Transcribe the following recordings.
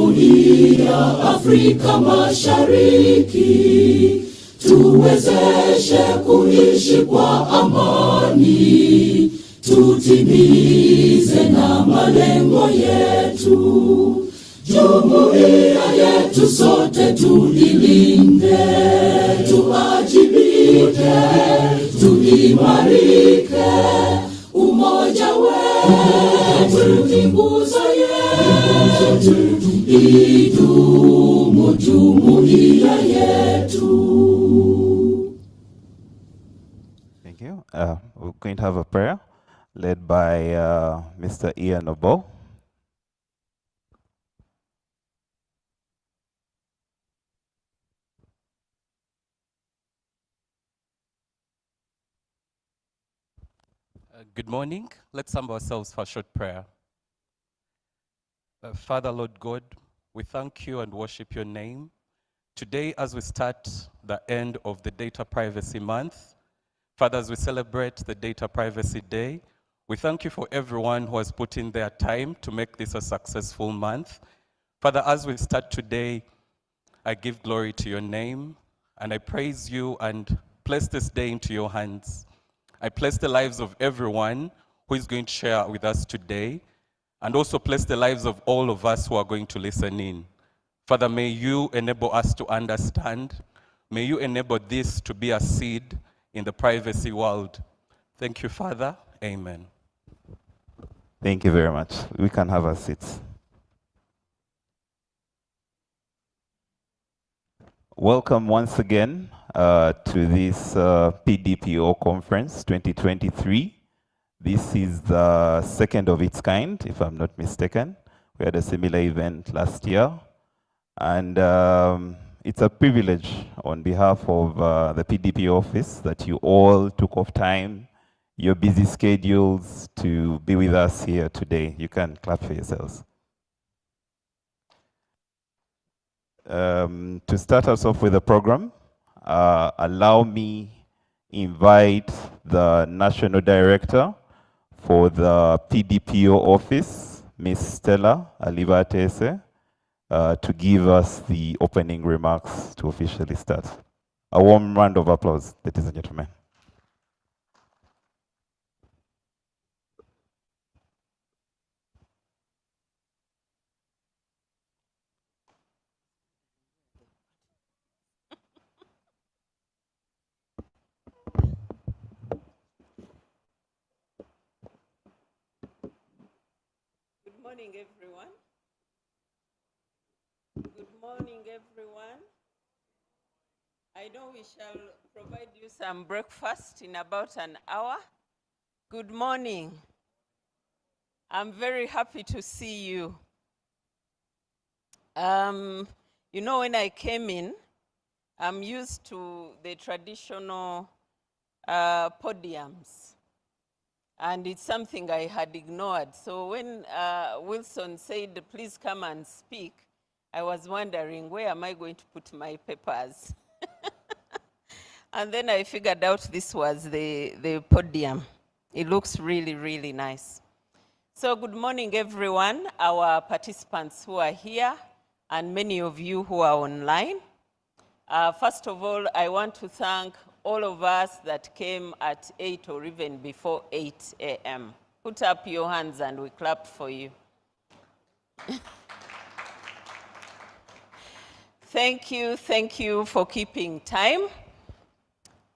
Jumuiya Afrika Mashariki, tuwezeshe kuishi kwa amani, tutimize na malengo yetu. Jumuiya yetu sote tulilinde, tuajibike, tuimarike. Umoja wetu ni nguzo yetu, idumu jumuiya yetu. Thank you. We're going to have a prayer led by Mr. Ian Obo. Good morning. Let's humble ourselves for a short prayer. Father, Lord God, we thank you and worship your name. Today, as we start the end of the Data Privacy Month, Father, as we celebrate the Data Privacy Day, we thank you for everyone who has put in their time to make this a successful month. Father, as we start today, I give glory to your name, and I praise you and place this day into your hands. I place the lives of everyone who is going to share with us today, and also place the lives of all of us who are going to listen in. Father, may you enable us to understand. May you enable this to be a seed in the privacy world. Thank you, Father. Amen. Thank you very much. We can have our seats. Welcome once again to this PDPO Conference 2023. This is the second of its kind, if I'm not mistaken. We had a similar event last year. And it's a privilege on behalf of the PDP office that you all took off time, your busy schedules, to be with us here today. You can clap for yourselves. To start us off with the program, allow me invite the National Director for the PDPO office, Ms. Stella Alivatese, to give us the opening remarks to officially start. A warm round of applause, ladies and gentlemen. Good morning, everyone. Good morning, everyone. I know we shall provide you some breakfast in about an hour. Good morning. I'm very happy to see you. You know, when I came in, I'm used to the traditional podiums. And it's something I had ignored. So when Wilson said, please come and speak, I was wondering, where am I going to put my papers? And then I figured out this was the podium. It looks really, really nice. So good morning, everyone, our participants who are here, and many of you who are online. First of all, I want to thank all of us that came at 8 or even before 8 a.m. Put up your hands and we clap for you. Thank you for keeping time.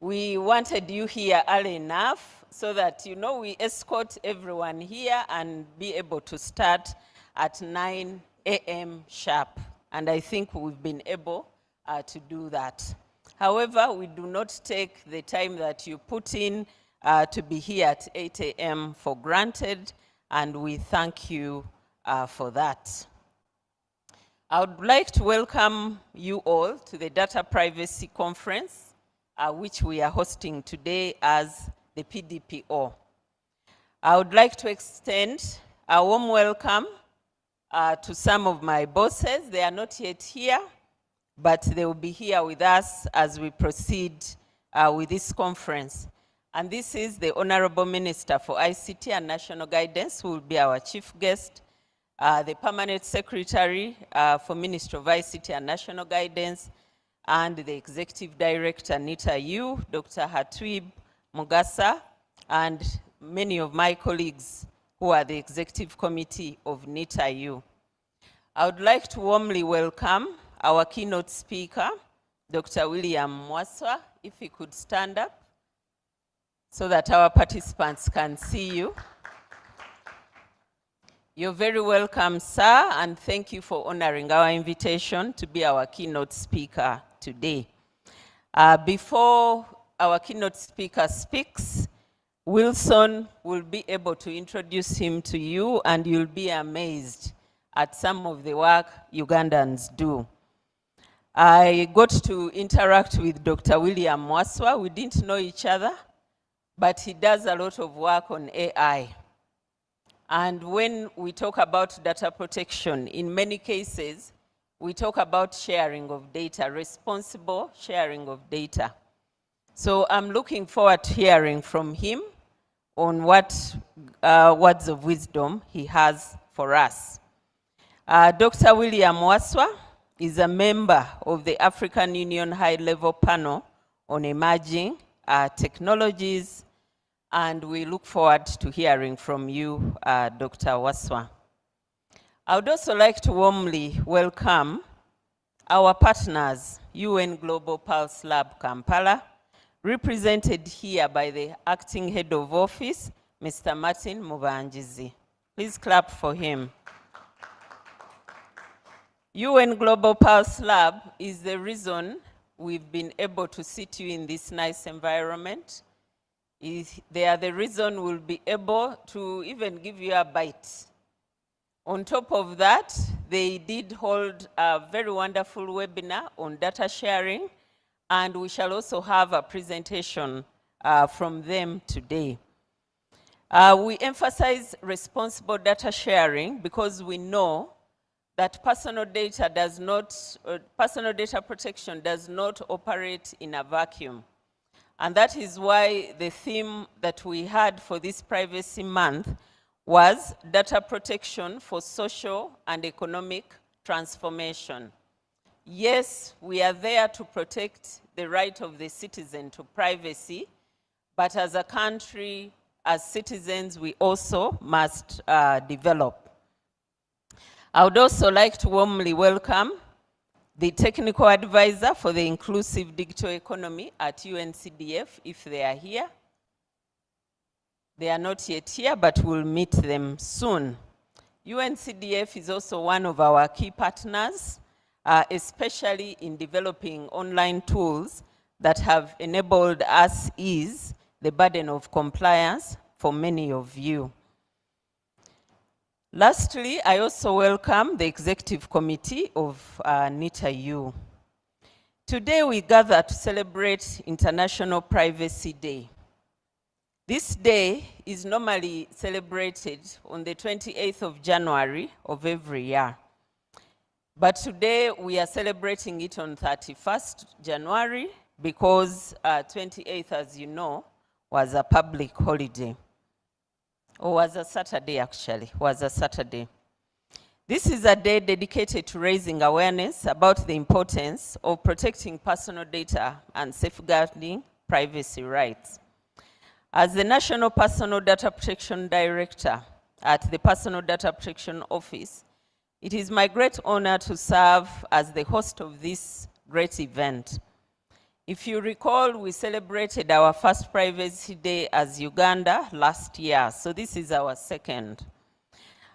We wanted you here early enough so that, you know, we escort everyone here and be able to start at 9 a.m. sharp. And I think we've been able to do that. However, we do not take the time that you put in to be here at 8 a.m. for granted, and we thank you for that. I would like to welcome you all to the Data Privacy Conference, which we are hosting today as the PDPO. I would like to extend a warm welcome to some of my bosses. They are not yet here, but they will be here with us as we proceed with this conference. And this is the Honorable Minister for ICT and National Guidance, who will be our chief guest, the Permanent Secretary for Ministry of ICT and National Guidance, and the Executive Director, NITA U, Dr. Hatwib Mugasa, and many of my colleagues who are the Executive Committee of NITA U. I would like to warmly welcome our keynote speaker, Dr. William Mwaswa, if he could stand up so that our participants can see you. You're very welcome, sir, and thank you for honoring our invitation to be our keynote speaker today. Before our keynote speaker speaks, Wilson will be able to introduce him to you, and you'll be amazed at some of the work Ugandans do. I got to interact with Dr. William Mwaswa. We didn't know each other, but he does a lot of work on AI. And when we talk about data protection, in many cases, we talk about sharing of data, responsible sharing of data. So I'm looking forward to hearing from him on what words of wisdom he has for us. Dr. William Mwaswa is a member of the African Union High-Level Panel on Emerging Technologies, and we look forward to hearing from you, Dr. Waswa. I would also like to warmly welcome our partners, UN Global Pulse Lab Kampala, represented here by the Acting Head of Office, Mr. Martin Mubanjizi. Please clap for him. UN Global Pulse Lab is the reason we've been able to sit you in this nice environment. They are the reason we'll be able to even give you a bite. On top of that, they did hold a very wonderful webinar on data sharing, and we shall also have a presentation from them today. We emphasize responsible data sharing because we know that personal data protection does not operate in a vacuum. And that is why the theme that we had for this Privacy Month was data protection for social and economic transformation. Yes, we are there to protect the right of the citizen to privacy, but as a country, as citizens, we also must develop. I would also like to warmly welcome the technical advisor for the inclusive digital economy at UNCDF, if they are here. They are not yet here, but we'll meet them soon. UNCDF is also one of our key partners, especially in developing online tools that have enabled us ease the burden of compliance for many of you. Lastly, I also welcome the Executive Committee of NITA U. Today we gather to celebrate International Privacy Day. This day is normally celebrated on the 28th of January of every year. But today we are celebrating it on 31st January because 28th, as you know, was a public holiday. Or was a Saturday, actually, was a Saturday. This is a day dedicated to raising awareness about the importance of protecting personal data and safeguarding privacy rights. As the National Personal Data Protection Director at the Personal Data Protection Office, it is my great honor to serve as the host of this great event. If you recall, we celebrated our first Privacy Day as Uganda last year, so this is our second.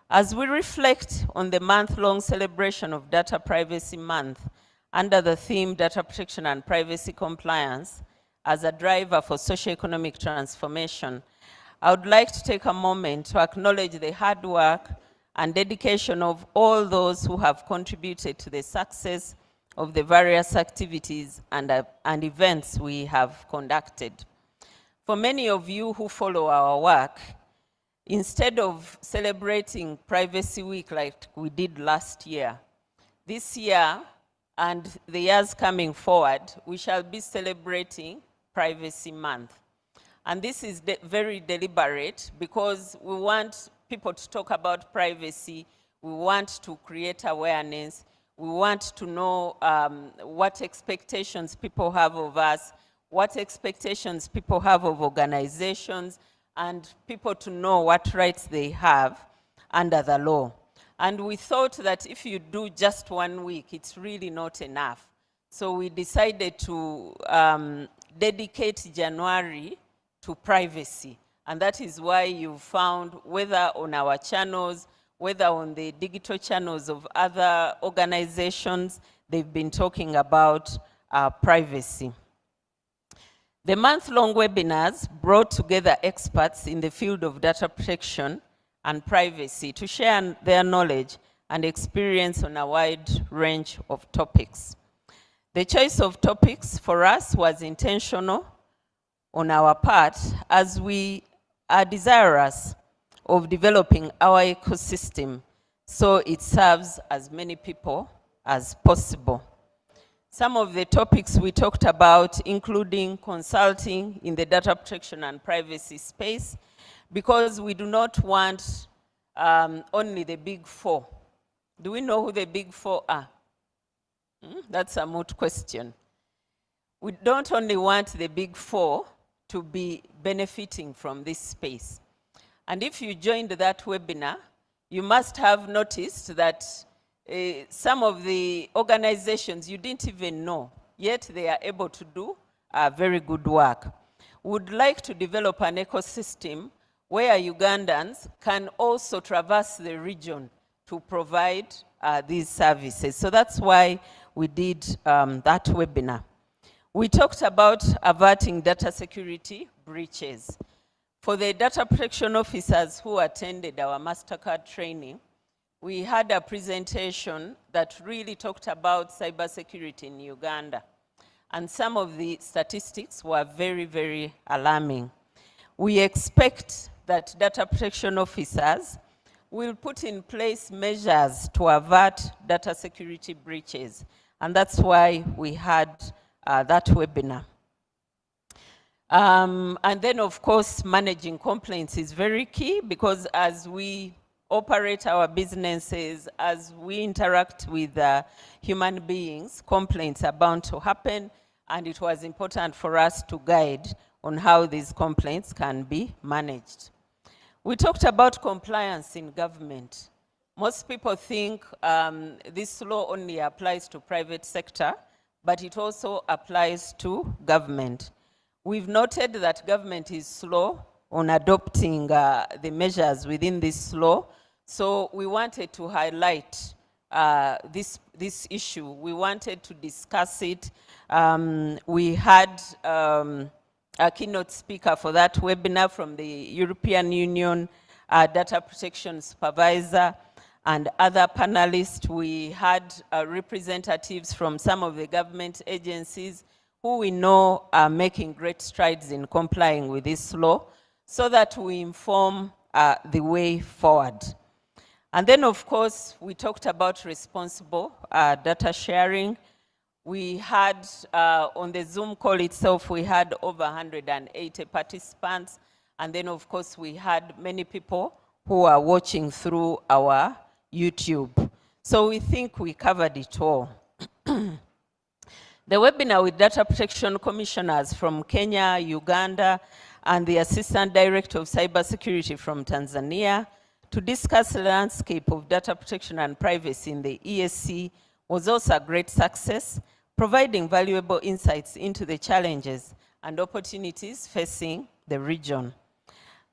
As we reflect on the month-long celebration of Data Privacy Month under the theme Data Protection and Privacy Compliance as a driver for socio-economic transformation, I would like to take a moment to acknowledge the hard work and dedication of all those who have contributed to the success of the various activities and events we have conducted. For many of you who follow our work, instead of celebrating Privacy Week like we did last year, this year and the years coming forward, we shall be celebrating Privacy Month. And this is very deliberate because we want people to talk about privacy We want to create awareness. We want to know what expectations people have of us, what expectations people have of organizations, and people to know what rights they have under the law. And we thought that if you do just 1 week, it's really not enough. So we decided to dedicate January to privacy. And that is why you found, whether on our channels, whether on the digital channels of other organizations, they've been talking about privacy. The month-long webinars brought together experts in the field of data protection and privacy to share their knowledge and experience on a wide range of topics. The choice of topics for us was intentional on our part, as we are desirous of developing our ecosystem so it serves as many people as possible. Some of the topics we talked about, including consulting in the data protection and privacy space, because we do not want only the big four. Do we know who the big four are? That's a moot question. We don't only want the big four to be benefiting from this space. And if you joined that webinar, you must have noticed that some of the organizations you didn't even know, yet they are able to do very good work. Would like to develop an ecosystem where Ugandans can also traverse the region to provide these services. So that's why we did that webinar. We talked about averting data security breaches. For the data protection officers who attended our MasterCard training, we had a presentation that really talked about cybersecurity in Uganda. And some of the statistics were very, very alarming. We expect that data protection officers will put in place measures to avert data security breaches. And that's why we had that webinar. And then, of course, managing complaints is very key, because as we operate our businesses, as we interact with human beings, complaints are bound to happen, and it was important for us to guide on how these complaints can be managed. We talked about compliance in government. Most people think this law only applies to private sector, but it also applies to government. We've noted that government is slow on adopting the measures within this law, so we wanted to highlight this issue. We wanted to discuss it. We had a keynote speaker for that webinar from the European Union Data Protection Supervisor and other panelists. We had representatives from some of the government agencies who we know are making great strides in complying with this law, so that we inform the way forward. And then, of course, we talked about responsible data sharing. We had, on the Zoom call itself, we had over 180 participants. And then, of course, we had many people who are watching through our YouTube. So we think we covered it all. The webinar with data protection commissioners from Kenya, Uganda, and the Assistant Director of Cybersecurity from Tanzania to discuss the landscape of data protection and privacy in the ESC was also a great success, providing valuable insights into the challenges and opportunities facing the region.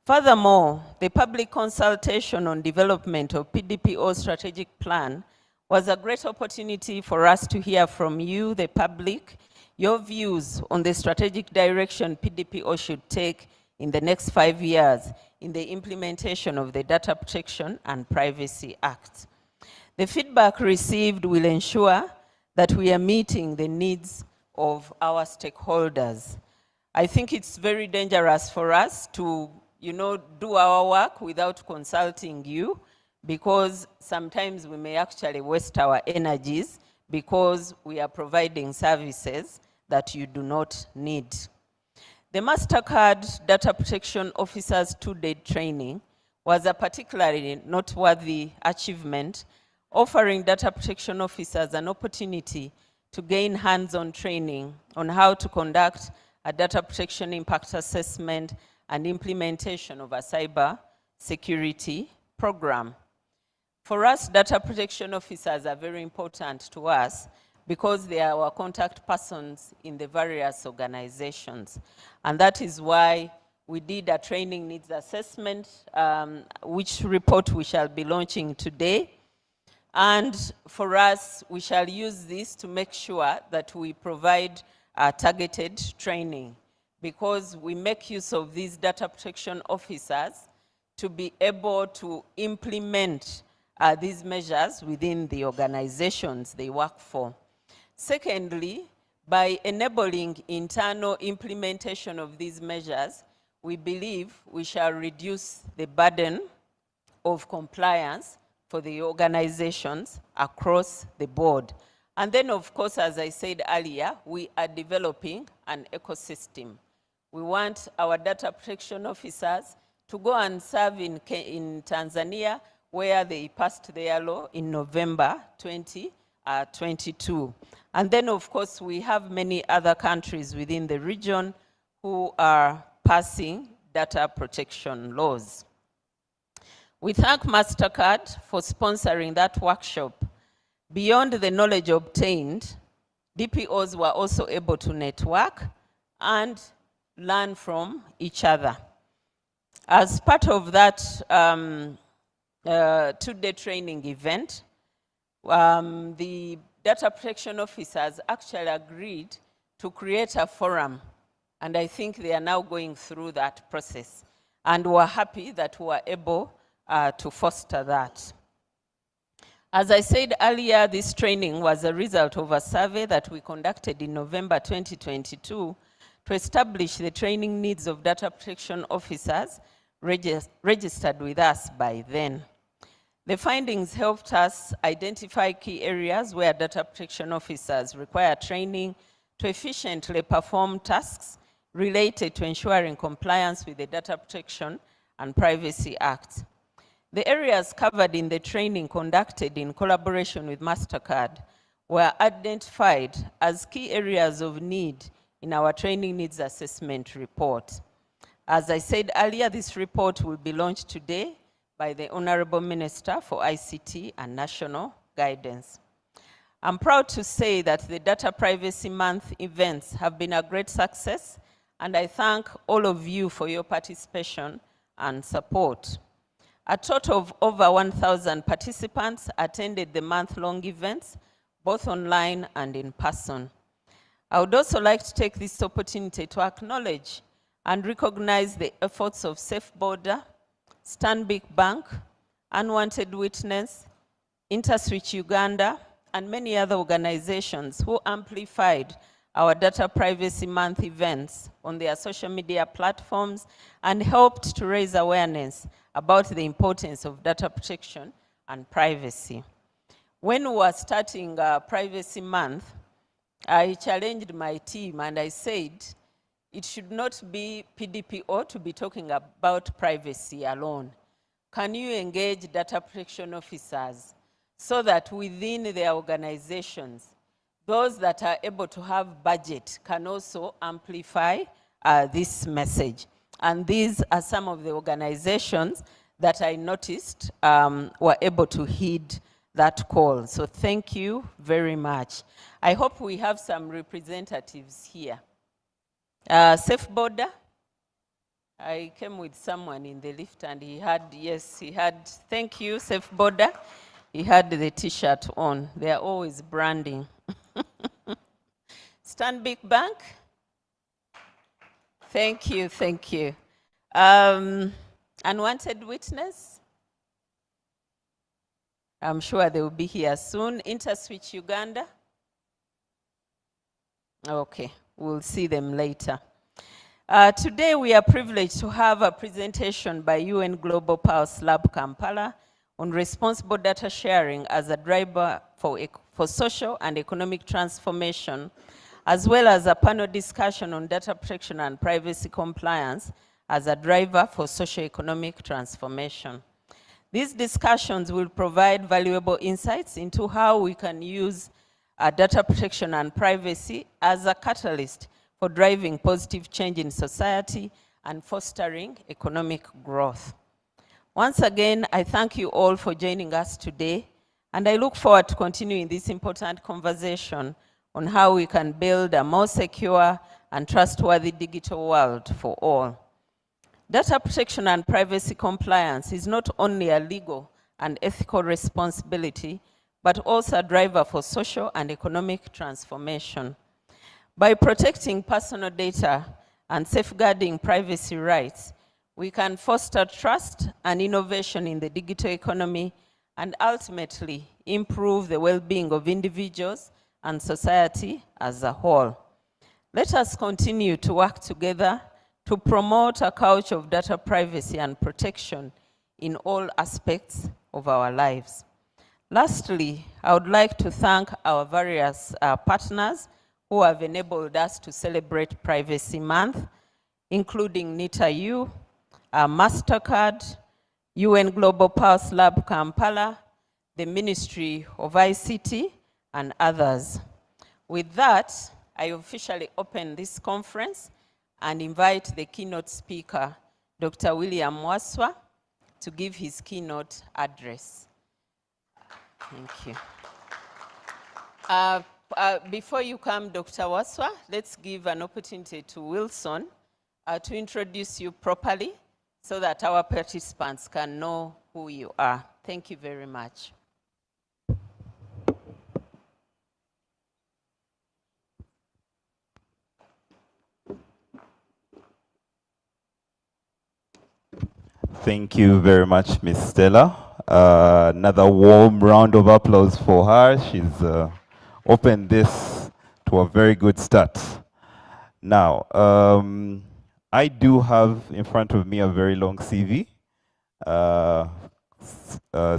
Furthermore, the public consultation on development of PDPO strategic plan was a great opportunity for us to hear from you, the public, your views on the strategic direction PDPO should take in the next 5 years in the implementation of the Data Protection and Privacy Act. The feedback received will ensure that we are meeting the needs of our stakeholders. I think it's very dangerous for us to, do our work without consulting you, because sometimes we may actually waste our energies because we are providing services that you do not need. The MasterCard Data Protection Officers 2-day training was a particularly noteworthy achievement, offering data protection officers an opportunity to gain hands-on training on how to conduct a data protection impact assessment and implementation of a cyber security program. For us, data protection officers are very important to us because they are our contact persons in the various organizations. And that is why we did a training needs assessment, which report we shall be launching today. And for us, we shall use this to make sure that we provide targeted training, because we make use of these data protection officers to be able to implement these measures within the organizations they work for. Secondly, by enabling internal implementation of these measures, we believe we shall reduce the burden of compliance for the organizations across the board. And then, of course, as I said earlier, we are developing an ecosystem. We want our data protection officers to go and serve in Tanzania, where they passed their law in November 2022. And then, of course, we have many other countries within the region who are passing data protection laws. We thank MasterCard for sponsoring that workshop. Beyond the knowledge obtained, DPOs were also able to network and learn from each other. As part of that two-day training event, the data protection officers actually agreed to create a forum, and I think they are now going through that process. And we're happy that we were able to foster that. As I said earlier, this training was a result of a survey that we conducted in November 2022 to establish the training needs of data protection officers registered with us by then. The findings helped us identify key areas where data protection officers require training to efficiently perform tasks related to ensuring compliance with the Data Protection and Privacy Act. The areas covered in the training conducted in collaboration with MasterCard were identified as key areas of need in our training needs assessment report. As I said earlier, this report will be launched today by the Honorable Minister for ICT and National Guidance. I'm proud to say that the Data Privacy Month events have been a great success, and I thank all of you for your participation and support. A total of over 1,000 participants attended the month-long events, both online and in person. I would also like to take this opportunity to acknowledge and recognize the efforts of Safe Border, Stanbic Bank, Unwanted Witness, InterSwitch Uganda, and many other organizations who amplified our Data Privacy Month events on their social media platforms and helped to raise awareness about the importance of data protection and privacy. When we were starting Privacy Month, I challenged my team and I said, it should not be PDPO to be talking about privacy alone. Can you engage data protection officers so that within their organizations, those that are able to have budget can also amplify this message? And these are some of the organizations that I noticed were able to heed that call. So thank you very much. I hope we have some representatives here. Safe Border, I came with someone in the lift and he had, thank you, Safe Border. He had the t-shirt on. They are always branding. Stanbic Bank, thank you, thank you. Unwanted Witness, I'm sure they will be here soon. InterSwitch Uganda, okay, we'll see them later. Today we are privileged to have a presentation by UN Global Pulse Lab Kampala on responsible data sharing as a driver for social and economic transformation, as well as a panel discussion on data protection and privacy compliance as a driver for socio-economic transformation. These discussions will provide valuable insights into how we can use data protection and privacy as a catalyst for driving positive change in society and fostering economic growth. Once again, I thank you all for joining us today, and I look forward to continuing this important conversation on how we can build a more secure and trustworthy digital world for all. Data protection and privacy compliance is not only a legal and ethical responsibility, but also a driver for social and economic transformation. By protecting personal data and safeguarding privacy rights, we can foster trust and innovation in the digital economy and ultimately improve the well-being of individuals and society as a whole. Let us continue to work together to promote a culture of data privacy and protection in all aspects of our lives. Lastly, I would like to thank our various partners who have enabled us to celebrate Privacy Month, including NITA-U, MasterCard, UN Global Pulse Lab Kampala, the Ministry of ICT, and others. With that, I officially open this conference and invite the keynote speaker, Dr. William Waswa, to give his keynote address. Thank you. Before you come, Dr. Waswa, let's give an opportunity to Wilson to introduce you properly so that our participants can know who you are. Thank you very much. Thank you very much, Ms. Stella. Another warm round of applause for her. She's opened this to a very good start. Now, I do have in front of me a very long CV.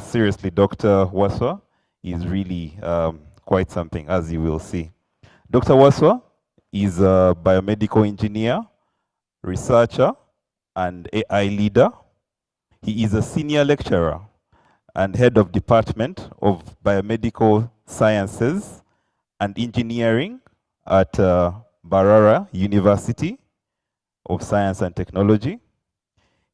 Seriously, Dr. Waswa is really quite something, as you will see. Dr. Waswa is a biomedical engineer, researcher, and AI leader. He is a senior lecturer and head of Department of Biomedical Sciences and Engineering at Barara University of Science and Technology.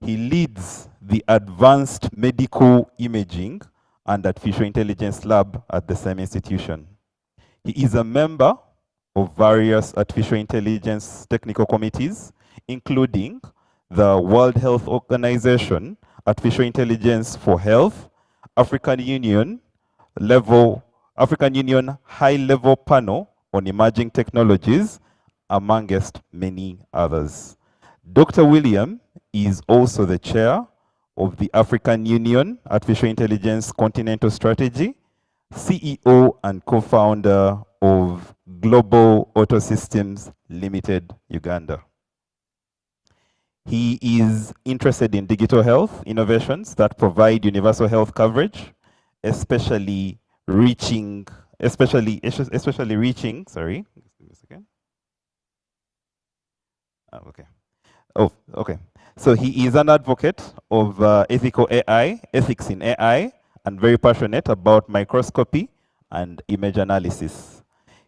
He leads the Advanced Medical Imaging and Artificial Intelligence Lab at the same institution. He is a member of various artificial intelligence technical committees, including the World Health Organization Artificial Intelligence for Health, African Union High-Level Panel on Emerging Technologies, amongst many others. Dr. William is also the chair of the African Union Artificial Intelligence Continental Strategy, CEO and co-founder of Global Auto Systems Limited, Uganda. He is interested in digital health innovations that provide universal health coverage, especially reaching, sorry, just give me a second. Okay. Oh, okay. So he is an advocate of ethical AI, ethics in AI, and very passionate about microscopy and image analysis.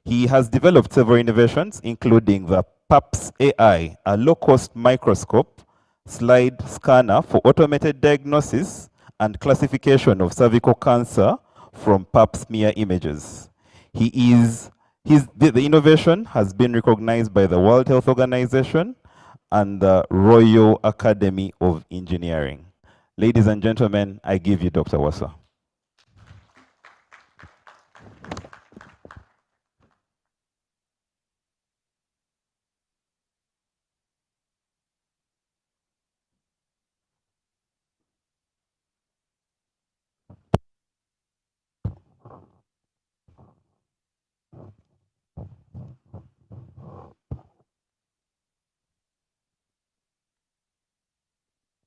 He has developed several innovations, including the PAPS AI, a low-cost microscope slide scanner for automated diagnosis and classification of cervical cancer from pap smear images. The innovation has been recognized by the World Health Organization and the Royal Academy of Engineering. Ladies and gentlemen, I give you Dr. Waswa.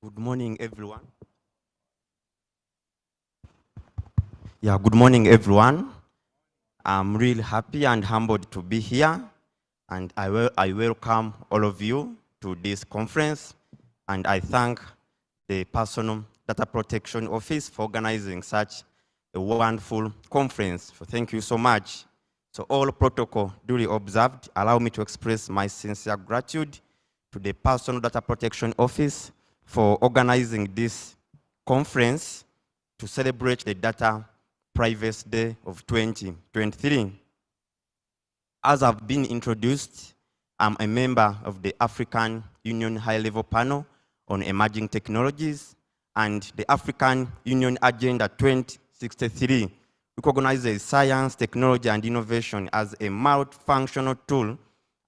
Good morning, everyone. Yeah, good morning, everyone. I'm really happy and humbled to be here, and I welcome all of you to this conference. And I thank the Personal Data Protection Office for organizing such a wonderful conference. So thank you so much. So all protocol duly observed. Allow me to express my sincere gratitude to the Personal Data Protection Office for organizing this conference to celebrate the Data Privacy Day of 2023. As I've been introduced, I'm a member of the African Union High-Level Panel on Emerging Technologies, and the African Union Agenda 2063 recognizes science, technology, and innovation as a multifunctional tool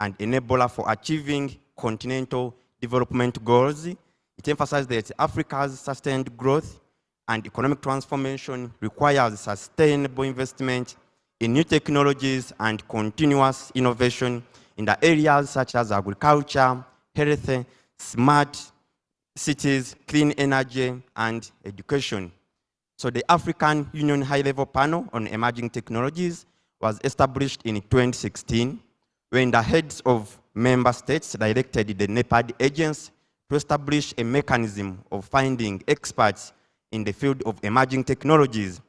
and enabler for achieving continental development goals. It emphasizes that Africa's sustained growth and economic transformation requires sustainable investment in new technologies and continuous innovation in the areas such as agriculture, health, smart cities, clean energy, and education. So the African Union High-Level Panel on Emerging Technologies was established in 2016 when the heads of member states directed the NEPAD agents to establish a mechanism of finding experts in the field of emerging technologies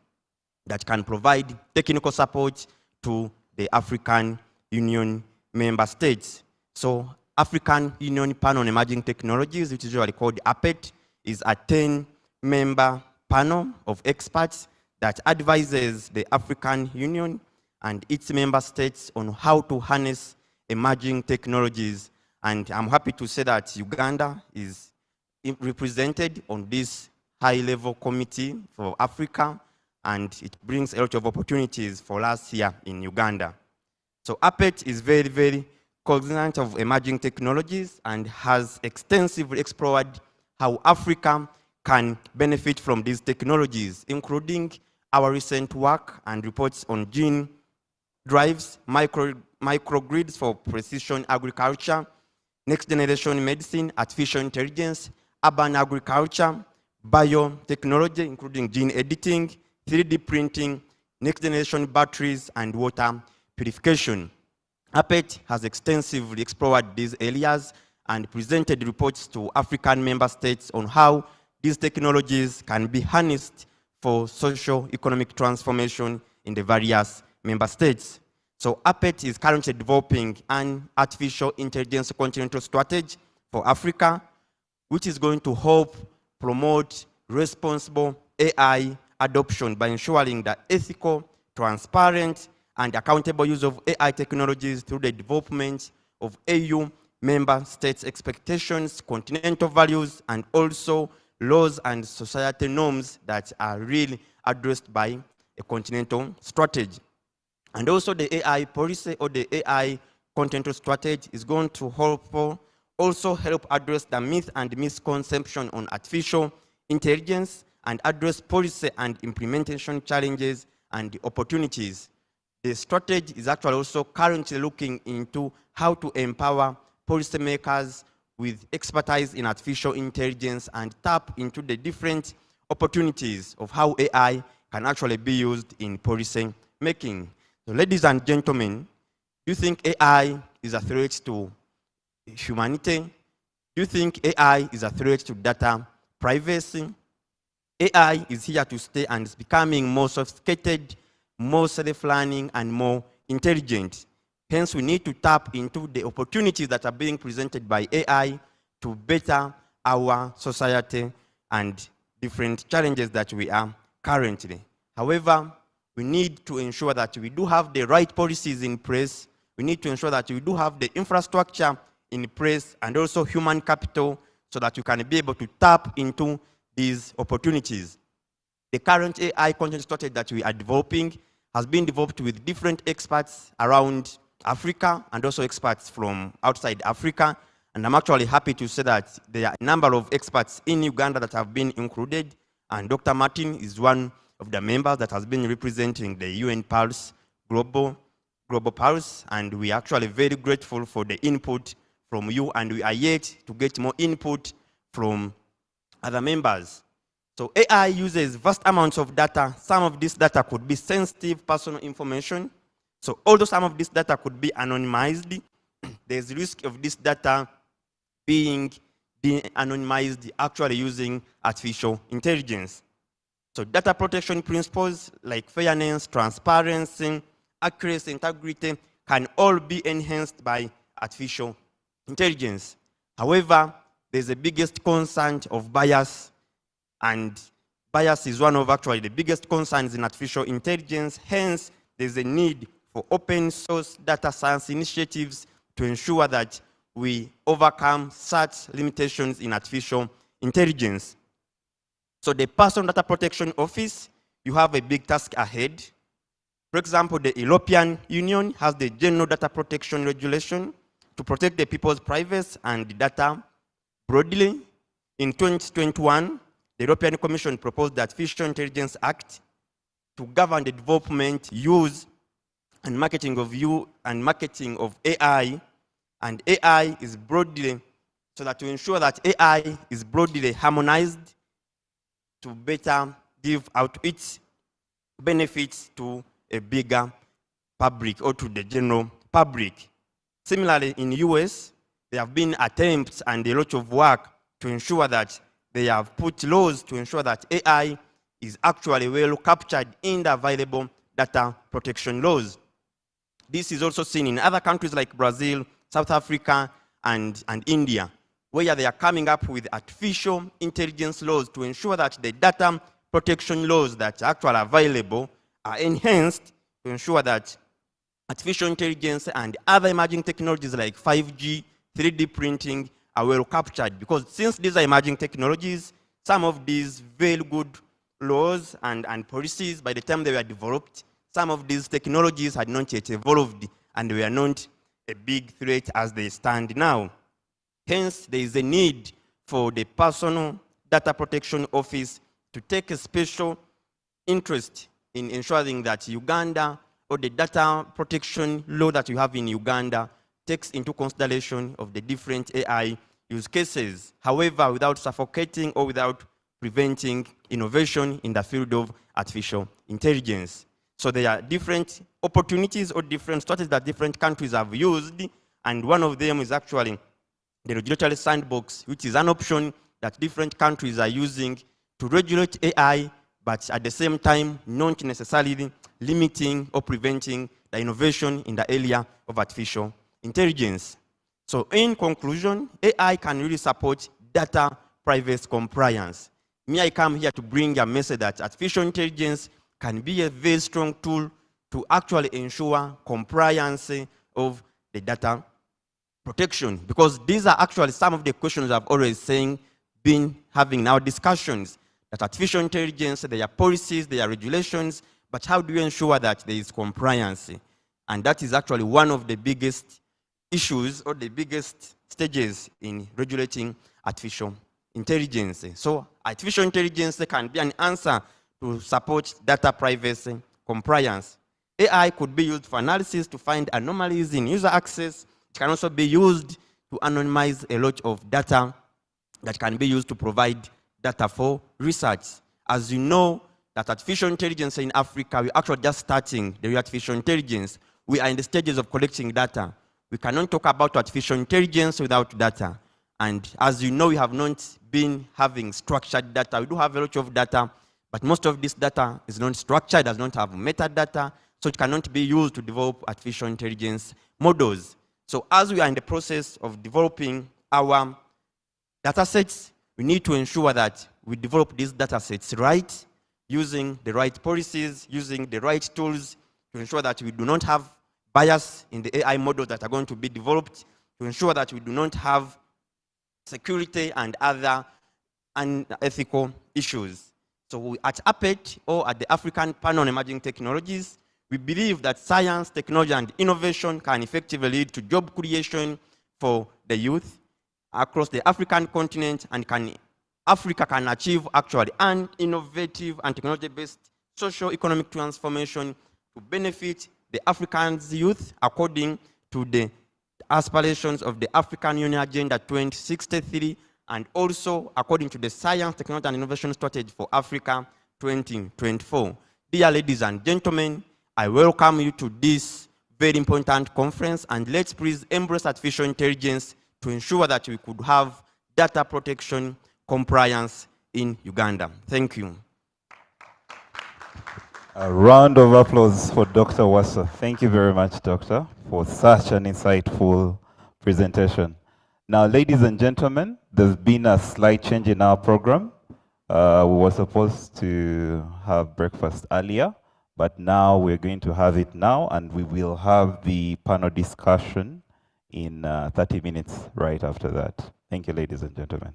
that can provide technical support to the African Union member states. So African Union Panel on Emerging Technologies, which is usually called APET, is a 10-member panel of experts that advises the African Union and its member states on how to harness emerging technologies. And I'm happy to say that Uganda is represented on this high-level committee for Africa, and it brings a lot of opportunities for us here in Uganda. So APET is very, very cognizant of emerging technologies and has extensively explored how Africa can benefit from these technologies, including our recent work and reports on gene drives, microgrids for precision agriculture, next generation medicine, artificial intelligence, urban agriculture, biotechnology, including gene editing, 3D printing, next generation batteries, and water purification. APET has extensively explored these areas and presented reports to African member states on how these technologies can be harnessed for socio-economic transformation in the various member states. So APET is currently developing an artificial intelligence continental strategy for Africa, which is going to help promote responsible AI adoption by ensuring the ethical, transparent, and accountable use of AI technologies through the development of AU member states' expectations, continental values, and also laws and societal norms that are really addressed by a continental strategy. And also the AI policy or the AI continental strategy is going to also help address the myth and misconception on artificial intelligence and address policy and implementation challenges and opportunities. The strategy is actually also currently looking into how to empower policymakers with expertise in artificial intelligence and tap into the different opportunities of how AI can actually be used in policy making. So ladies and gentlemen, do you think AI is a threat to humanity? Do you think AI is a threat to data privacy? AI is here to stay and is becoming more sophisticated, more self-learning, and more intelligent. Hence, we need to tap into the opportunities that are being presented by AI to better our society and different challenges that we are currently. However, we need to ensure that we do have the right policies in place. We need to ensure that we do have the infrastructure in place and also human capital so that we can be able to tap into these opportunities. The current AI content strategy that we are developing has been developed with different experts around Africa and also experts from outside Africa. And I'm actually happy to say that there are a number of experts in Uganda that have been included. And Dr. Martin is one of the members that has been representing the UN Pulse Global Pulse. And we are actually very grateful for the input from you. And we are yet to get more input from other members. So AI uses vast amounts of data. Some of this data could be sensitive personal information. So although some of this data could be anonymized, there's risk of this data being de-anonymized actually using artificial intelligence. So data protection principles like fairness, transparency, accuracy, integrity can all be enhanced by artificial intelligence. However, there's the biggest concern of bias, and bias is one of actually the biggest concerns in artificial intelligence. Hence, there's a need for open source data science initiatives to ensure that we overcome such limitations in artificial intelligence. So the Personal Data Protection Office, you have a big task ahead. For example, the European Union has the General Data Protection Regulation to protect the people's privacy and data broadly. In 2021, the European Commission proposed the Artificial Intelligence Act to govern the development, use, and marketing of AI, and AI is broadly, so that to ensure that AI is broadly harmonized to better give out its benefits to a bigger public or to the general public. Similarly, in the US, there have been attempts and a lot of work to ensure that they have put laws to ensure that AI is actually well captured in the available data protection laws. This is also seen in other countries like Brazil, South Africa, and India, where they are coming up with artificial intelligence laws to ensure that the data protection laws that are actually available are enhanced to ensure that artificial intelligence and other emerging technologies like 5G, 3D printing are well captured. Because since these are emerging technologies, some of these very good laws and policies, by the time they were developed, some of these technologies had not yet evolved and were not a big threat as they stand now. Hence, there is a need for the Personal Data Protection Office to take a special interest in ensuring that Uganda, or the data protection law that you have in Uganda, takes into consideration of the different AI use cases. However, without suffocating or without preventing innovation in the field of artificial intelligence. So there are different opportunities or different strategies that different countries have used, and one of them is actually the regulatory sandbox, which is an option that different countries are using to regulate AI, but at the same time, not necessarily limiting or preventing the innovation in the area of artificial intelligence. So in conclusion, AI can really support data privacy compliance. Me, I come here to bring a message that artificial intelligence can be a very strong tool to actually ensure compliance of the data protection, because these are actually some of the questions I've always been having in our discussions, that artificial intelligence, there are policies, there are regulations, but how do you ensure that there is compliance? And that is actually one of the biggest issues or the biggest stages in regulating artificial intelligence. So artificial intelligence can be an answer to support data privacy compliance. AI could be used for analysis to find anomalies in user access. It can also be used to anonymize a lot of data that can be used to provide data for research. As you know, that artificial intelligence in Africa, we're actually just starting the artificial intelligence. We are in the stages of collecting data. We cannot talk about artificial intelligence without data. And as you know, we have not been having structured data. We do have a lot of data, but most of this data is not structured, does not have metadata, so it cannot be used to develop artificial intelligence models. So as we are in the process of developing our data sets, we need to ensure that we develop these data sets right, using the right policies, using the right tools to ensure that we do not have bias in the AI models that are going to be developed, to ensure that we do not have security and other unethical issues. So at APET, or at the African Panel on Emerging Technologies, we believe that science, technology, and innovation can effectively lead to job creation for the youth across the African continent, and Africa can achieve actually an innovative and technology-based socio-economic transformation to benefit the African's youth according to the aspirations of the African Union Agenda 2063, and also according to the Science, Technology, and Innovation Strategy for Africa 2024. Dear ladies and gentlemen, I welcome you to this very important conference, and let's please embrace artificial intelligence to ensure that we could have data protection compliance in Uganda. Thank you. A round of applause for Dr. Wassa. Thank you very much, Doctor, for such an insightful presentation. Now, ladies and gentlemen, there's been a slight change in our program. We were supposed to have breakfast earlier, but now we're going to have it now, and we will have the panel discussion in 30 minutes right after that. Thank you, ladies and gentlemen.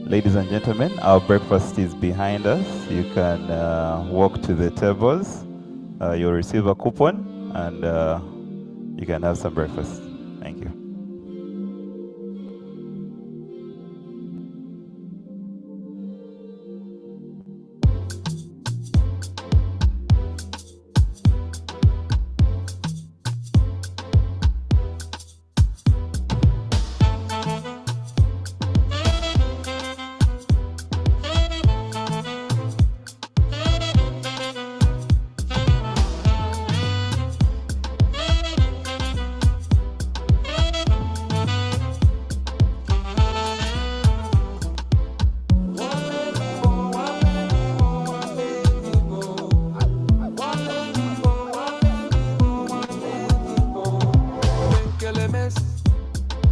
Ladies and gentlemen, our breakfast is behind us. You can walk to the tables. You'll receive a coupon, and you can have some breakfast. Thank you.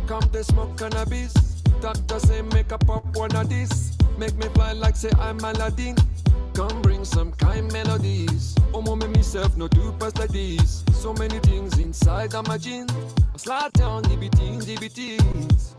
Come to smoke cannabis. Doctor say make a pop one of this. Make me fly like say I'm Aladdin. Come bring some kind melodies. Oh mommy myself no do pass like this. So many things inside of my jeans. I slide down DBTs.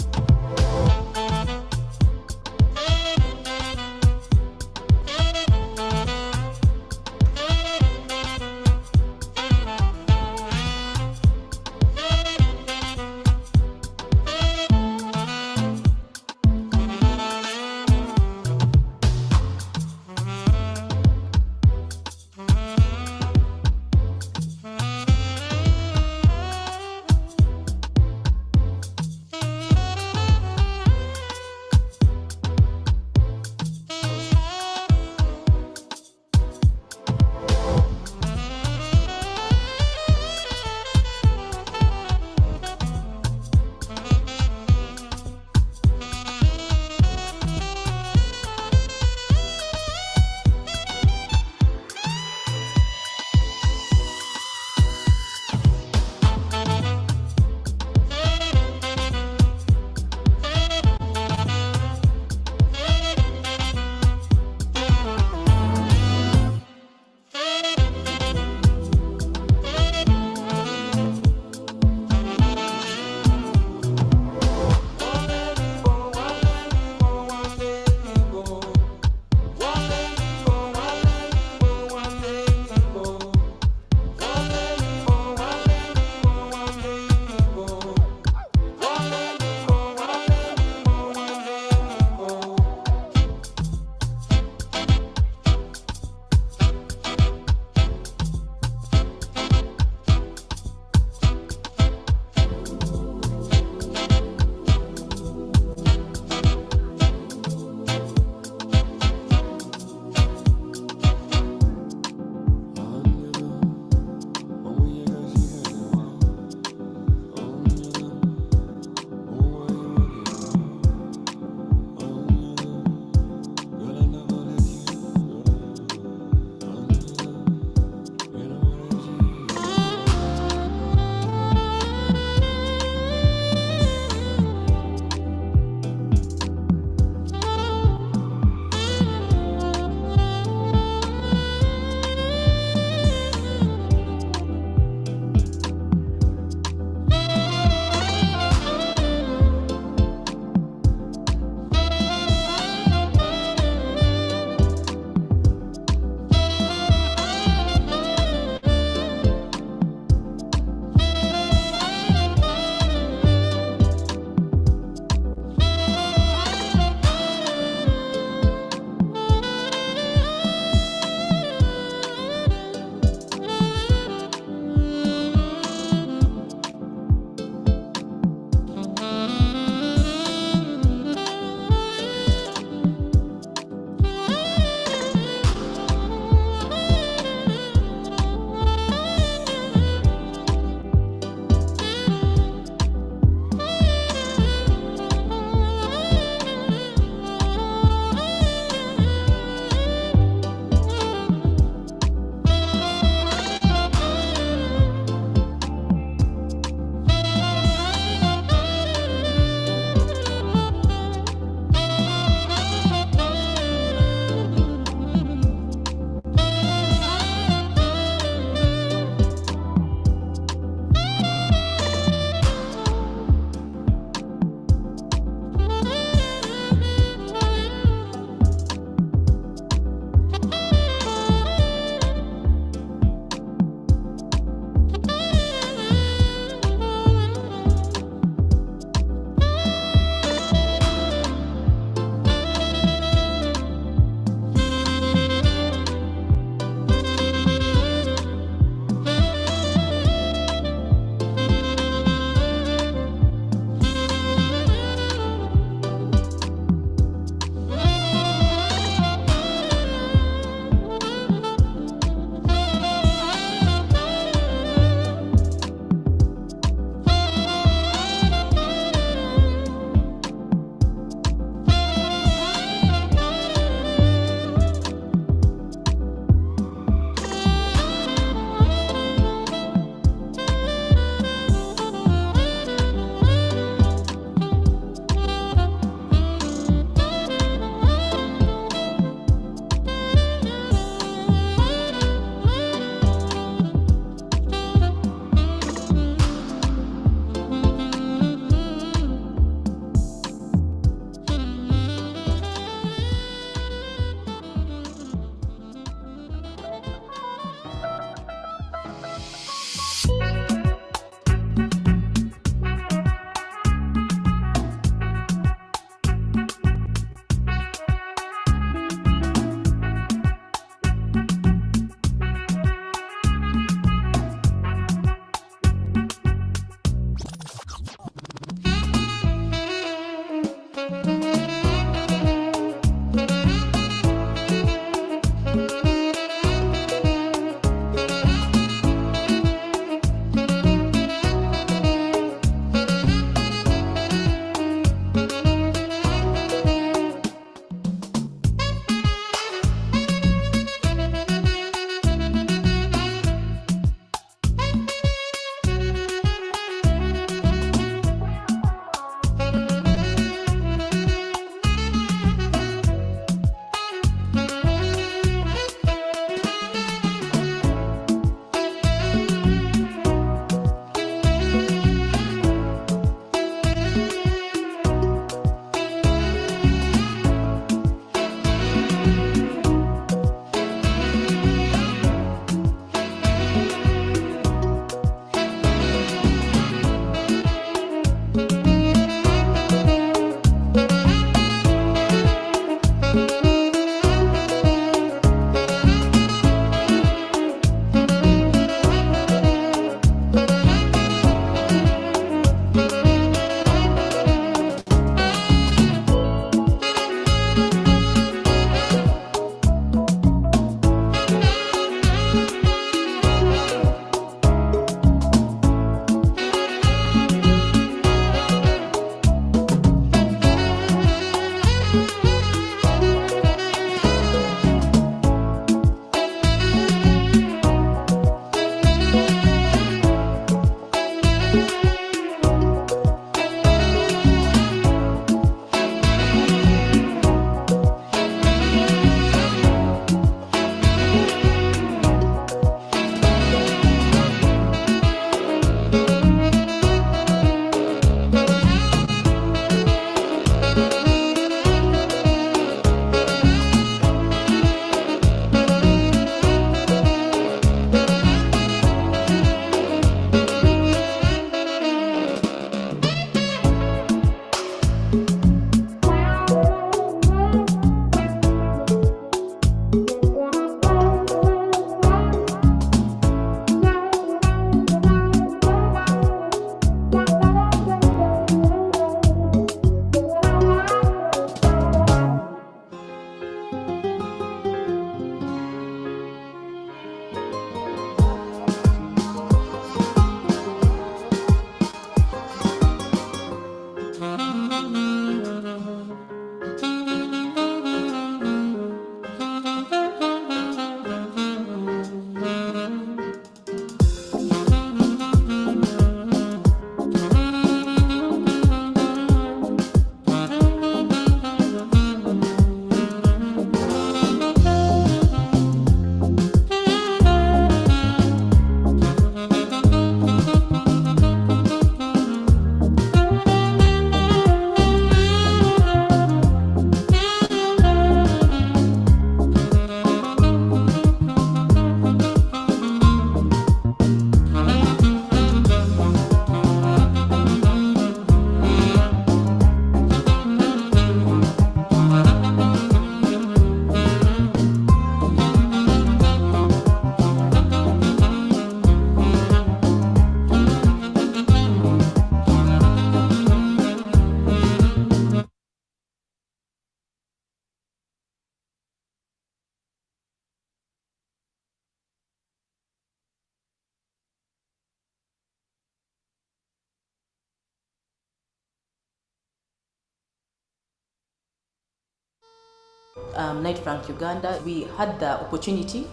Knight Frank Uganda, we had the opportunity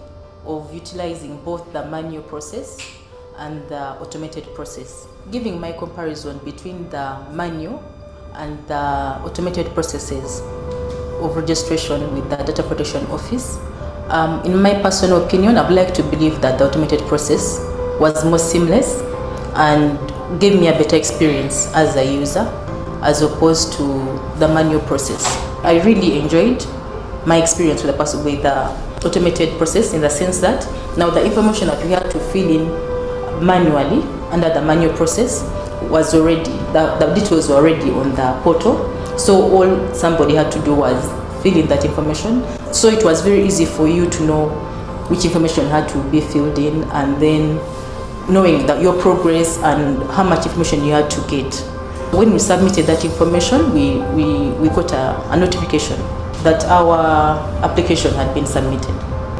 of utilizing both the manual process and the automated process. Giving my comparison between the manual and the automated processes of registration with the Data Protection Office, in my personal opinion, I would like to believe that the automated process was more seamless and gave me a better experience as a user as opposed to the manual process. I really enjoyed my experience with the automated process in the sense that now the information that we had to fill in manually under the manual process was already, the details were already on the portal. So all somebody had to do was fill in that information. So it was very easy for you to know which information had to be filled in, and then knowing that your progress and how much information you had to get. When we submitted that information, we got a notification that our application had been submitted.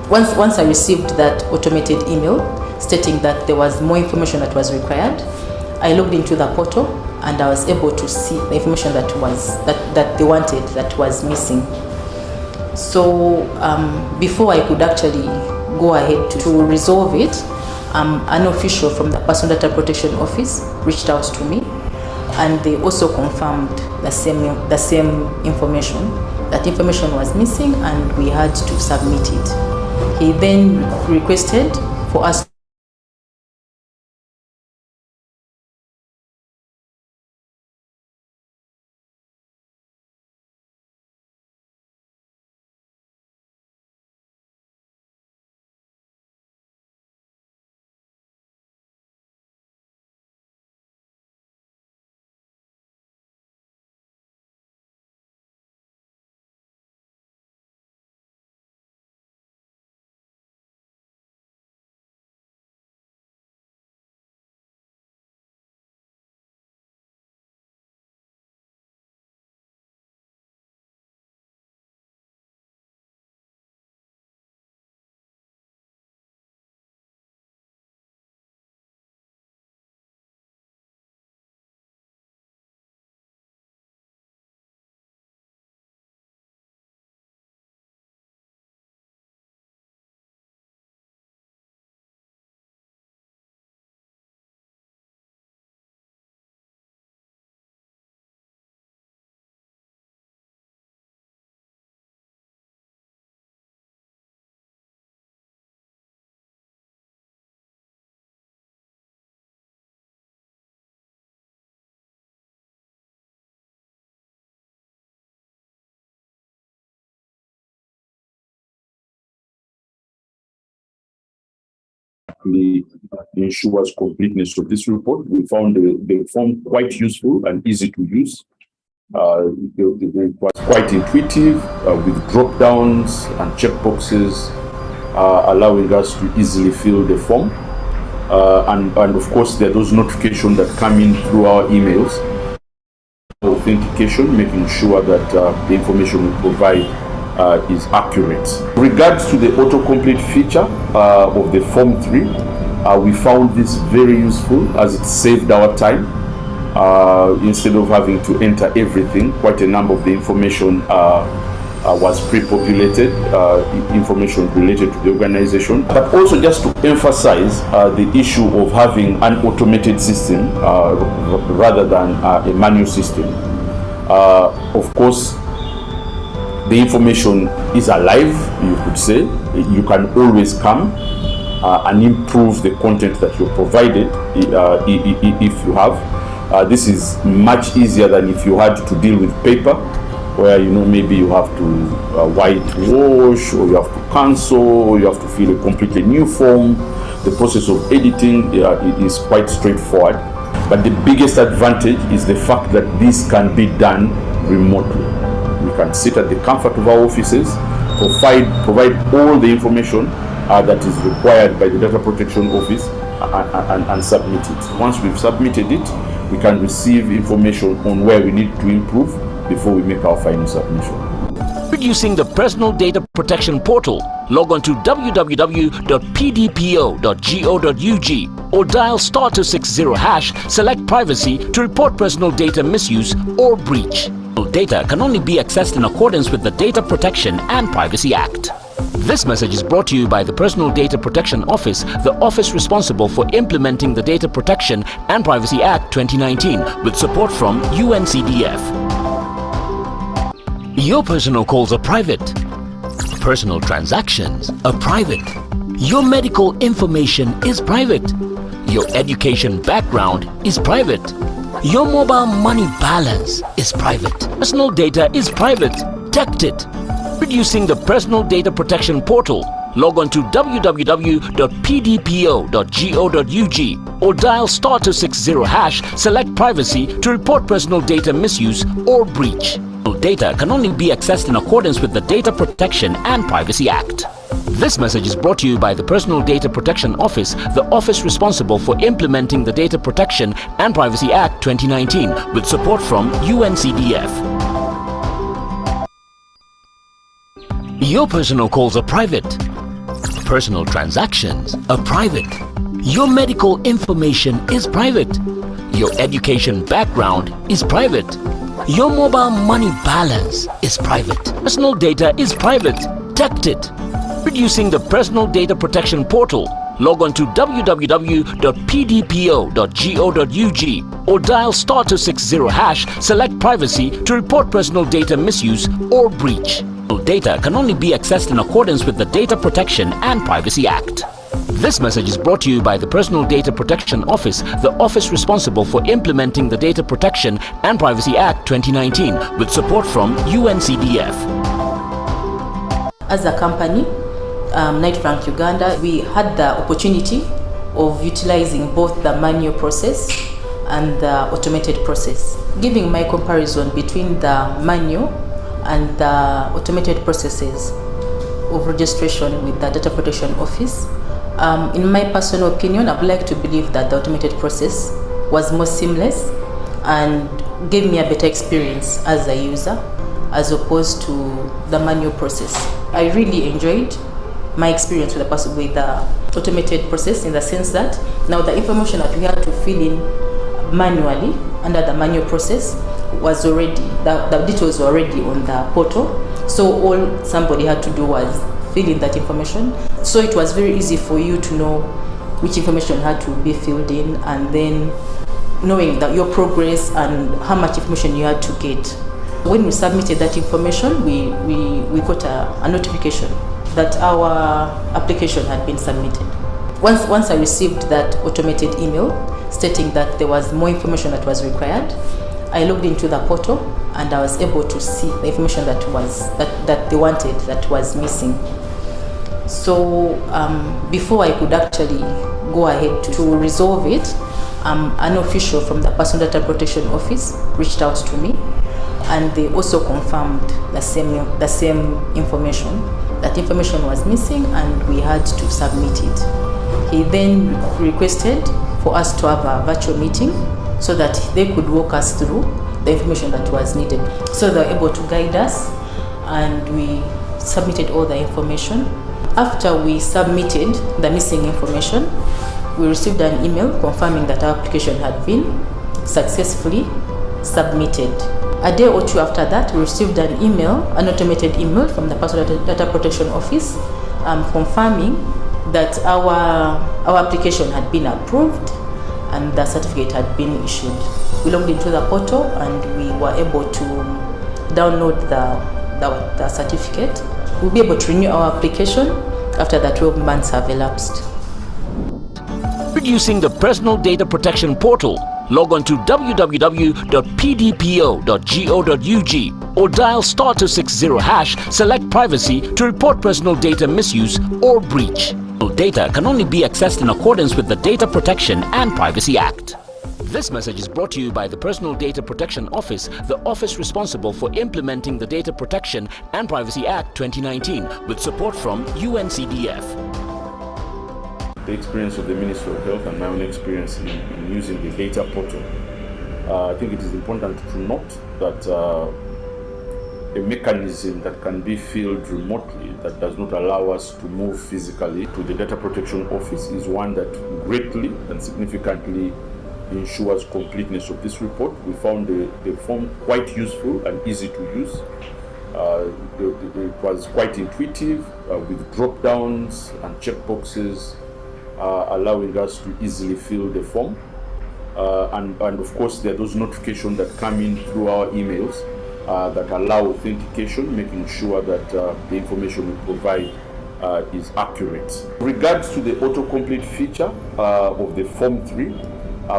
Once I received that automated email stating that there was more information that was required, I logged into the portal and I was able to see the information that they wanted that was missing. So before I could actually go ahead to resolve it, an official from the Personal Data Protection Office reached out to me, and they also confirmed the same information. That information was missing and we had to submit it. He then requested for us automatically ensures completeness of this report. We found the form quite useful and easy to use. It was quite intuitive with drop downs and checkboxes, allowing us to easily fill the form. And of course, there are those notifications that come in through our emails. Authentication, making sure that the information we provide is accurate. With regards to the autocomplete feature of the Form 3, we found this very useful as it saved our time. Instead of having to enter everything, quite a number of the information was pre-populated, information related to the organization. But also just to emphasize the issue of having an automated system rather than a manual system. Of course, the information is alive, you could say. You can always come and improve the content that you provided if you have. This is much easier than if you had to deal with paper, where maybe you have to whitewash, or you have to cancel, or you have to fill a completely new form. The process of editing is quite straightforward. But the biggest advantage is the fact that this can be done remotely. We can sit at the comfort of our offices, provide all the information that is required by the Data Protection Office and submit it. Once we've submitted it, we can receive information on where we need to improve before we make our final submission. Using the Personal Data Protection Portal, log on to www.pdpo.go.ug or dial *260#, select Privacy to report personal data misuse or breach. Data can only be accessed in accordance with the Data Protection and Privacy Act. This message is brought to you by the Personal Data Protection Office, the office responsible for implementing the Data Protection and Privacy Act 2019, with support from UNCDF. Your personal calls are private. Personal transactions are private. Your medical information is private. Your education background is private. Your mobile money balance is private. Personal data is private. Protect it. Using the Personal Data Protection Portal, log on to www.pdpo.go.ug or dial *260#, select Privacy to report personal data misuse or breach. Data can only be accessed in accordance with the Data Protection and Privacy Act. This message is brought to you by the Personal Data Protection Office, the office responsible for implementing the Data Protection and Privacy Act 2019, with support from UNCDF. Your personal calls are private. Personal transactions are private. Your medical information is private. Your education background is private. Your mobile money balance is private. Personal data is private. Protect it. Using the Personal Data Protection Portal, log on to www.pdpo.go.ug or dial *260#, select Privacy to report personal data misuse or breach. Data can only be accessed in accordance with the Data Protection and Privacy Act. This message is brought to you by the Personal Data Protection Office, the office responsible for implementing the Data Protection and Privacy Act 2019, with support from UNCDF. As a company, Knight Frank Uganda, we had the opportunity of utilizing both the manual process and the automated process. Giving my comparison between the manual and the automated processes of registration with the Data Protection Office, in my personal opinion, I would like to believe that the automated process was more seamless and gave me a better experience as a user as opposed to the manual process. I really enjoyed my experience with the automated process, in the sense that now the information that we had to fill in manually under the manual process was already, the details were already on the portal, so all somebody had to do was fill in that information. So it was very easy for you to know which information had to be filled in, and then knowing that your progress and how much information you had to get. When we submitted that information, we got a notification that our application had been submitted. Once I received that automated email stating that there was more information that was required, I logged into the portal and I was able to see the information that they wanted, that was missing. So before I could actually go ahead to resolve it, an official from the Personal Data Protection Office reached out to me, and they also confirmed the same information. That information was missing and we had to submit it. He then requested for us to have a virtual meeting so that they could walk us through the information that was needed. So they were able to guide us, and we submitted all the information. After we submitted the missing information, we received an email confirming that our application had been successfully submitted. A day or two after that, we received an automated email from the Personal Data Protection Office confirming that our application had been approved and the certificate had been issued. We logged into the portal and we were able to download the certificate. We'll be able to renew our application after the 12 months have elapsed. Using the Personal Data Protection Portal, log on to www.pdpo.go.ug or dial *260#, select Privacy to report personal data misuse or breach. Data can only be accessed in accordance with the Data Protection and Privacy Act. This message is brought to you by the Personal Data Protection Office, the office responsible for implementing the Data Protection and Privacy Act 2019, with support from UNCDF. The experience of the Ministry of Health and my own experience in using the data portal, I think it is important to note that a mechanism that can be filled remotely, that does not allow us to move physically to the Data Protection Office, is one that greatly and significantly ensures completeness of this report. We found the form quite useful and easy to use. It was quite intuitive with drop downs and checkboxes, allowing us to easily fill the form. And of course, there are those notifications that come in through our emails that allow authentication, making sure that the information we provide is accurate. In regards to the autocomplete feature of the Form 3,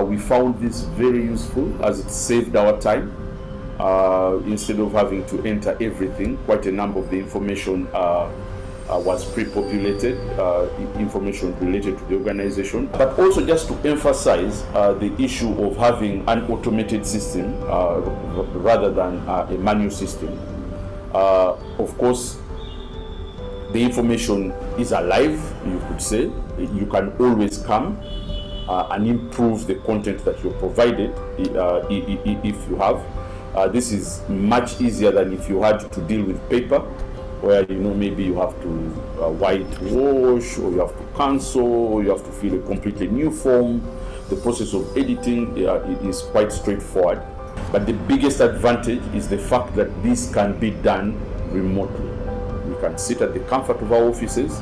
we found this very useful as it saved our time. Instead of having to enter everything, quite a number of the information was pre-populated, information related to the organization. But also just to emphasize the issue of having an automated system rather than a manual system. Of course, the information is alive, you could say. You can always come and improve the content that you're provided if you have. This is much easier than if you had to deal with paper, where maybe you have to whitewash, or you have to cancel, or you have to fill a completely new form. The process of editing is quite straightforward. But the biggest advantage is the fact that this can be done remotely. We can sit at the comfort of our offices,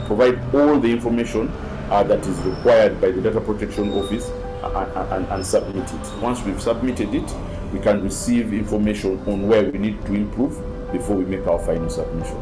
provide all the information that is required by the Data Protection Office and submit it. Once we've submitted it, we can receive information on where we need to improve before we make our final submission.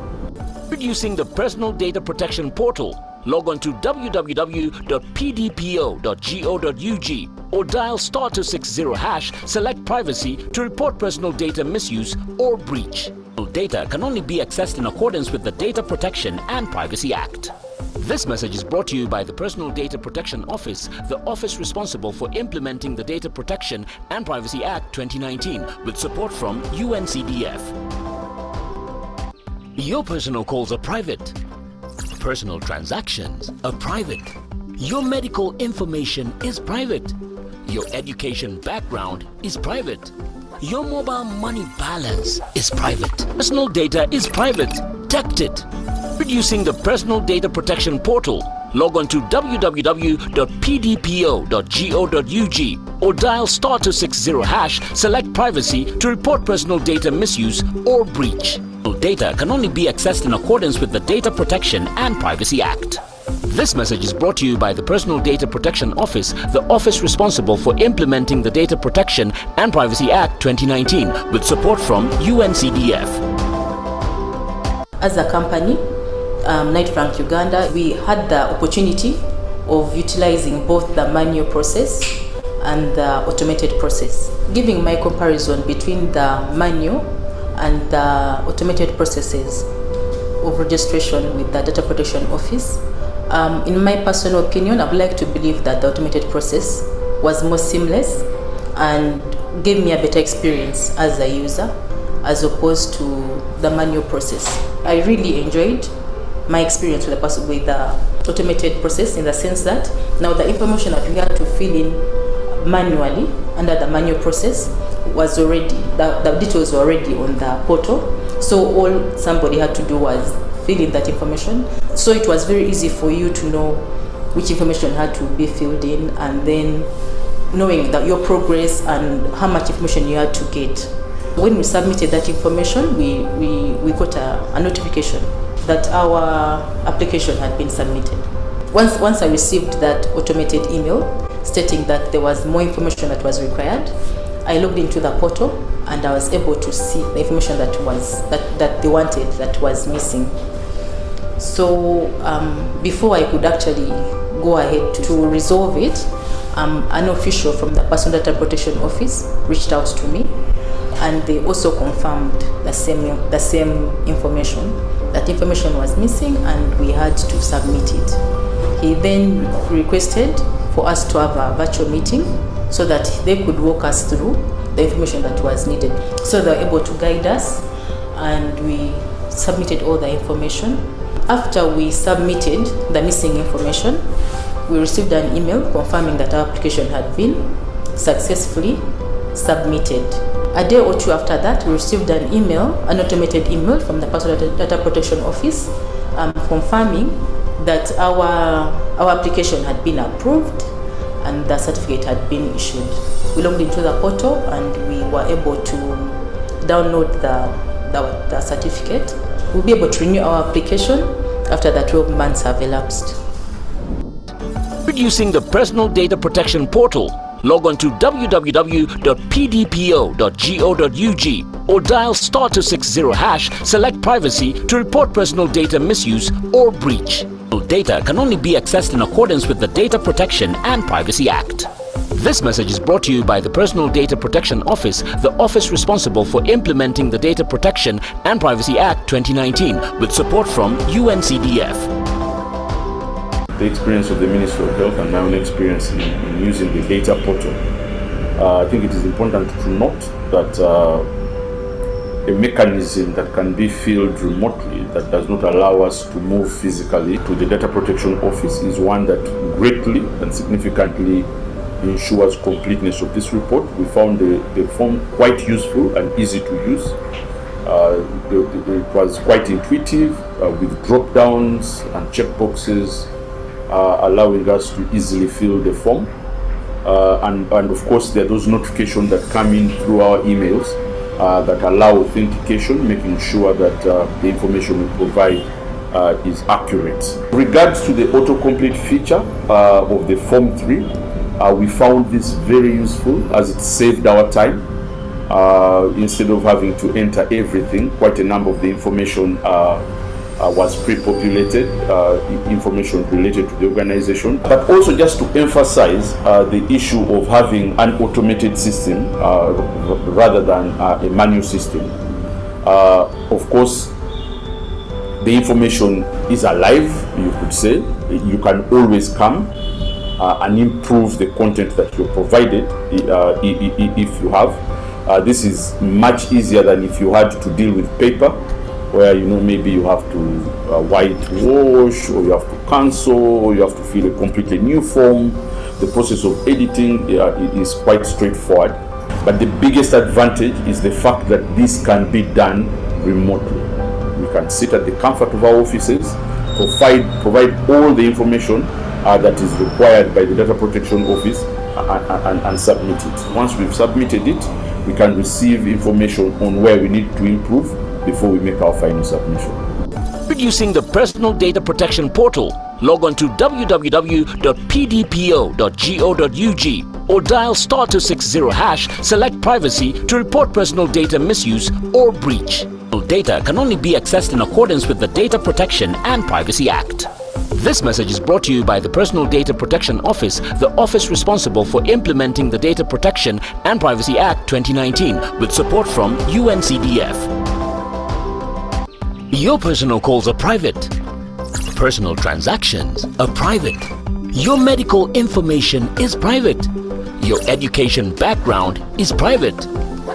Using the Personal Data Protection Portal, log on to www.pdpo.go.ug or dial *260#, select Privacy to report personal data misuse or breach. Data can only be accessed in accordance with the Data Protection and Privacy Act. This message is brought to you by the Personal Data Protection Office, the office responsible for implementing the Data Protection and Privacy Act 2019, with support from UNCDF. Your personal calls are private. Personal transactions are private. Your medical information is private. Your education background is private. Your mobile money balance is private. Personal data is private. Protect it. Using the Personal Data Protection Portal, log on to www.pdpo.go.ug or dial *260#, select Privacy to report personal data misuse or breach. Data can only be accessed in accordance with the Data Protection and Privacy Act. This message is brought to you by the Personal Data Protection Office, the office responsible for implementing the Data Protection and Privacy Act 2019, with support from UNCDF. As a company, Knight Frank Uganda, we had the opportunity of utilizing both the manual process and the automated process. Giving my comparison between the manual and the automated processes of registration with the Data Protection Office, In my personal opinion, I would like to believe that the automated process was more seamless and gave me a better experience as a user as opposed to the manual process. I really enjoyed my experience with the automated process, in the sense that now the information that we had to fill in manually under the manual process was already, the details were already on the portal. So all somebody had to do was fill in that information. So it was very easy for you to know which information had to be filled in, and then knowing that your progress and how much information you had to get. When we submitted that information, we got a notification that our application had been submitted. Once I received that automated email stating that there was more information that was required, I logged into the portal and I was able to see the information that they wanted that was missing. So before I could actually go ahead to resolve it, an official from the Personal Data Protection Office reached out to me, and they also confirmed the same information. That information was missing and we had to submit it. He then requested for us to have a virtual meeting so that they could walk us through the information that was needed. So they were able to guide us, and we submitted all the information. After we submitted the missing information, we received an email confirming that our application had been successfully submitted. A day or two after that, we received an automated email from the Personal Data Protection Office confirming that our application had been approved and the certificate had been issued. We logged into the portal and we were able to download the certificate. We'll be able to renew our application after the 12 months have elapsed. Using the Personal Data Protection Portal, log on to www.pdpo.go.ug or dial *260#, select Privacy to report personal data misuse or breach. Data can only be accessed in accordance with the Data Protection and Privacy Act. This message is brought to you by the Personal Data Protection Office, the office responsible for implementing the Data Protection and Privacy Act 2019, with support from UNCDF. The experience of the Ministry of Health and my own experience in using the data portal, I think it is important to note that a mechanism that can be filled remotely, that does not allow us to move physically to the Data Protection Office, is one that greatly and significantly ensures completeness of this report. We found the form quite useful and easy to use. It was quite intuitive with drop downs and checkboxes, allowing us to easily fill the form. And of course, there are those notifications that come in through our emails that allow authentication, making sure that the information we provide is accurate. In regards to the autocomplete feature of the Form 3, we found this very useful as it saved our time. Instead of having to enter everything, quite a number of the information was pre-populated, information related to the organization. But also just to emphasize the issue of having an automated system rather than a manual system. Of course, the information is alive, you could say. You can always come and improve the content that you provided if you have. This is much easier than if you had to deal with paper, where maybe you have to whitewash, or you have to cancel, or you have to fill a completely new form. The process of editing is quite straightforward. But the biggest advantage is the fact that this can be done remotely. We can sit at the comfort of our offices, provide all the information that is required by the Data Protection Office and submit it. Once we've submitted it, we can receive information on where we need to improve before we make our final submission. Using the Personal Data Protection Portal, log on to www.pdpo.go.ug or dial *260#, select Privacy to report personal data misuse or breach. Data can only be accessed in accordance with the Data Protection and Privacy Act. This message is brought to you by the Personal Data Protection Office, the office responsible for implementing the Data Protection and Privacy Act 2019, with support from UNCDF. Your personal calls are private. personal transactions are private. Your medical information is private. Your education background is private.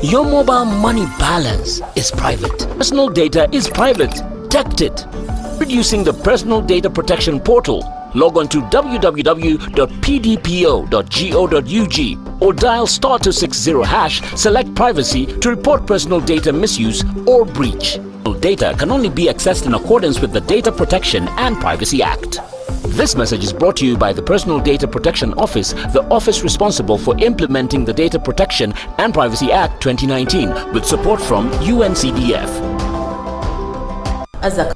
Your mobile money balance is private. Personal data is private. Protect it. Introducing the Personal Data Protection Portal. Log on to www.pdpo.go.ug or dial *260#, select privacy to report personal data misuse or breach. Data can only be accessed in accordance with the Data Protection and Privacy Act. This message is brought to you by the Personal Data Protection Office, the office responsible for implementing the Data Protection and Privacy Act 2019, with support from UNCDF. As a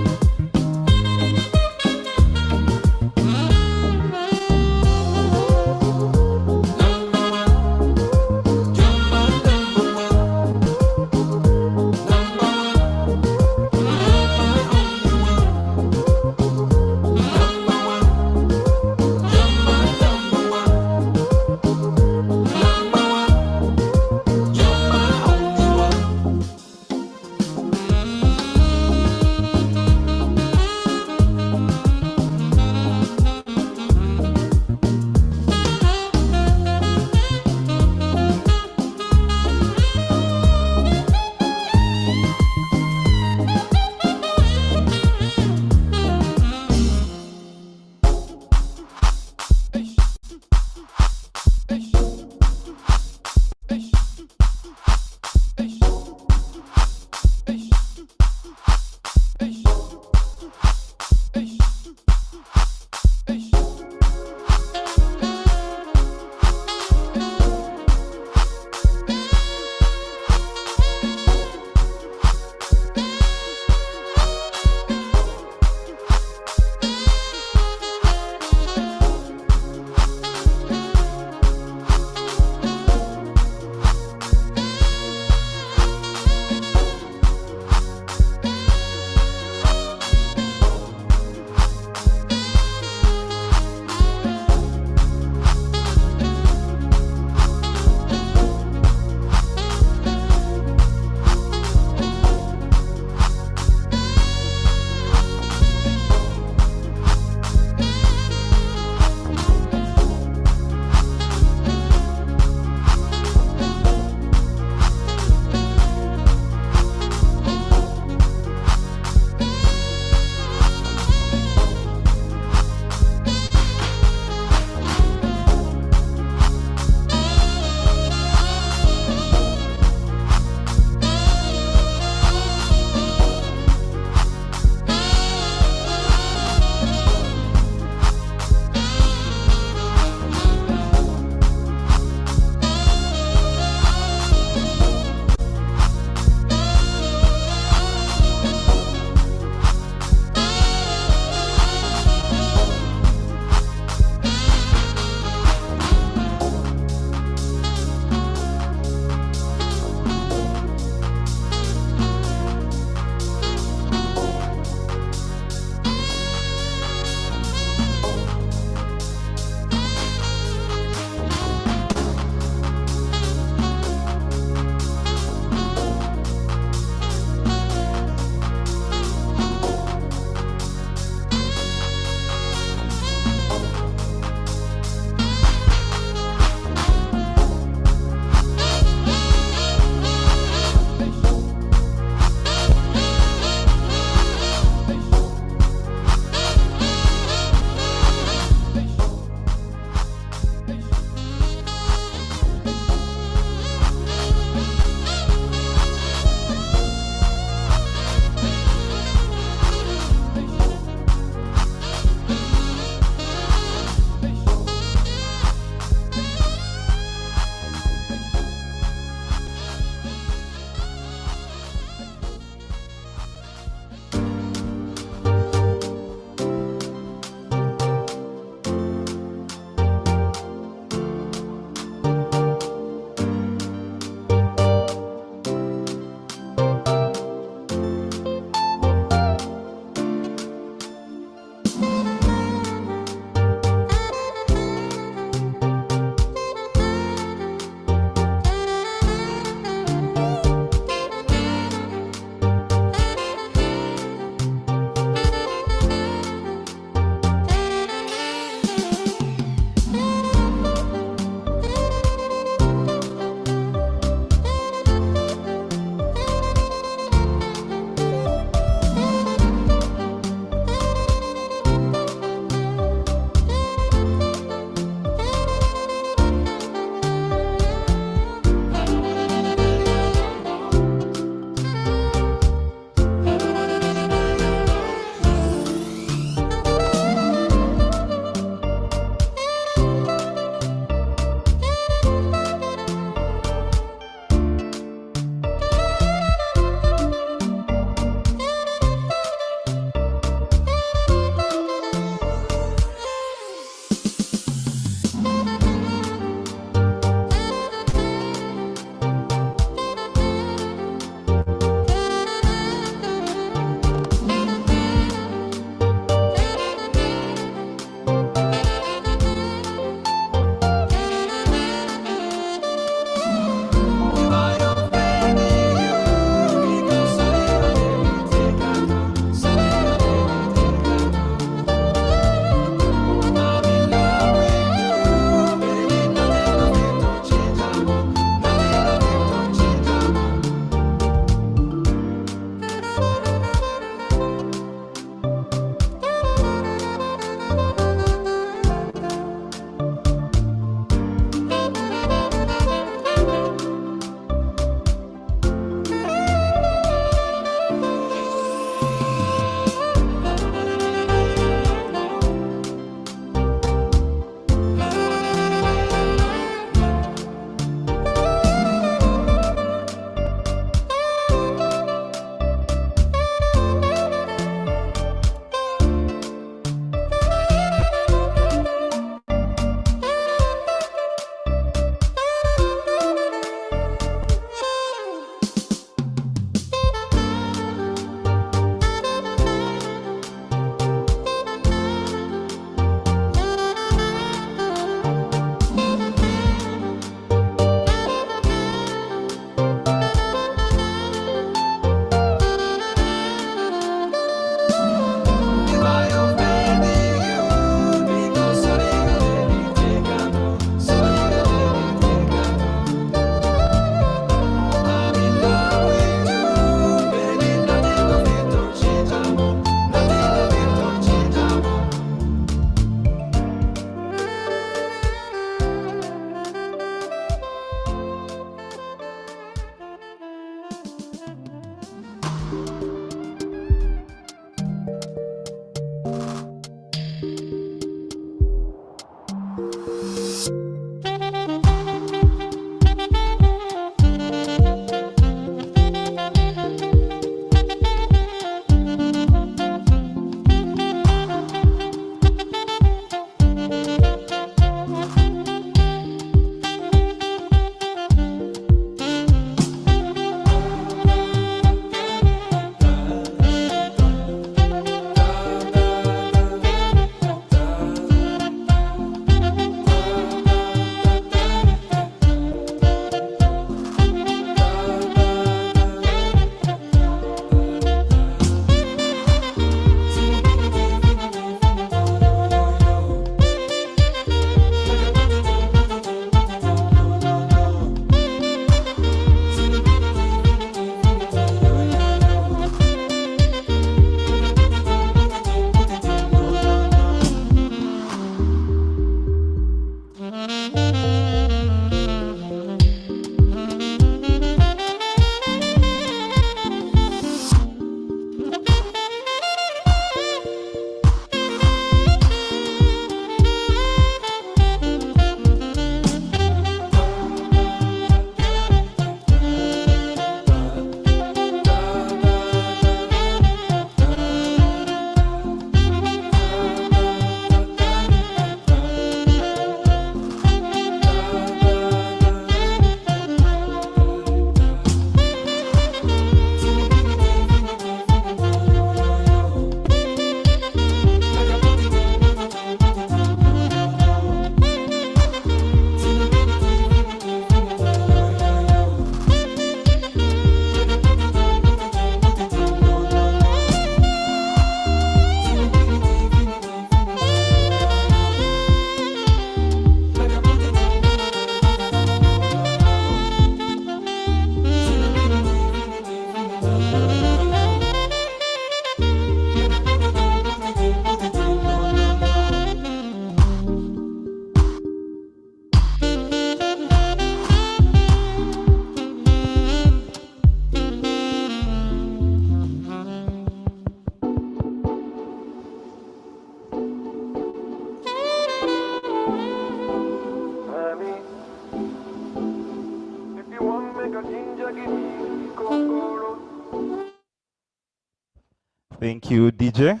Thank you, DJ.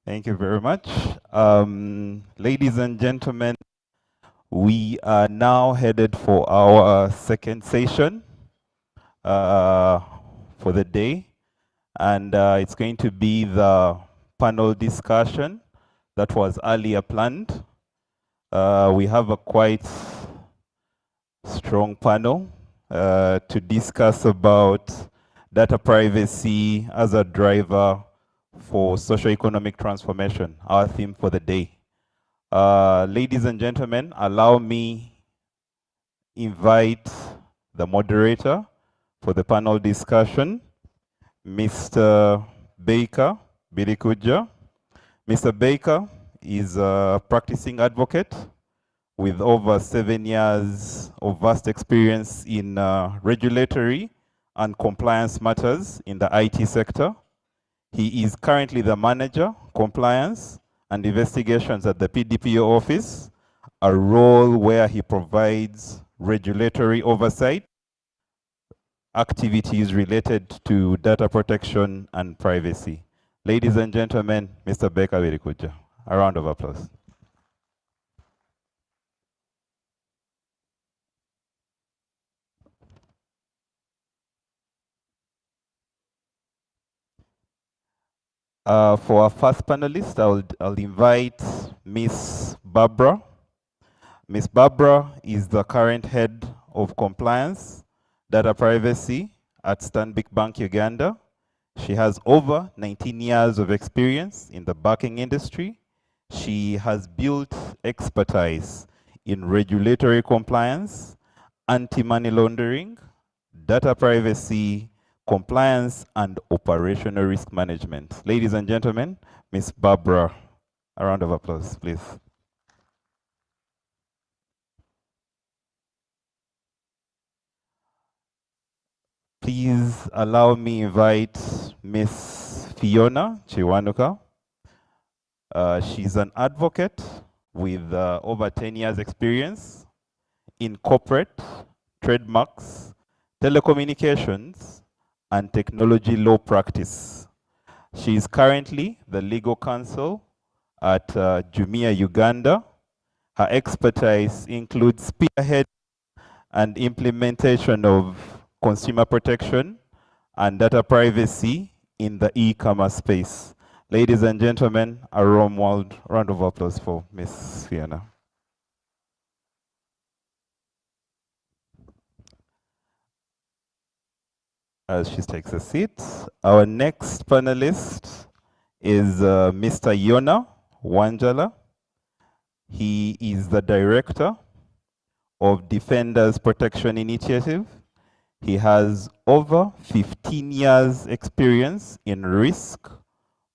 Thank you very much. Ladies and gentlemen, we are now headed for our second session for the day. And it's going to be the panel discussion that was earlier planned. We have a quite strong panel to discuss about data privacy as a driver for socio-economic transformation, our theme for the day. Ladies and gentlemen, allow me invite the moderator for the panel discussion, Mr. Baker Birikuja. Mr. Baker is a practicing advocate with over 7 years of vast experience in regulatory and compliance matters in the IT sector. He is currently the manager, compliance and investigations at the PDPO office, a role where he provides regulatory oversight, activities related to data protection and privacy. Ladies and gentlemen, Mr. Baker Birikuja. A round of applause. For our first panelist, I'll invite Miss Barbara. Miss Barbara is the current head of compliance, data privacy at Stanbic Bank Uganda. She has over 19 years of experience in the banking industry. She has built expertise in regulatory compliance, anti-money laundering, data privacy, compliance, and operational risk management. Ladies and gentlemen, Ms. Barbara, a round of applause, please. Please allow me invite Ms. Fiona Chiwanuka. She's an advocate with over 10 years experience in corporate, trademarks, telecommunications, and technology law practice. She is currently the legal counsel at Jumia Uganda. Her expertise includes spearhead and implementation of consumer protection and data privacy in the e-commerce space. Ladies and gentlemen, a warm round of applause for Ms. Fiona. As she takes a seat, our next panelist is Mr. Yona Wanjala. He is the director of Defenders Protection Initiative. He has over 15 years experience in risk,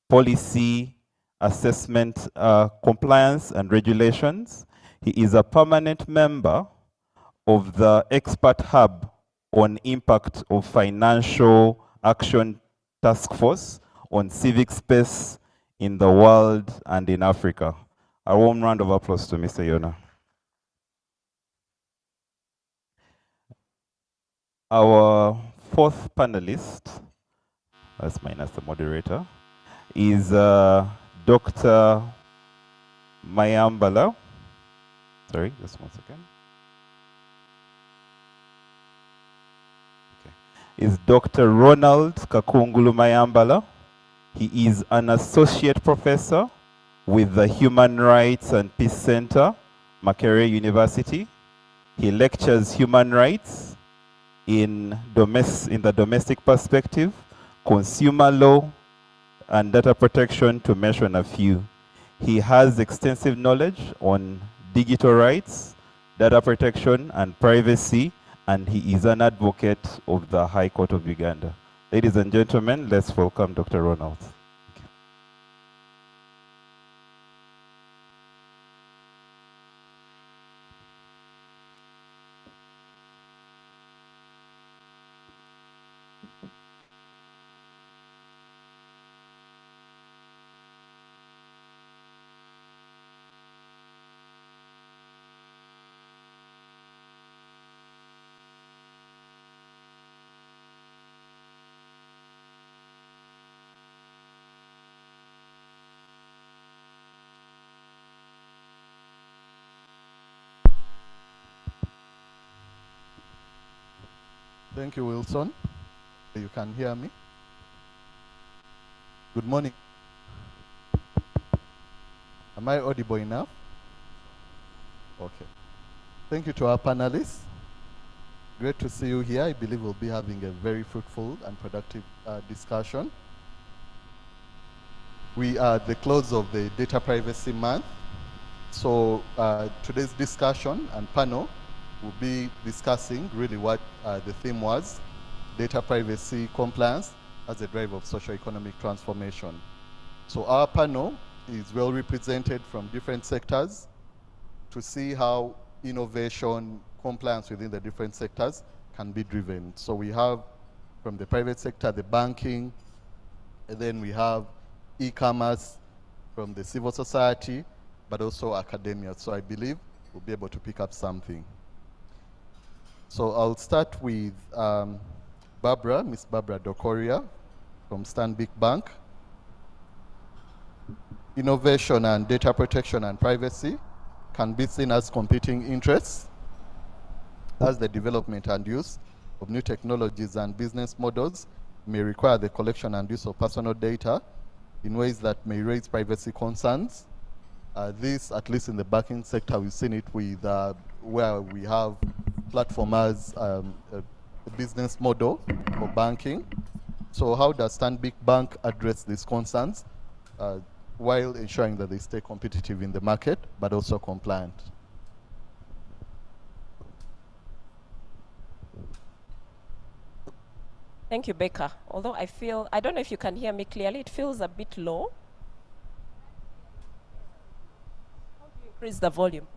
policy, assessment, compliance and regulations. He is a permanent member of the Expert Hub on Impact of Financial Action Task Force on civic space in the world and in Africa. A warm round of applause to Mr. Yona. Our fourth panelist, that's minus the moderator, is Dr. Mayambala. Sorry, just 1 second. Okay. Is Dr. Ronald Kakungulu Mayambala. He is an associate professor with the Human Rights and Peace Center, Makerere University. He lectures human rights in the domestic perspective, consumer law, and data protection, to mention a few. He has extensive knowledge on digital rights, data protection, and privacy, and he is an advocate of the High Court of Uganda. Ladies and gentlemen, let's welcome Dr. Ronald. Thank you, Wilson. You can hear me? Good morning. Am I audible enough? Okay. Thank you to our panelists. Great to see you here. I believe we'll be having a very fruitful and productive discussion. We are at the close of the Data Privacy Month. So today's discussion and panel will be discussing really what the theme was, data privacy compliance as a driver of socio-economic transformation. So our panel is well represented from different sectors to see how innovation, compliance within the different sectors can be driven. So we have from the private sector, the banking, and then we have e-commerce from the civil society, but also academia. So I believe we'll be able to pick up something. So I'll start with Barbara, Miss Barbara Dokoria from Stanbic Bank. Innovation and data protection and privacy can be seen as competing interests as the development and use of new technologies and business models may require the collection and use of personal data in ways that may raise privacy concerns. This, at least in the banking sector, we've seen it with where we have platformers, a business model for banking. So how does Stanbic Bank address these concerns while ensuring that they stay competitive in the market, but also compliant? Thank you, Becca. Although I don't know if you can hear me clearly, it feels a bit low. How do you increase the volume?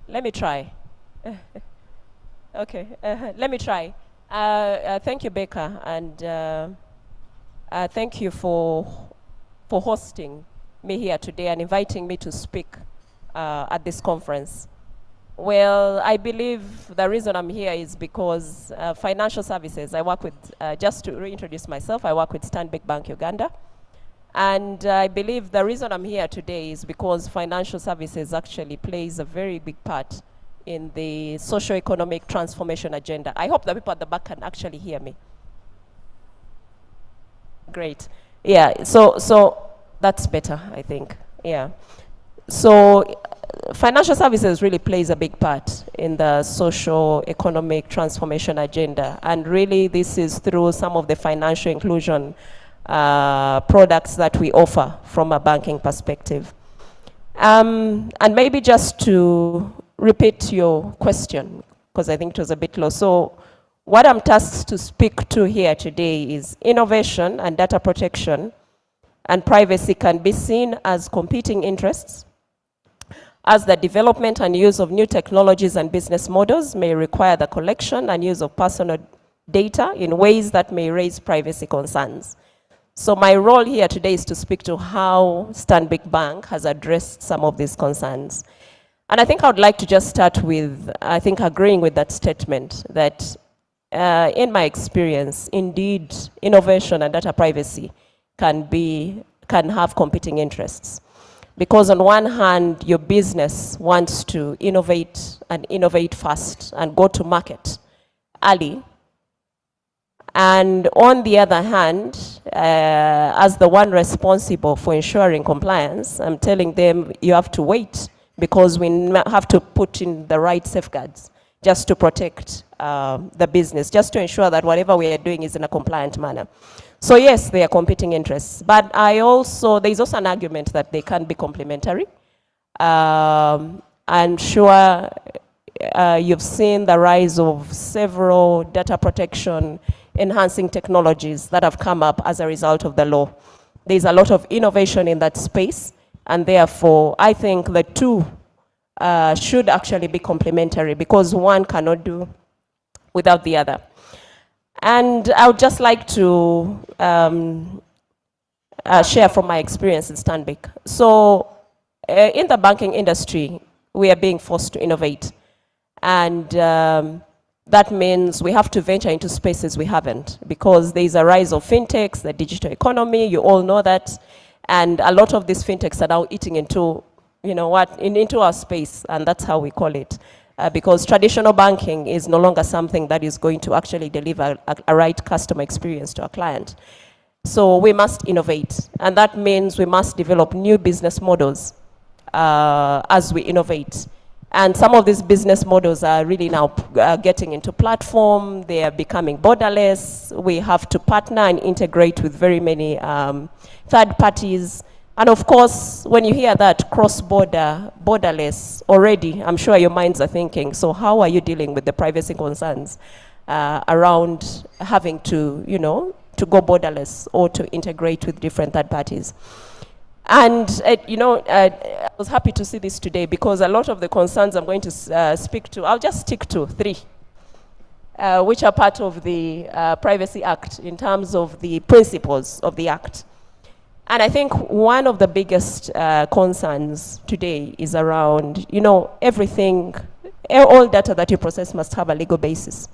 Let me try. Okay, let me try. Thank you, Becca, and thank you for hosting me here today and inviting me to speak at this conference. Well, I believe the reason I'm here is because financial services, I work with, just to reintroduce myself, I work with Stanbic Bank Uganda. And I believe the reason I'm here today is because financial services actually plays a very big part in the socio-economic transformation agenda. I hope the people at the back can actually hear me. Great. Yeah, so that's better, I think. Yeah. So financial services really plays a big part in the socio-economic transformation agenda. And really this is through some of the financial inclusion products that we offer from a banking perspective. And maybe just to repeat your question, because I think it was a bit low. So what I'm tasked to speak to here today is innovation and data protection and privacy can be seen as competing interests, as the development and use of new technologies and business models may require the collection and use of personal data in ways that may raise privacy concerns. So my role here today is to speak to how Stanbic Bank has addressed some of these concerns. And I think I would like to just start with, I think, agreeing with that statement that in my experience, indeed, innovation and data privacy can have competing interests. Because on one hand, your business wants to innovate and innovate fast and go to market early. And on the other hand, as the one responsible for ensuring compliance, I'm telling them you have to wait because we have to put in the right safeguards just to protect the business, just to ensure that whatever we are doing is in a compliant manner. So yes, they are competing interests, but there's also an argument that they can be complementary. I'm sure you've seen the rise of several data protection enhancing technologies that have come up as a result of the law. There's a lot of innovation in that space, and therefore I think the two should actually be complementary because one cannot do without the other. And I would just like to share from my experience in Stanbic. So in the banking industry, we are being forced to innovate. And that means we have to venture into spaces we haven't because there's a rise of fintechs, the digital economy, you all know that. And a lot of these fintechs are now eating into into our space, and that's how we call it. Because traditional banking is no longer something that is going to actually deliver a right customer experience to a client. So we must innovate, and that means we must develop new business models as we innovate. And some of these business models are really now getting into platform, they are becoming borderless. We have to partner and integrate with very many third parties. And of course, when you hear that cross-border, borderless, already, I'm sure your minds are thinking, so how are you dealing with the privacy concerns around having to, to go borderless or to integrate with different third parties? And, I was happy to see this today because a lot of the concerns I'm going to speak to, I'll just stick to 3, which are part of the Privacy Act in terms of the principles of the Act. And I think one of the biggest concerns today is around, everything, all data that you process must have a legal basis.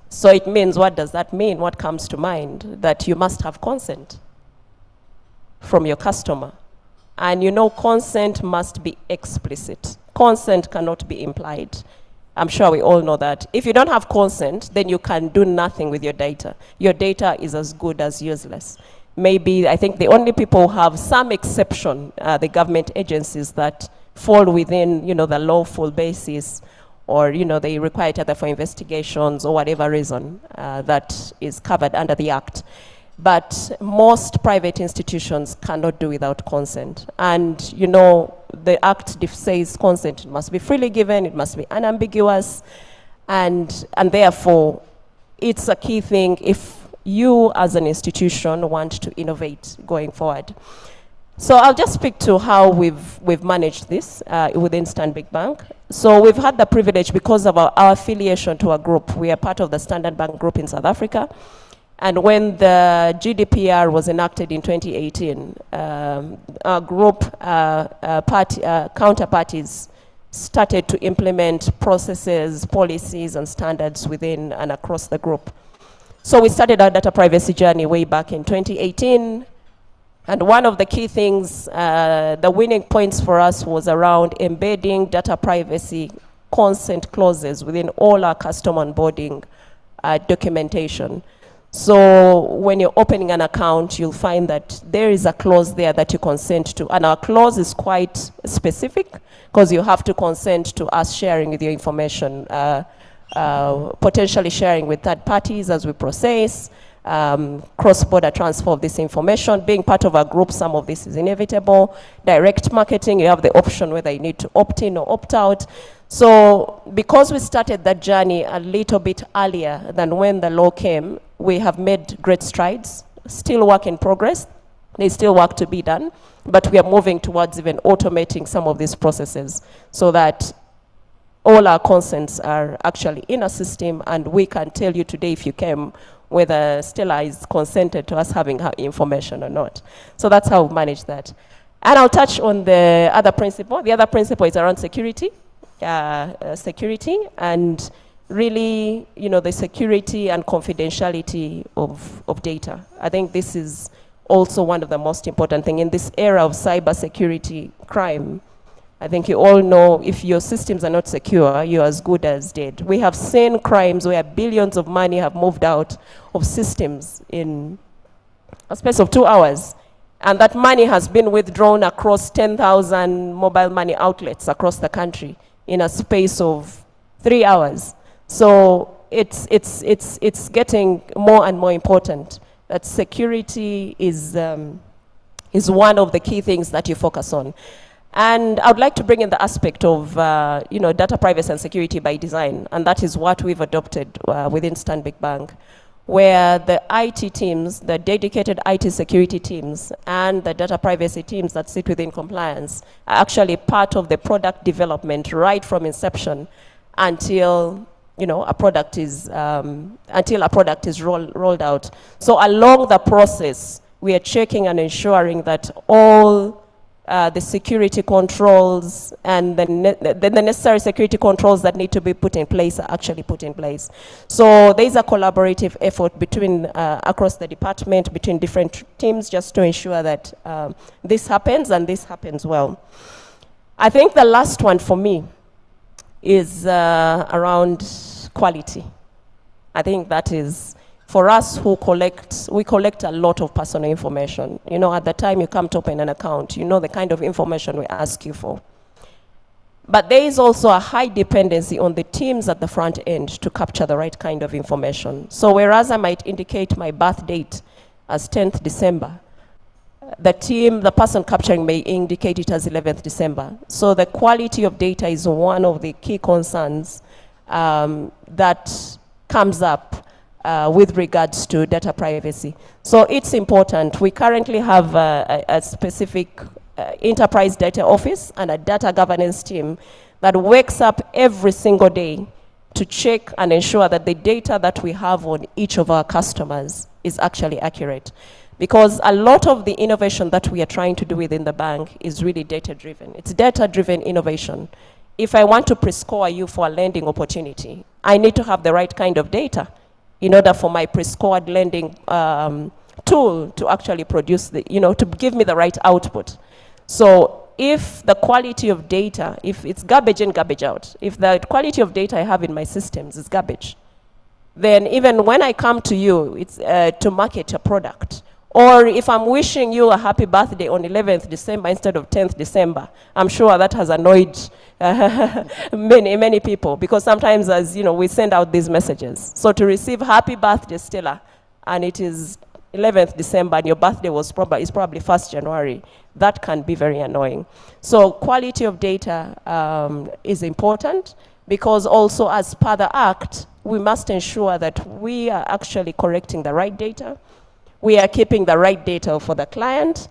So it means, what does that mean? What comes to mind? That you must have consent from your customer. And consent must be explicit. Consent cannot be implied. I'm sure we all know that. If you don't have consent, then you can do nothing with your data. Your data is as good as useless. Maybe, I think the only people who have some exception, the government agencies that fall within, the lawful basis, or, they require it either for investigations or whatever reason that is covered under the Act. But most private institutions cannot do without consent. And, the Act says consent must be freely given, it must be unambiguous, and therefore, it's a key thing if you as an institution want to innovate going forward. So I'll just speak to how we've managed this within Stanbic Bank. So we've had the privilege, because of our affiliation to a group. We are part of the Standard Bank Group in South Africa. And when the GDPR was enacted in 2018, our group counterparties started to implement processes, policies, and standards within and across the group. So we started our data privacy journey way back in 2018. And one of the key things, the winning points for us, was around embedding data privacy consent clauses within all our customer onboarding documentation. So when you're opening an account, you'll find that there is a clause there that you consent to. And our clause is quite specific because you have to consent to us sharing with your information, potentially sharing with third parties as we process, cross-border transfer of this information. Being part of a group, some of this is inevitable. Direct marketing, you have the option whether you need to opt in or opt out. So because we started that journey a little bit earlier than when the law came, we have made great strides. Still work in progress. There's still work to be done, but we are moving towards even automating some of these processes so that all our consents are actually in a system, and we can tell you today, if you came, whether Stella is consented to us having her information or not. So that's how we manage that. And I'll touch on the other principle. The other principle is around security. And really, the security and confidentiality of data. I think this is also one of the most important things in this era of cybersecurity crime. I think you all know, if your systems are not secure, you're as good as dead. We have seen crimes where billions of money have moved out of systems in a space of 2 hours. And that money has been withdrawn across 10,000 mobile money outlets across the country in a space of 3 hours. So it's getting more and more important that security is one of the key things that you focus on. And I would like to bring in the aspect of data privacy and security by design, and that is what we've adopted within Stanbic Bank, where the IT teams, the dedicated IT security teams, and the data privacy teams that sit within compliance are actually part of the product development right from inception until a product is rolled out. So along the process, we are checking and ensuring that all the security controls and the necessary security controls that need to be put in place are actually put in place. So there's a collaborative effort between across the department, between different teams, just to ensure that this happens and this happens well. I think the last one for me is around quality. I think that is, for us who collect, we collect a lot of personal information. You know, at the time you come to open an account, you know the kind of information we ask you for. But there is also a high dependency on the teams at the front end to capture the right kind of information. So whereas I might indicate my birth date as 10th December, the person capturing may indicate it as 11th December. So the quality of data is one of the key concerns that comes up with regards to data privacy. So it's important. We currently have a specific enterprise data office and a data governance team that wakes up every single day to check and ensure that the data that we have on each of our customers is actually accurate. Because a lot of the innovation that we are trying to do within the bank is really data-driven. It's data-driven innovation. If I want to pre-score you for a lending opportunity, I need to have the right kind of data in order for my pre-scored lending tool to actually produce to give me the right output. So if the quality of data, if it's garbage in, garbage out, if the quality of data I have in my systems is garbage, then even when I come to you, it's to market a product, or if I'm wishing you a happy birthday on 11th December instead of 10th December, I'm sure that has annoyed many people, because sometimes, as you know, we send out these messages. So to receive happy birthday, Stella, and it is 11th December and your birthday is probably 1st January, that can be very annoying. So quality of data is important, because also as per the Act, we must ensure that we are actually correcting the right data. We are keeping the right data for the client,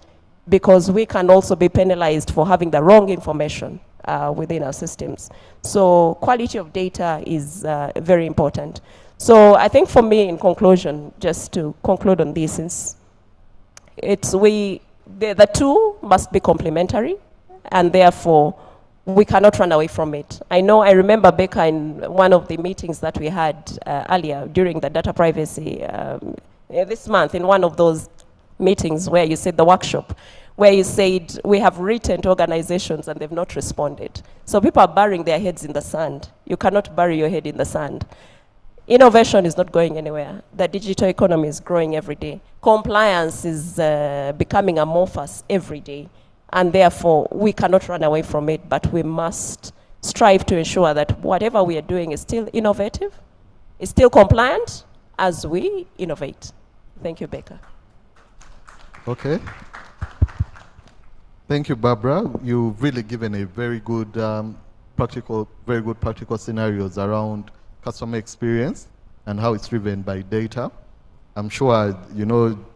because we can also be penalized for having the wrong information within our systems. So quality of data is very important. So I think for me, in conclusion, just to conclude on this, is the two must be complementary, and therefore we cannot run away from it. I remember Becca in one of the meetings that we had earlier during the data privacy this month, in one of those meetings where you said, the workshop, where you said, we have written to organizations and they've not responded. So people are burying their heads in the sand. You cannot bury your head in the sand. Innovation is not going anywhere. The digital economy is growing every day. Compliance is becoming amorphous every day. And therefore, we cannot run away from it, but we must strive to ensure that whatever we are doing is still innovative, is still compliant as we innovate. Thank you, Becca. Okay. Thank you, Barbara. You've really given a very good practical scenarios around customer experience and how it's driven by data. I'm sure,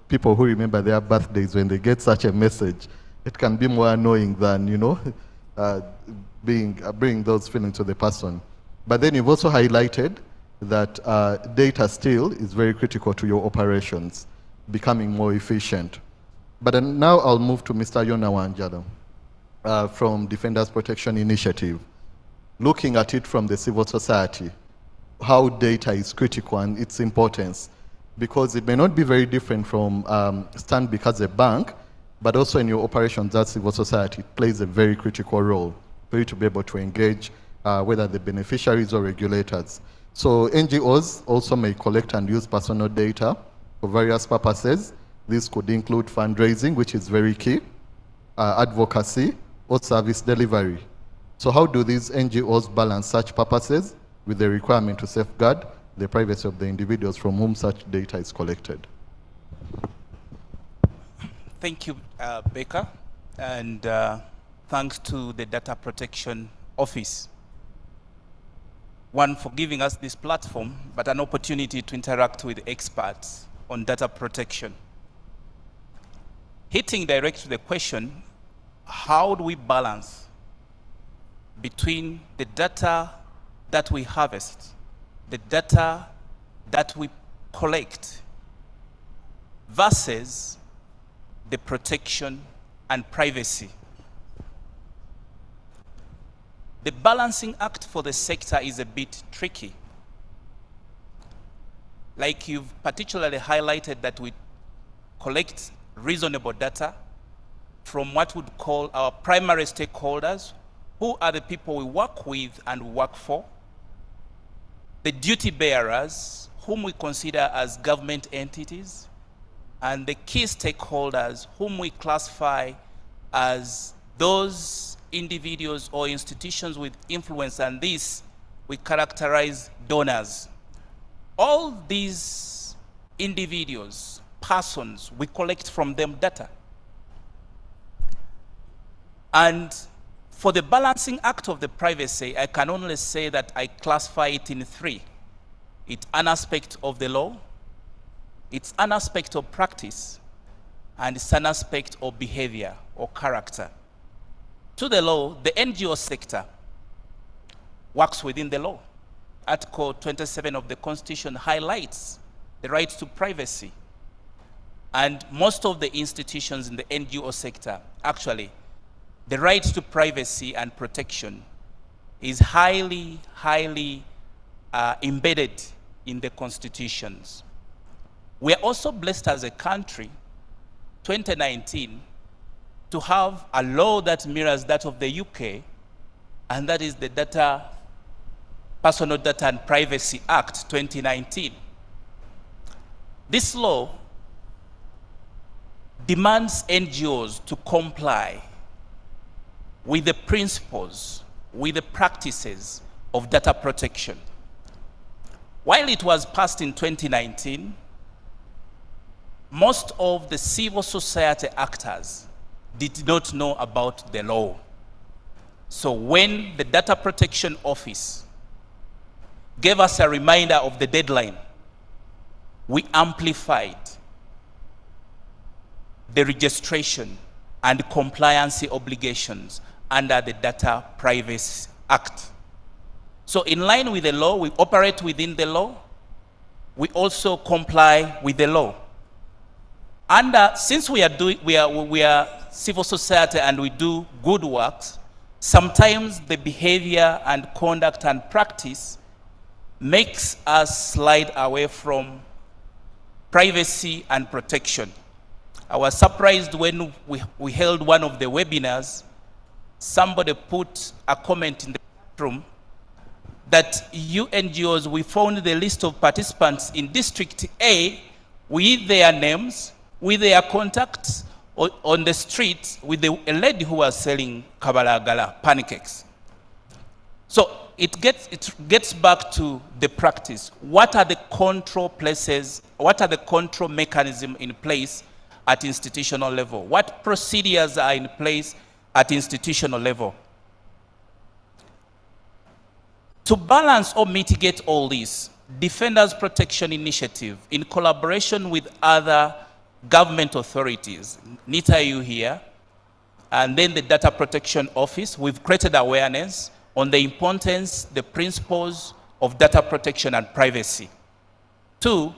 people who remember their birthdays, when they get such a message, it can be more annoying than, bringing those feelings to the person. But then you've also highlighted that data still is very critical to your operations, becoming more efficient. But then now I'll move to Mr. Yona Wanjala from Defenders Protection Initiative. Looking at it from the civil society, how data is critical and its importance, because it may not be very different from Stanbic as a bank, but also in your operations as civil society, it plays a very critical role for you to be able to engage whether the beneficiaries or regulators. So NGOs also may collect and use personal data for various purposes. This could include fundraising, which is very key, advocacy, or service delivery. So how do these NGOs balance such purposes with the requirement to safeguard the privacy of the individuals from whom such data is collected? Thank you, Becca, and thanks to the Data Protection Office. One, for giving us this platform, but an opportunity to interact with experts on data protection. Hitting direct to the question, how do we balance between the data that we harvest, the data that we collect, versus the protection and privacy? The balancing act for the sector is a bit tricky. Like you've particularly highlighted that we collect reasonable data from what we'd call our primary stakeholders, who are the people we work with and work for, the duty bearers, whom we consider as government entities, and the key stakeholders, whom we classify as those individuals or institutions with influence, and this we characterize donors. All these individuals, persons, we collect from them data. And for the balancing act of the privacy, I can only say that I classify it in three. It's an aspect of the law, it's an aspect of practice, and it's an aspect of behavior or character. To the law, the NGO sector works within the law. Article 27 of the Constitution highlights the right to privacy. And most of the institutions in the NGO sector, actually, the right to privacy and protection is highly embedded in the constitutions. We are also blessed as a country, 2019, to have a law that mirrors that of the UK, and that is the Personal Data and Privacy Act 2019. This law demands NGOs to comply with the principles, with the practices of data protection. While it was passed in 2019, most of the civil society actors did not know about the law. So when the Data Protection Office gave us a reminder of the deadline, we amplified the registration and compliance obligations under the Data Privacy Act. So in line with the law, we operate within the law. We also comply with the law. And since we are civil society and we do good works, sometimes the behavior and conduct and practice makes us slide away from privacy and protection. I was surprised when we held one of the webinars, somebody put a comment in the room that you NGOs, we found the list of participants in District A with their names, with their contacts on the street, with a lady who was selling kabalagala, pancakes. So it gets back to the practice. What are the control places? What are the control mechanisms in place at institutional level? What procedures are in place at institutional level? To balance or mitigate all this, Defenders Protection Initiative, in collaboration with other government authorities, NITAU here, and then the Data Protection Office, we've created awareness on the importance, the principles of data protection and privacy. 2,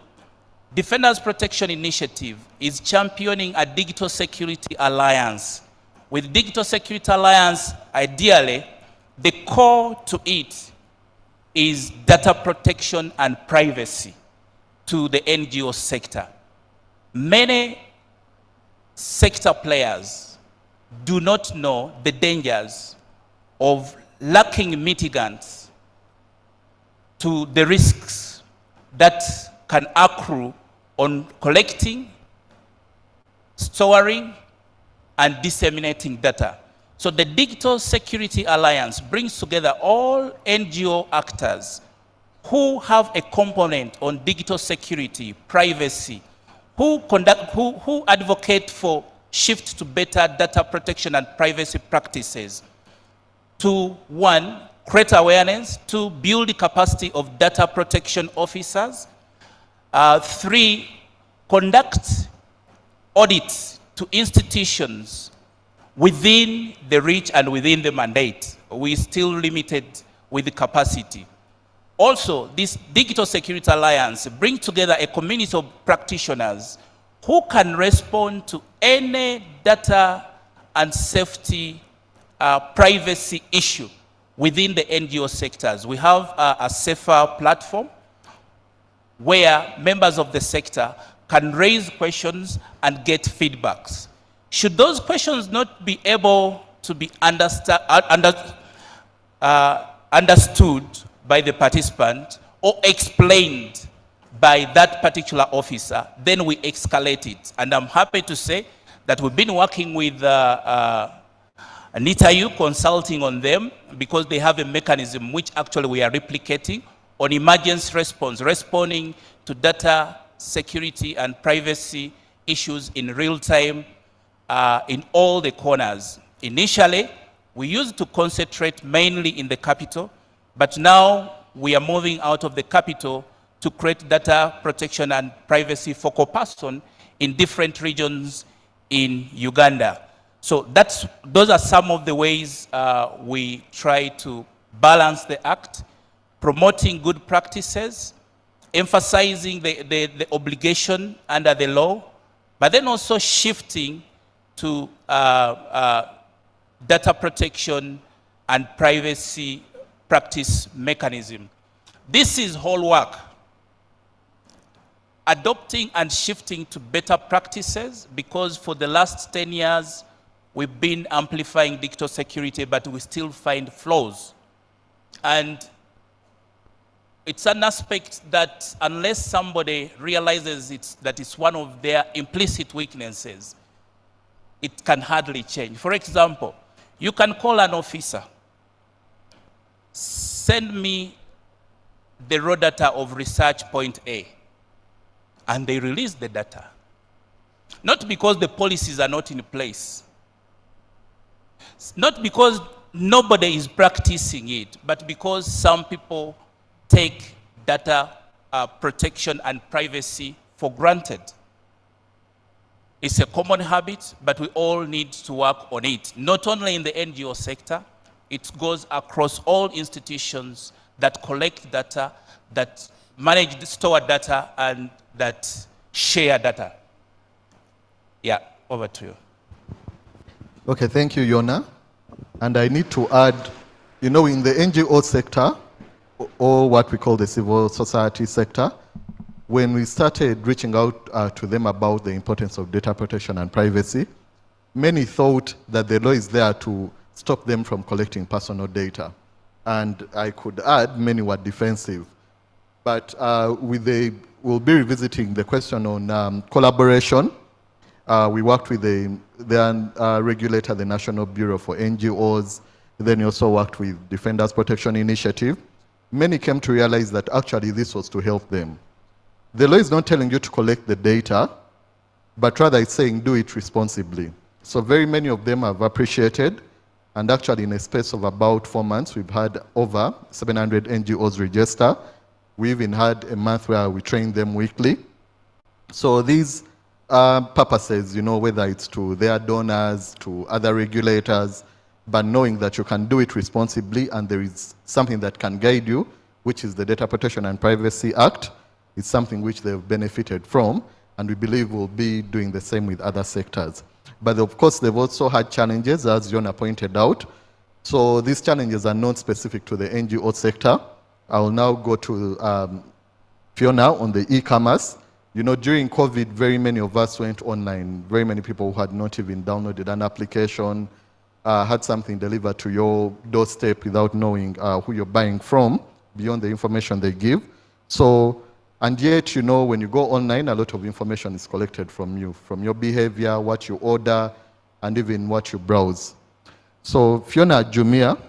Defenders Protection Initiative is championing a digital security alliance. With Digital Security Alliance, ideally, the core to it is data protection and privacy to the NGO sector. Many sector players do not know the dangers of lacking mitigants to the risks that can accrue on collecting, storing, and disseminating data. So the Digital Security Alliance brings together all NGO actors who have a component on digital security, privacy, who advocate for shift to better data protection and privacy practices, to 1, create awareness, 2, build the capacity of data protection officers, 3, conduct audits to institutions within the reach and within the mandate. We're still limited with the capacity. Also, this Digital Security Alliance brings together a community of practitioners who can respond to any data and safety privacy issue within the NGO sectors. We have a safer platform where members of the sector can raise questions and get feedbacks. Should those questions not be able to be understood by the participant or explained by that particular officer, then we escalate it. And I'm happy to say that we've been working with NITAU, consulting on them, because they have a mechanism which actually we are replicating on emergency response, responding to data security and privacy issues in real time in all the corners. Initially, we used to concentrate mainly in the capital, but now we are moving out of the capital to create data protection and privacy focal person in different regions in Uganda. So those are some of the ways we try to balance the act, promoting good practices, emphasizing the obligation under the law, but then also shifting to data protection and privacy practice mechanism. This is whole work. Adopting and shifting to better practices, because for the last 10 years, we've been amplifying digital security, but we still find flaws. And it's an aspect that unless somebody realizes that it's one of their implicit weaknesses, it can hardly change. For example, you can call an officer, send me the raw data of research point A, and they release the data. Not because the policies are not in place, not because nobody is practicing it, but because some people take data protection and privacy for granted. It's a common habit, but we all need to work on it. Not only in the NGO sector, it goes across all institutions that collect data, that manage the store data, and that share data. Yeah, over to you. Okay, thank you, Yona. And I need to add, in the NGO sector, or what we call the civil society sector, when we started reaching out to them about the importance of data protection and privacy, many thought that the law is there to stop them from collecting personal data. And I could add, many were defensive. But we'll be revisiting the question on collaboration. We worked with the regulator, the National Bureau for NGOs. Then we also worked with Defenders Protection Initiative. Many came to realize that actually this was to help them. The law is not telling you to collect the data, but rather it's saying do it responsibly. So very many of them have appreciated, and actually in a space of about 4 months, we've had over 700 NGOs register. We even had a month where we trained them weekly. So these purposes, whether it's to their donors, to other regulators, but knowing that you can do it responsibly and there is something that can guide you, which is the Data Protection and Privacy Act, is something which they've benefited from, and we believe we'll be doing the same with other sectors. But of course, they've also had challenges, as Yona pointed out. So these challenges are not specific to the NGO sector. I will now go to Fiona on the e-commerce. During COVID, very many of us went online. Very many people who had not even downloaded an application, had something delivered to your doorstep without knowing who you're buying from, beyond the information they give. So, and yet, when you go online, a lot of information is collected from you, from your behavior, what you order, and even what you browse. So, Fiona Jumia,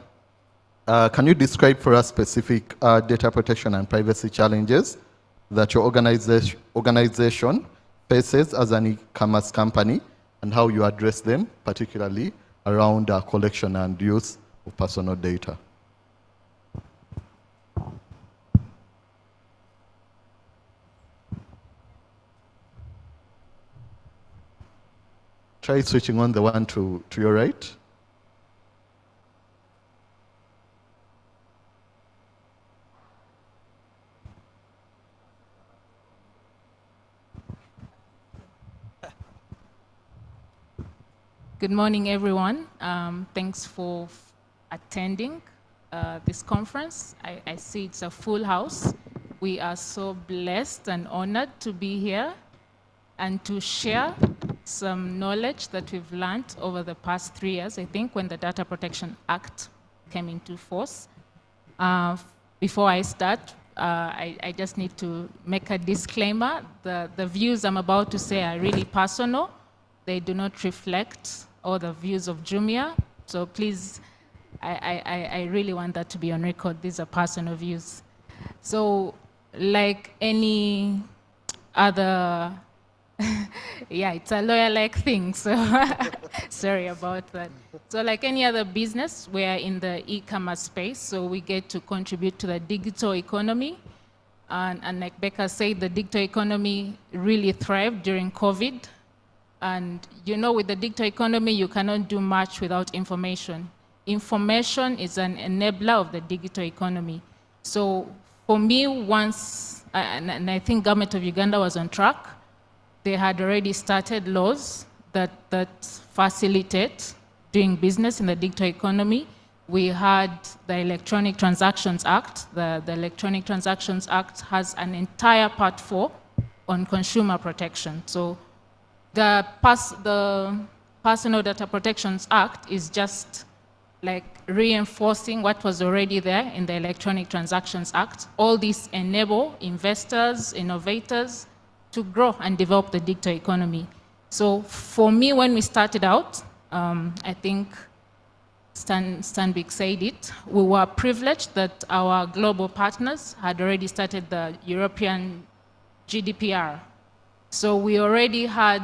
can you describe for us specific data protection and privacy challenges that your organization faces as an e-commerce company, and how you address them, particularly around collection and use of personal data? Try switching on the one to your right. Good morning, everyone. Thanks for attending this conference. I see it's a full house. We are so blessed and honored to be here and to share some knowledge that we've learned over the past 3 years, I think, when the Data Protection Act came into force. Before I start, I just need to make a disclaimer. The views I'm about to say are really personal. They do not reflect all the views of Jumia. So please, I really want that to be on record. These are personal views. So like any other, yeah, it's a lawyer-like thing, so sorry about that. So like any other business, we are in the e-commerce space, so we get to contribute to the digital economy. And like Becca said, the digital economy really thrived during COVID. And you know, with the digital economy, you cannot do much without information. Information is an enabler of the digital economy. So for me, once, and I think government of Uganda was on track, they had already started laws that facilitate doing business in the digital economy. We had the Electronic Transactions Act. The Electronic Transactions Act has an entire Part 4 on consumer protection. So the Personal Data Protections Act is just like reinforcing what was already there in the Electronic Transactions Act. All these enable investors, innovators to grow and develop the digital economy. So for me, when we started out, I think Stanbic said it, we were privileged that our global partners had already started the European GDPR. So we already had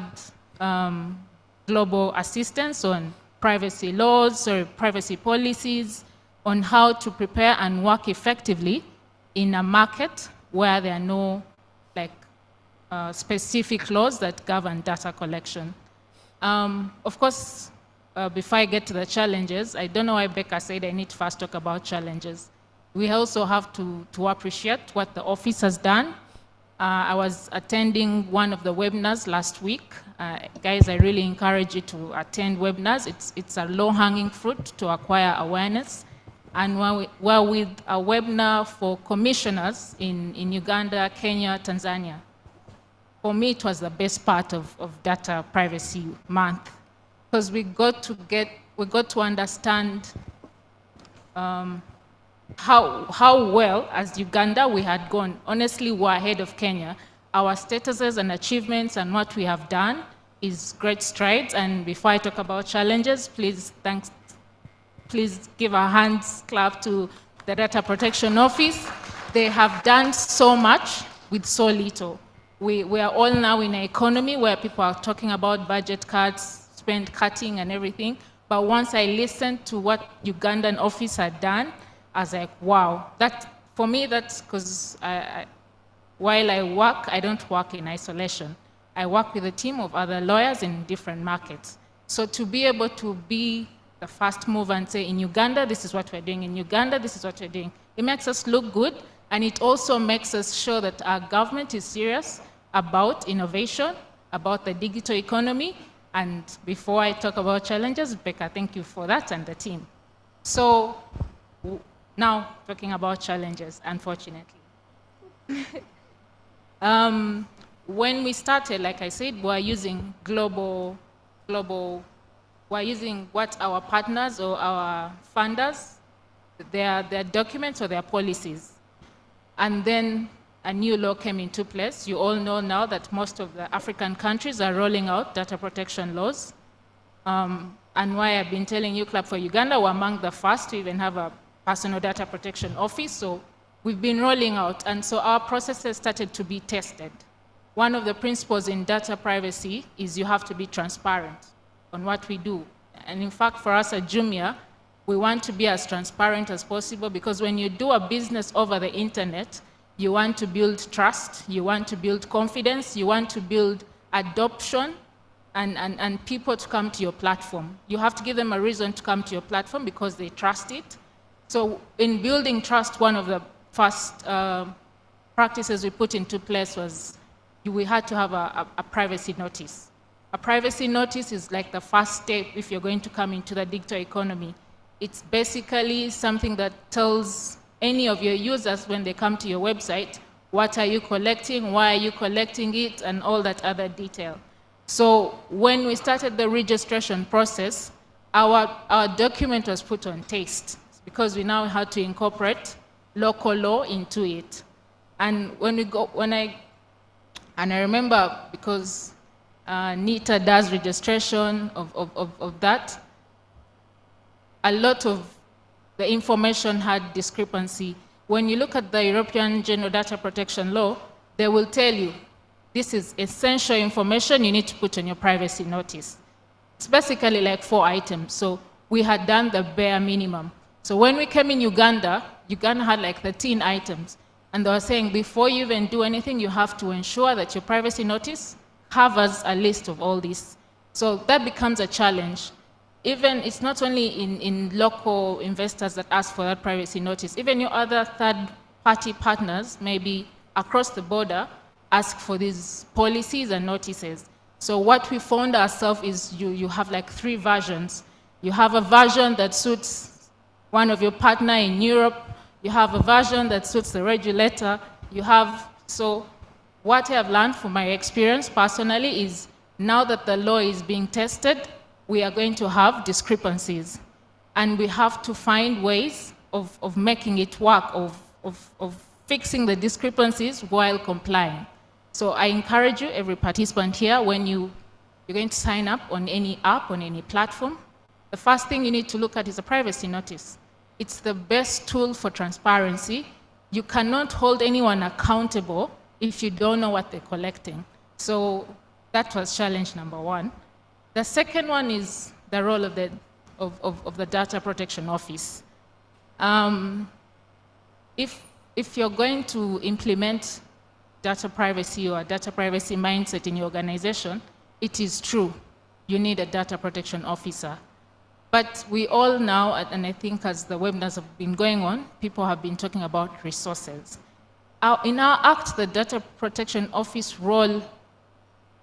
global assistance on privacy laws or privacy policies, on how to prepare and work effectively in a market where there are no specific laws that govern data collection. Of course, before I get to the challenges, I don't know why Becca said I need to first talk about challenges. We also have to appreciate what the office has done. I was attending one of the webinars last week. Guys, I really encourage you to attend webinars. It's a low-hanging fruit to acquire awareness. And we're with a webinar for commissioners in Uganda, Kenya, Tanzania. For me, it was the best part of Data Privacy Month, because we got to understand how well, as Uganda, we had gone. Honestly, we're ahead of Kenya. Our statuses and achievements and what we have done is great strides. And before I talk about challenges, please give a hands clap to the Data Protection Office. They have done so much with so little. We are all now in an economy where people are talking about budget cuts, spend cutting and everything. But once I listened to what Ugandan office had done, I was like, wow. For me, that's because while I work, I don't work in isolation. I work with a team of other lawyers in different markets. So to be able to be the first mover and say, in Uganda, this is what we're doing. In Uganda, this is what we're doing. It makes us look good, and it also makes us sure that our government is serious about innovation, about the digital economy. And before I talk about challenges, Becca, thank you for that and the team. So now talking about challenges, unfortunately. When we started, like I said, we're using we're using what our partners or our funders, their documents or their policies. And then a new law came into place. You all know now that most of the African countries are rolling out data protection laws. And why I've been telling you, Club for Uganda, we're among the first to even have a personal data protection office. So we've been rolling out, and so our processes started to be tested. One of the principles in data privacy is you have to be transparent on what we do. And in fact, for us at Jumia, we want to be as transparent as possible, because when you do a business over the internet, you want to build trust, you want to build confidence, you want to build adoption, and people to come to your platform. You have to give them a reason to come to your platform because they trust it. So in building trust, one of the first practices we put into place was we had to have a privacy notice. A privacy notice is like the first step if you're going to come into the digital economy. It's basically something that tells any of your users when they come to your website, what are you collecting, why are you collecting it, and all that other detail. So when we started the registration process, our document was put on taste. because we now had to incorporate local law into it. And I remember because NITA does registration of that, a lot of the information had discrepancy. When you look at the European General Data Protection Law, they will tell you, this is essential information you need to put on your privacy notice. It's basically like 4 items. So we had done the bare minimum. So when we came in Uganda, Uganda had like 13 items. And they were saying, before you even do anything, you have to ensure that your privacy notice covers a list of all these. So that becomes a challenge. Even, it's not only in local investors that ask for that privacy notice, even your other third-party partners, maybe across the border, ask for these policies and notices. So what we found ourselves is you have like 3 versions. You have a version that suits one of your partner in Europe. You have a version that suits the regulator. So what I have learned from my experience personally is now that the law is being tested, we are going to have discrepancies. And we have to find ways of making it work, of fixing the discrepancies while complying. So I encourage you, every participant here, when you're going to sign up on any app, on any platform, the first thing you need to look at is a privacy notice. It's the best tool for transparency. You cannot hold anyone accountable if you don't know what they're collecting. So that was challenge number 1. The second one is the role of the Data Protection Office. If you're going to implement data privacy or a data privacy mindset in your organization, it is true, you need a data protection officer. But we all now, and I think as the webinars have been going on, people have been talking about resources. In our Act, the Data Protection Office role,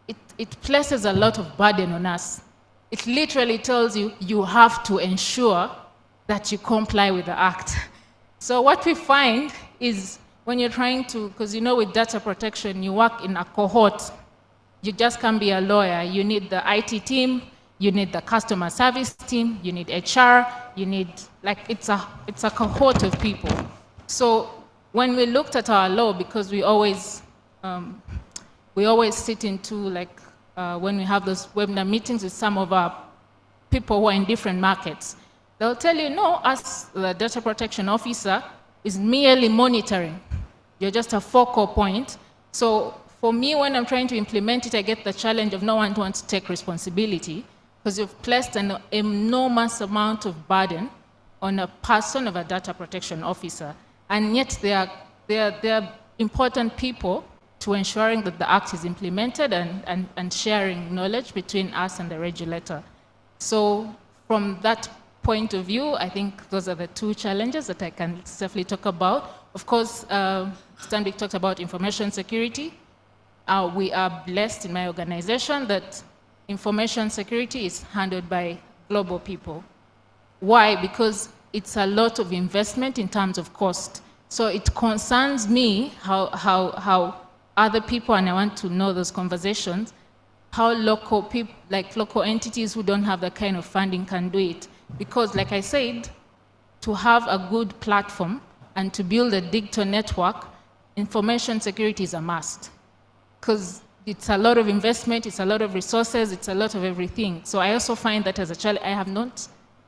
it places a lot of burden on us. It literally tells you, you have to ensure that you comply with the Act. So what we find is when you're trying to, because you know with data protection, you work in a cohort. You just can't be a lawyer. You need the IT team, you need the customer service team, you need HR, you need, like, it's a cohort of people. So when we looked at our law, because we always sit into, like, when we have those webinar meetings with some of our people who are in different markets, they'll tell you, no, as the data protection officer is merely monitoring. You're just a focal point. So for me, when I'm trying to implement it, I get the challenge of no one wants to take responsibility, because you've placed an enormous amount of burden on a person of a data protection officer. And yet they are important people to ensuring that the Act is implemented and sharing knowledge between us and the regulator. So from that point of view, I think those are the 2 challenges that I can safely talk about. Of course, Stanbic talked about information security. We are blessed in my organization that information security is handled by global people. Why? Because it's a lot of investment in terms of cost. So it concerns me how other people, and I want to know those conversations, how local people, like local entities who don't have the kind of funding can do it. Because like I said, to have a good platform and to build a digital network, information security is a must. Because it's a lot of investment, it's a lot of resources, it's a lot of everything. So I also find that as a challenge. I have not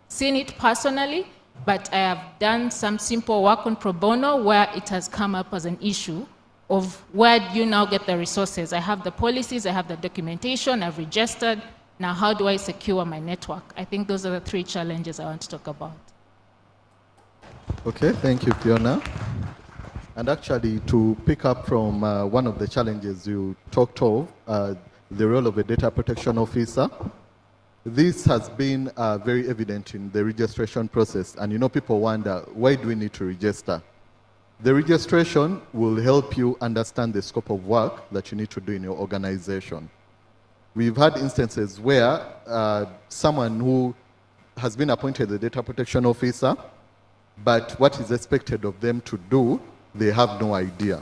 seen it personally, but I have done some simple work on pro bono where it has come up as an issue of where do you now get the resources? I have the policies, I have the documentation, I've registered. Now how do I secure my network? I think those are the 3 challenges I want to talk about. Okay, thank you, Fiona. And actually, to pick up from one of the challenges you talked of, the role of a data protection officer, this has been very evident in the registration process. And you know, people wonder, why do we need to register? The registration will help you understand the scope of work that you need to do in your organization. We've had instances where someone who has been appointed the data protection officer, but what is expected of them to do, they have no idea.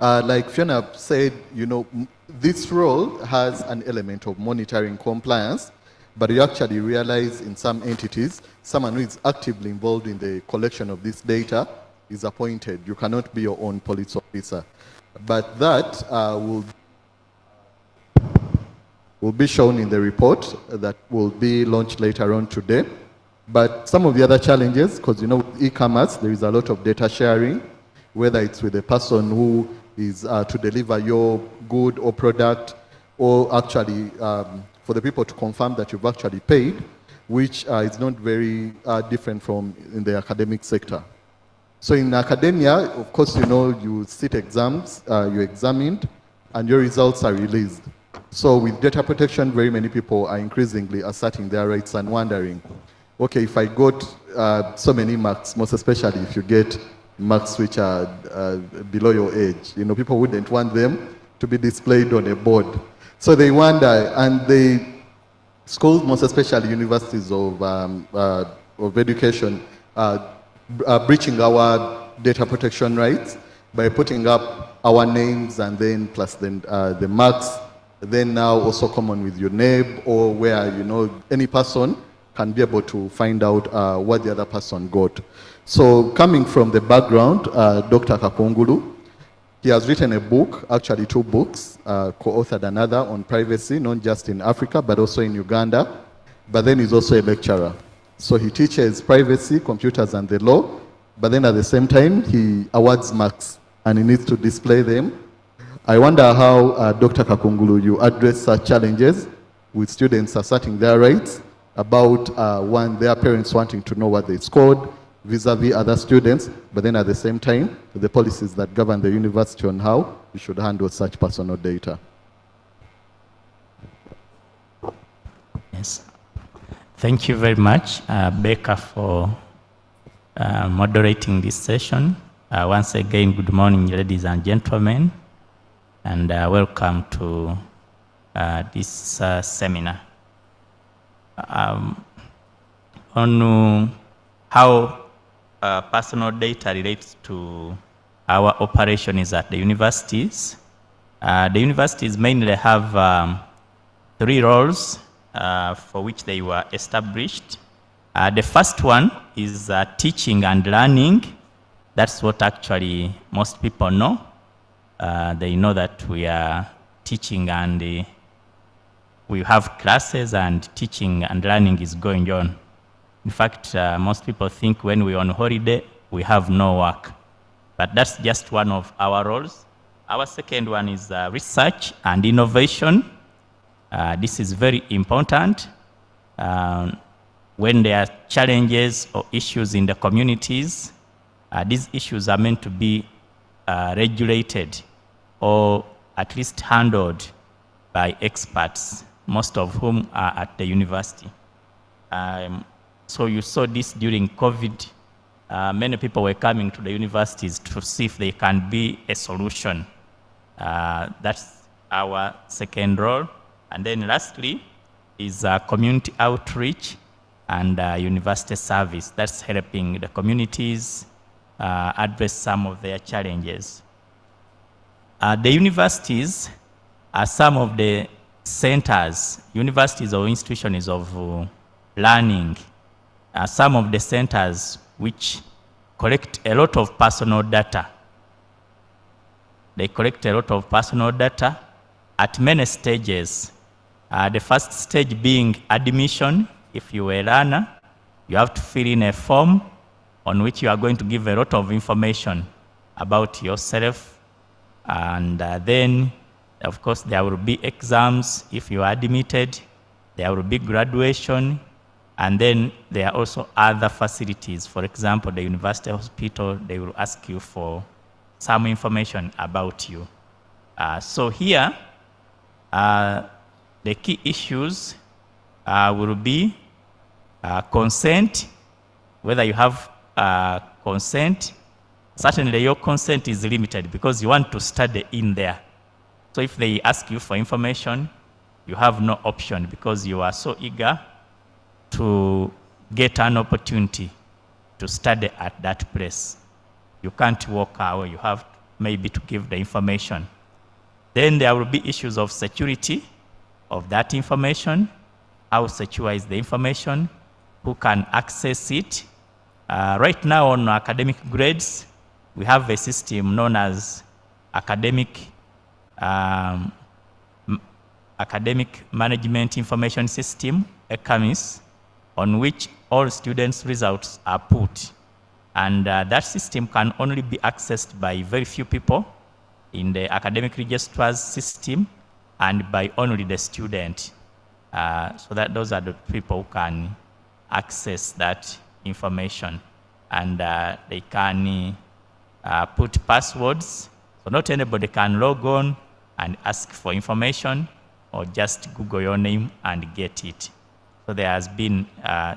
Like Fiona said, you know, this role has an element of monitoring compliance, But you actually realize in some entities, someone who is actively involved in the collection of this data is appointed. You cannot be your own police officer. But that will be shown in the report that will be launched later on today. But some of the other challenges, because you know, with e-commerce, there is a lot of data sharing, whether it's with the person who is to deliver your good or product, or actually for the people to confirm that you've actually paid, which is not very different from in the academic sector. So in academia, of course, you know, you sit exams, you're examined, and your results are released. So with data protection, very many people are increasingly asserting their rights and wondering, okay, if I got so many marks, most especially if you get marks which are below your age, you know, people wouldn't want them to be displayed on a board. So they wonder, and the schools, most especially universities of education, breaching our data protection rights by putting up our names and then plus then the marks, then now also common with your name, or where, you know, any person can be able to find out what the other person got. So coming from the background, Dr. Kakungulu, he has written a book, actually 2 books, co-authored another on privacy, not just in Africa, but also in Uganda. But then he's also a lecturer. So he teaches privacy, computers, and the law. But then at the same time, he awards marks, and he needs to display them. I wonder how, Dr. Kakungulu, you address such challenges with students asserting their rights about their parents wanting to know what they scored, vis-a-vis other students, but then at the same time, the policies that govern the university on how you should handle such personal data. Yes. Thank you very much, Becca, for moderating this session. Once again, good morning, ladies and gentlemen, and welcome to this seminar. On how personal data relates to our operations at the universities. The universities mainly have 3 roles for which they were established. The first one is teaching and learning. That's what actually most people know. They know that we are teaching and we have classes and teaching and learning is going on. In fact, most people think when we're on holiday, we have no work. But that's just one of our roles. Our second one is research and innovation. This is very important. When there are challenges or issues in the communities, these issues are meant to be regulated or at least handled by experts, most of whom are at the university. So you saw this during COVID. Many people were coming to the universities to see if they can be a solution. That's our second role. And then lastly is community outreach and university service. That's helping the communities address some of their challenges. The universities are some of the centers, universities or institutions of learning, some of the centers which collect a lot of personal data. They collect a lot of personal data at many stages. The first stage being admission. If you are a learner, you have to fill in a form on which you are going to give a lot of information about yourself. And then, of course, there will be exams if you are admitted. There will be graduation. And then there are also other facilities. For example, the university hospital, they will ask you for some information about you. So here, the key issues will be consent, whether you have consent. Certainly your consent is limited because you want to study in there. So if they ask you for information, you have no option because you are so eager to get an opportunity to study at that place. You can't walk away. You have maybe to give the information. Then there will be issues of security of that information. how secure is the information, who can access it. Right now on academic grades, we have a system known as Academic Management Information System, ACAMIS, on which all students' results are put. And that system can only be accessed by very few people in the academic registrar's system and by only the student. So that those are the people who can access that information. And they can put passwords. So not anybody can log on and ask for information or just Google your name and get it. So there has been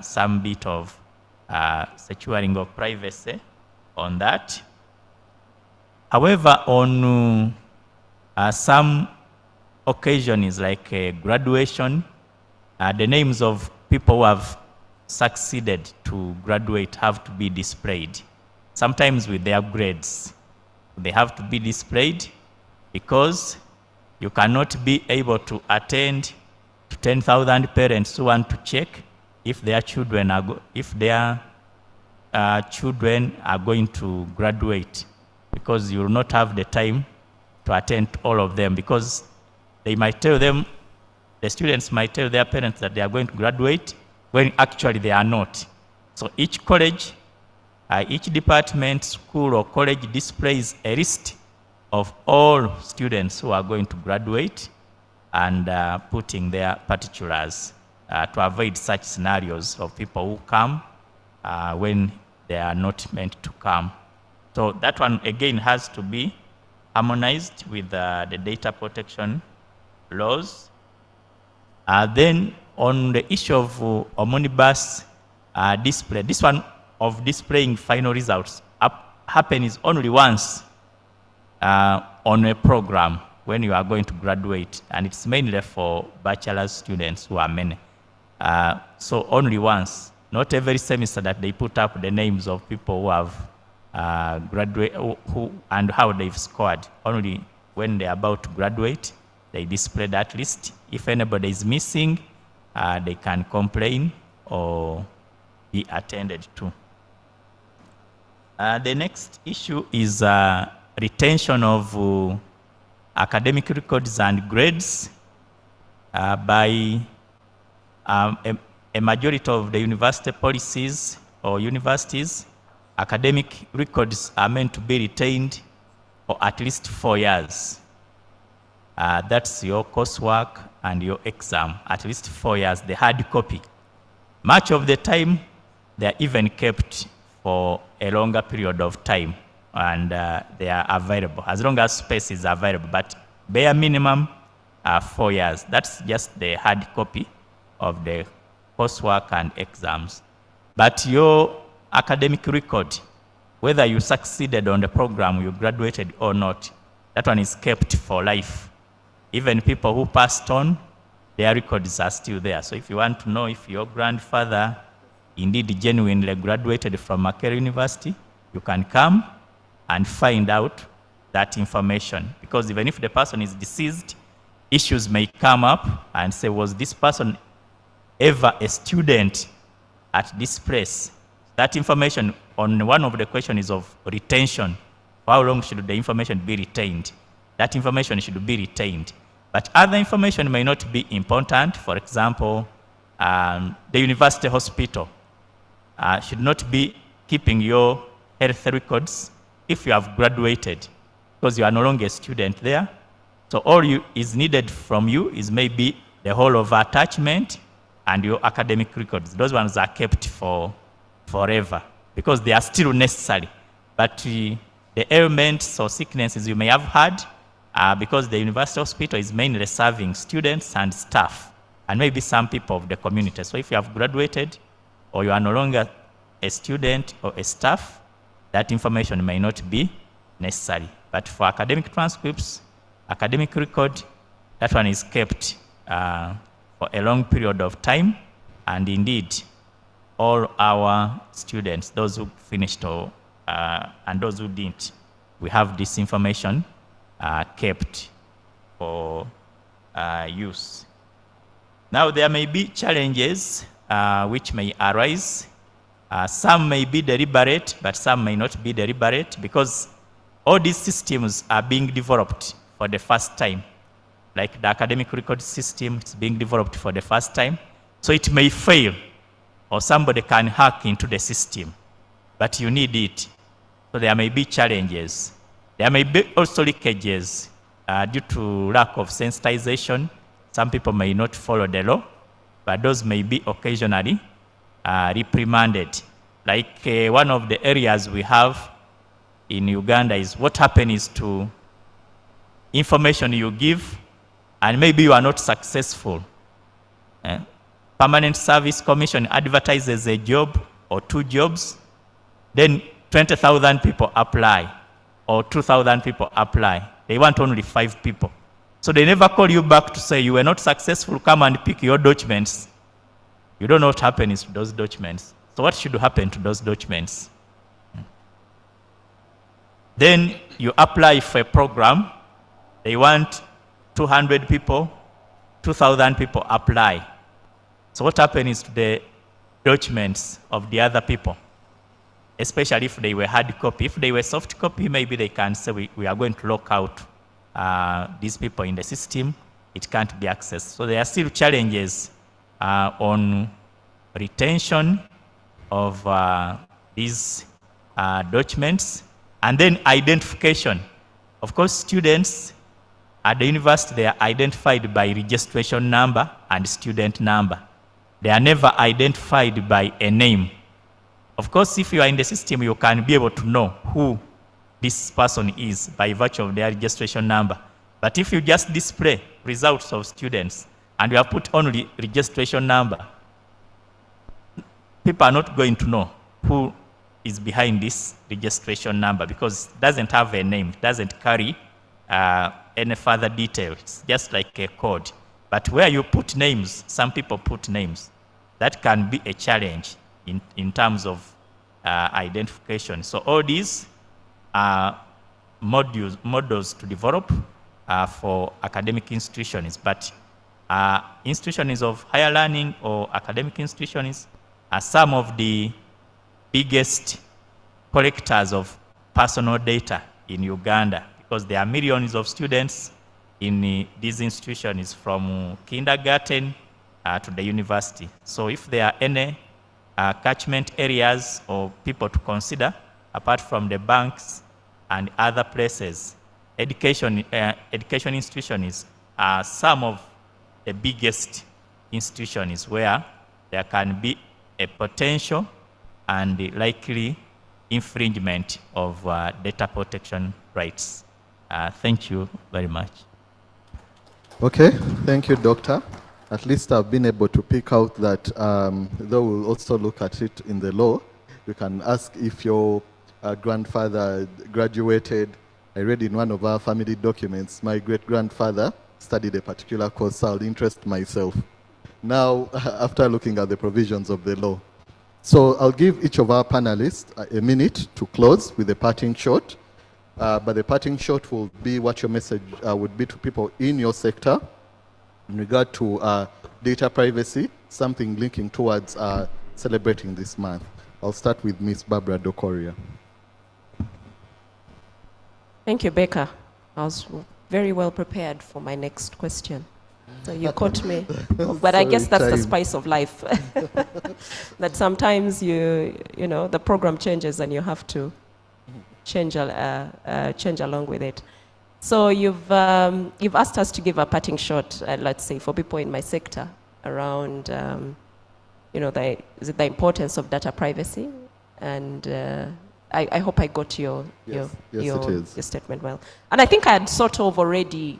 some bit of securing of privacy on that. However, on some occasions like graduation, the names of people who have succeeded to graduate have to be displayed, sometimes with their grades. They have to be displayed because you cannot be able to attend to 10,000 parents who want to check if their children are going to graduate, because you will not have the time to attend to all of them, because they might tell them, the students might tell their parents that they are going to graduate when actually they are not. So each college, each department, school or college displays a list of all students who are going to graduate and putting their particulars to avoid such scenarios of people who come when they are not meant to come. So that one again has to be harmonized with the data protection laws. Then on the issue of omnibus display, this one of displaying final results happens only once on a program when you are going to graduate, and it's mainly for bachelor's students who are many. So only once, not every semester that they put up the names of people who have graduated and how they've scored. Only when they're about to graduate, they display that list. If anybody is missing, they can complain or be attended to. The next issue is retention of academic records and grades by a majority of the university policies or universities. Academic records are meant to be retained for at least 4 years. That's your coursework and your exam, at least 4 years, the hard copy. Much of the time, they are even kept for a longer period of time, and they are available, as long as space is available, but bare minimum 4 years. That's just the hard copy of the coursework and exams. But your academic record, whether you succeeded on the program, you graduated or not, that one is kept for life. Even people who passed on, their records are still there. So if you want to know if your grandfather indeed genuinely graduated from Makerere University, you can come and find out that information. Because even if the person is deceased, issues may come up and say, was this person ever a student at this place? That information on one of the questions is of retention. How long should the information be retained? That information should be retained. But other information may not be important. For example, the university hospital should not be keeping your health records if you have graduated, because you are no longer a student there. So all is needed from you is maybe the whole of attachment and your academic records. Those ones are kept for forever because they are still necessary. But the ailments or sicknesses you may have had, because the university hospital is mainly serving students and staff, and maybe some people of the community. So if you have graduated or you are no longer a student or a staff, that information may not be necessary. But for academic transcripts, academic record, that one is kept for a long period of time. And indeed, all our students, those who finished and those who didn't, we have this information kept for use. Now, there may be challenges which may arise. Some may be deliberate, but some may not be deliberate, because all these systems are being developed for the first time. Like the academic record system, it's being developed for the first time. So it may fail, or somebody can hack into the system, but you need it. So there may be challenges. There may be also leakages due to lack of sensitization. Some people may not follow the law, but those may be occasionally reprimanded. Like one of the areas we have in Uganda is what happens to information you give and maybe you are not successful. Permanent Service Commission advertises a job or 2 jobs, then 20,000 people apply or 2,000 people apply. They want only 5 people. So they never call you back to say you were not successful, come and pick your documents. You don't know what happens to those documents. So what should happen to those documents? Then you apply for a program. They want 200 people, 2,000 people apply. So what happens to the documents of the other people? Especially if they were hard copy. If they were soft copy, maybe they can say we are going to lock out these people in the system. It can't be accessed. So there are still challenges on retention of these documents, and then identification. Of course, students at the university, they are identified by registration number and student number. They are never identified by a name. Of course, if you are in the system, you can be able to know who this person is by virtue of their registration number. But if you just display results of students and you have put only registration number, people are not going to know who is behind this registration number because it doesn't have a name, it doesn't carry any further details. It's just like a code. But where you put names, some people put names, that can be a challenge in terms of identification. So all these are models to develop for academic institutions. But institutions of higher learning or academic institutions are some of the biggest collectors of personal data in Uganda, because there are millions of students in these institutions from kindergarten to the university. So if there are any catchment areas or people to consider, apart from the banks and other places, education institutions are some of the biggest institutions where there can be a potential and likely infringement of data protection rights. Thank you very much. Okay, thank you, Doctor. At least I've been able to pick out that, though we'll also look at it in the law, you can ask if your grandfather graduated. I read in one of our family documents, my great-grandfather studied a particular course, so I'll interest myself. Now, after looking at the provisions of the law. So I'll give each of our panelists a minute to close with a parting shot. But the parting shot will be what your message would be to people in your sector in regard to data privacy, something linking towards celebrating this month. I'll start with Ms. Barbara Dokoria. Thank you, Becca. I was very well prepared for my next question. So you caught me. But I guess that's the spice of life. That sometimes you know, the program changes and you have to change along with it. So you've asked us to give a parting shot, let's say, for people in my sector around, you know, the importance of data privacy, and I hope I got your statement well. And I think I had sort of already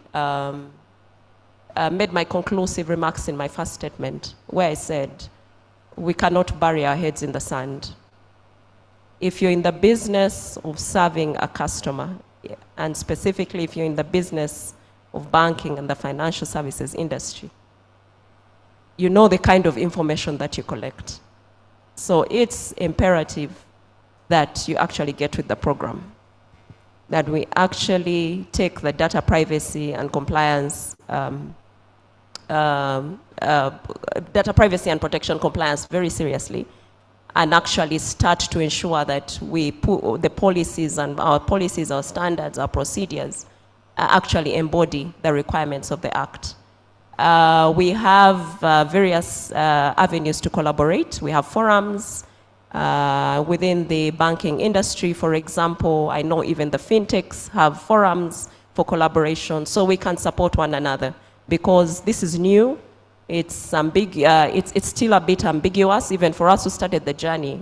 made my conclusive remarks in my first statement, where I said we cannot bury our heads in the sand. If you're in the business of serving a customer, and specifically if you're in the business of banking and the financial services industry, you know the kind of information that you collect. So it's imperative that you actually get with the program, that we actually take the data privacy and compliance data privacy and protection compliance very seriously, and actually start to ensure that we put the policies and our standards, our procedures actually embody the requirements of the Act. We have various avenues to collaborate. We have forums within the banking industry, for example. I know even the fintechs have forums for collaboration, so we can support one another, because this is new. It's still a bit ambiguous, even for us who started the journey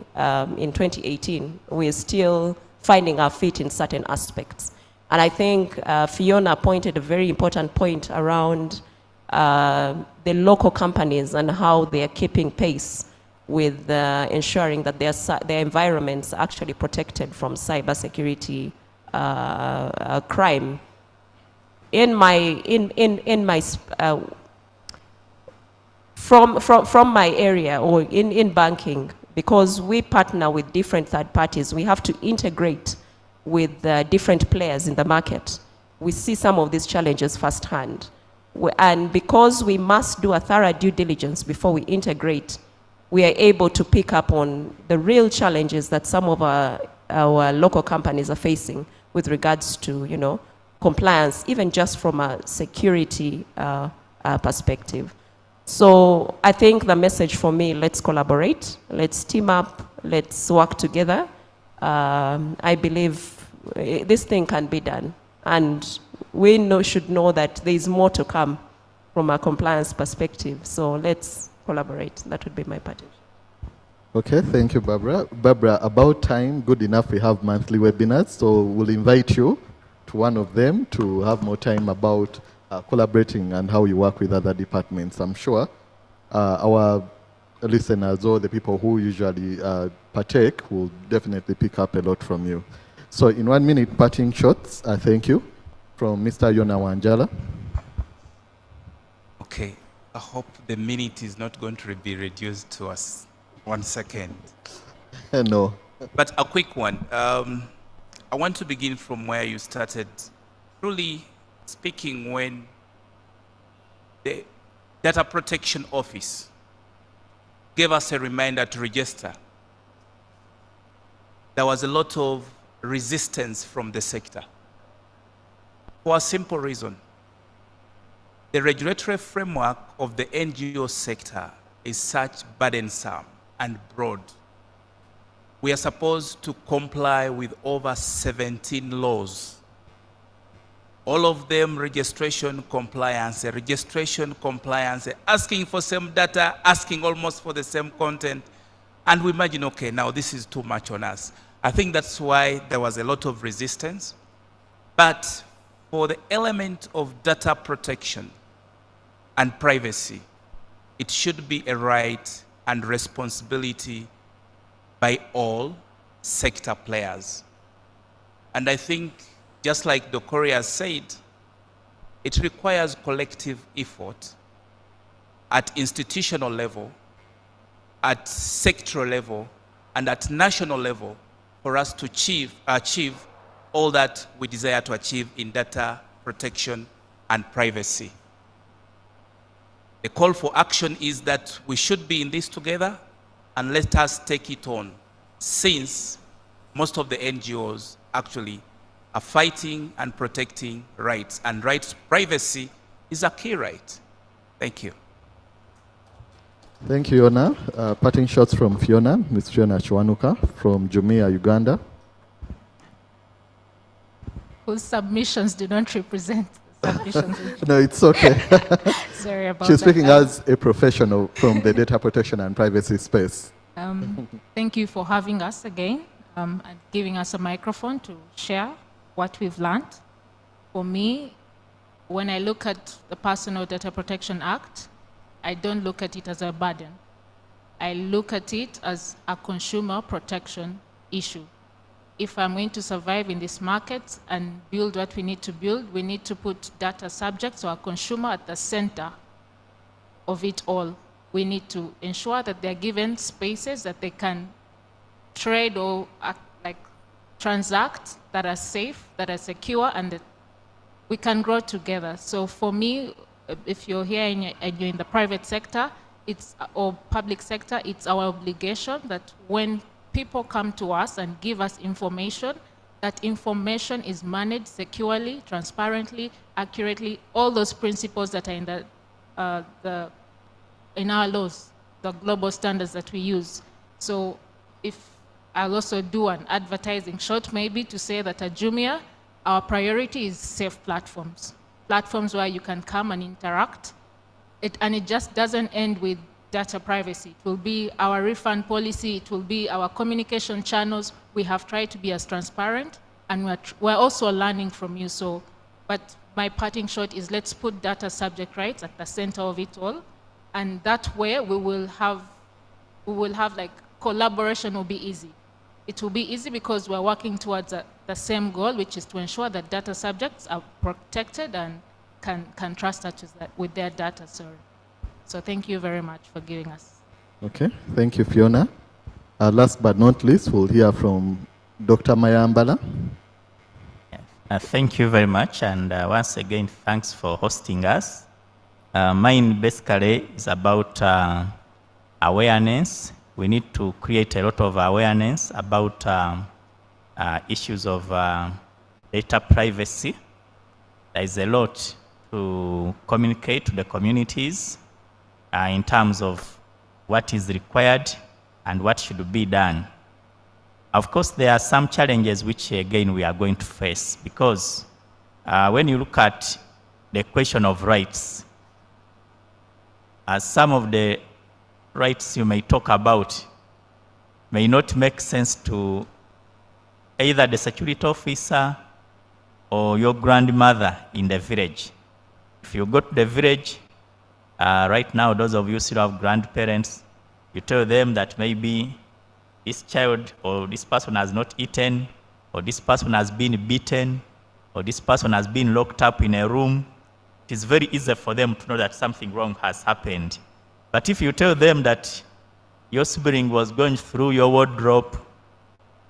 in 2018. We're still finding our feet in certain aspects. And I think Fiona pointed a very important point around the local companies and how they are keeping pace with ensuring that their environments are actually protected from cybersecurity crime. From my area, or in banking, because we partner with different third parties, we have to integrate with different players in the market. We see some of these challenges firsthand. And because we must do a thorough due diligence before we integrate, we are able to pick up on the real challenges that some of our local companies are facing with regards to, you know, compliance, even just from a security perspective. So I think the message for me, let's collaborate, let's team up, let's work together. I believe this thing can be done. And we should know that there is more to come from a compliance perspective. So let's collaborate. That would be my part. Okay, thank you, Barbara. Barbara, about time, good enough, we have monthly webinars, so we'll invite you to one of them to have more time about collaborating and how you work with other departments. I'm sure our listeners or the people who usually partake will definitely pick up a lot from you. So in 1 minute, parting shots, thank you, from Mr. Yona Wanjala. Okay, I hope the minute is not going to be reduced to us 1 second. No. But a quick one. I want to begin from where you started. Truly speaking, when the Data Protection Office gave us a reminder to register, there was a lot of resistance from the sector. For a simple reason. The regulatory framework of the NGO sector is such burdensome and broad. We are supposed to comply with over 17 laws. All of them registration compliance, asking for same data, asking almost for the same content. And we imagine, okay, now this is too much on us. I think that's why there was a lot of resistance. But for the element of data protection and privacy, it should be a right and responsibility by all sector players. And I think, just like Dokori has said, it requires collective effort at institutional level, at sectoral level, and at national level for us to achieve all that we desire to achieve in data protection and privacy. The call for action is that we should be in this together, and let us take it on, since most of the NGOs actually are fighting and protecting rights, and rights privacy is a key right. Thank you. Thank you, Yona. Parting shots from Fiona, Ms. Fiona Chwanuka from Jumia, Uganda. Whose submissions do not represent submissions. No, it's okay. Sorry about that. She's speaking as a professional from the data protection and privacy space. Thank you for having us again and giving us a microphone to share what we've learned. For me, when I look at the Personal Data Protection Act, I don't look at it as a burden. I look at it as a consumer protection issue. If I'm going to survive in this market and build what we need to build, we need to put data subjects or our consumer at the center of it all. We need to ensure that they're given spaces that they can trade or transact that are safe, that are secure, and that we can grow together. So for me, if you're here and you're in the private sector, or public sector, it's our obligation that when people come to us and give us information, that information is managed securely, transparently, accurately, all those principles that are in in our laws, the global standards that we use. So if I'll also do an advertising shot maybe to say that at Jumia, our priority is safe platforms. Platforms where you can come and interact. And it just doesn't end with data privacy. It will be our refund policy, it will be our communication channels. We have tried to be as transparent, and we're also learning from you. So, but my parting shot is let's put data subject rights at the center of it all. And that way we will have like collaboration will be easy. It will be easy because we're working towards the same goal, which is to ensure that data subjects are protected and can trust us with their data. So thank you very much for giving us. Okay, thank you, Fiona. Last but not least, we'll hear from Dr. Mayambala. Thank you very much, and once again, thanks for hosting us. Mine basically is about awareness. We need to create a lot of awareness about issues of data privacy. There is a lot to communicate to the communities in terms of what is required and what should be done. Of course, there are some challenges which, again, we are going to face, because when you look at the question of rights, some of the rights you may talk about may not make sense to either the security officer or your grandmother in the village. If you go to the village, right now, those of you still have grandparents, you tell them that maybe this child or this person has not eaten, or this person has been beaten, or this person has been locked up in a room. It is very easy for them to know that something wrong has happened. But if you tell them that your sibling was going through your wardrobe,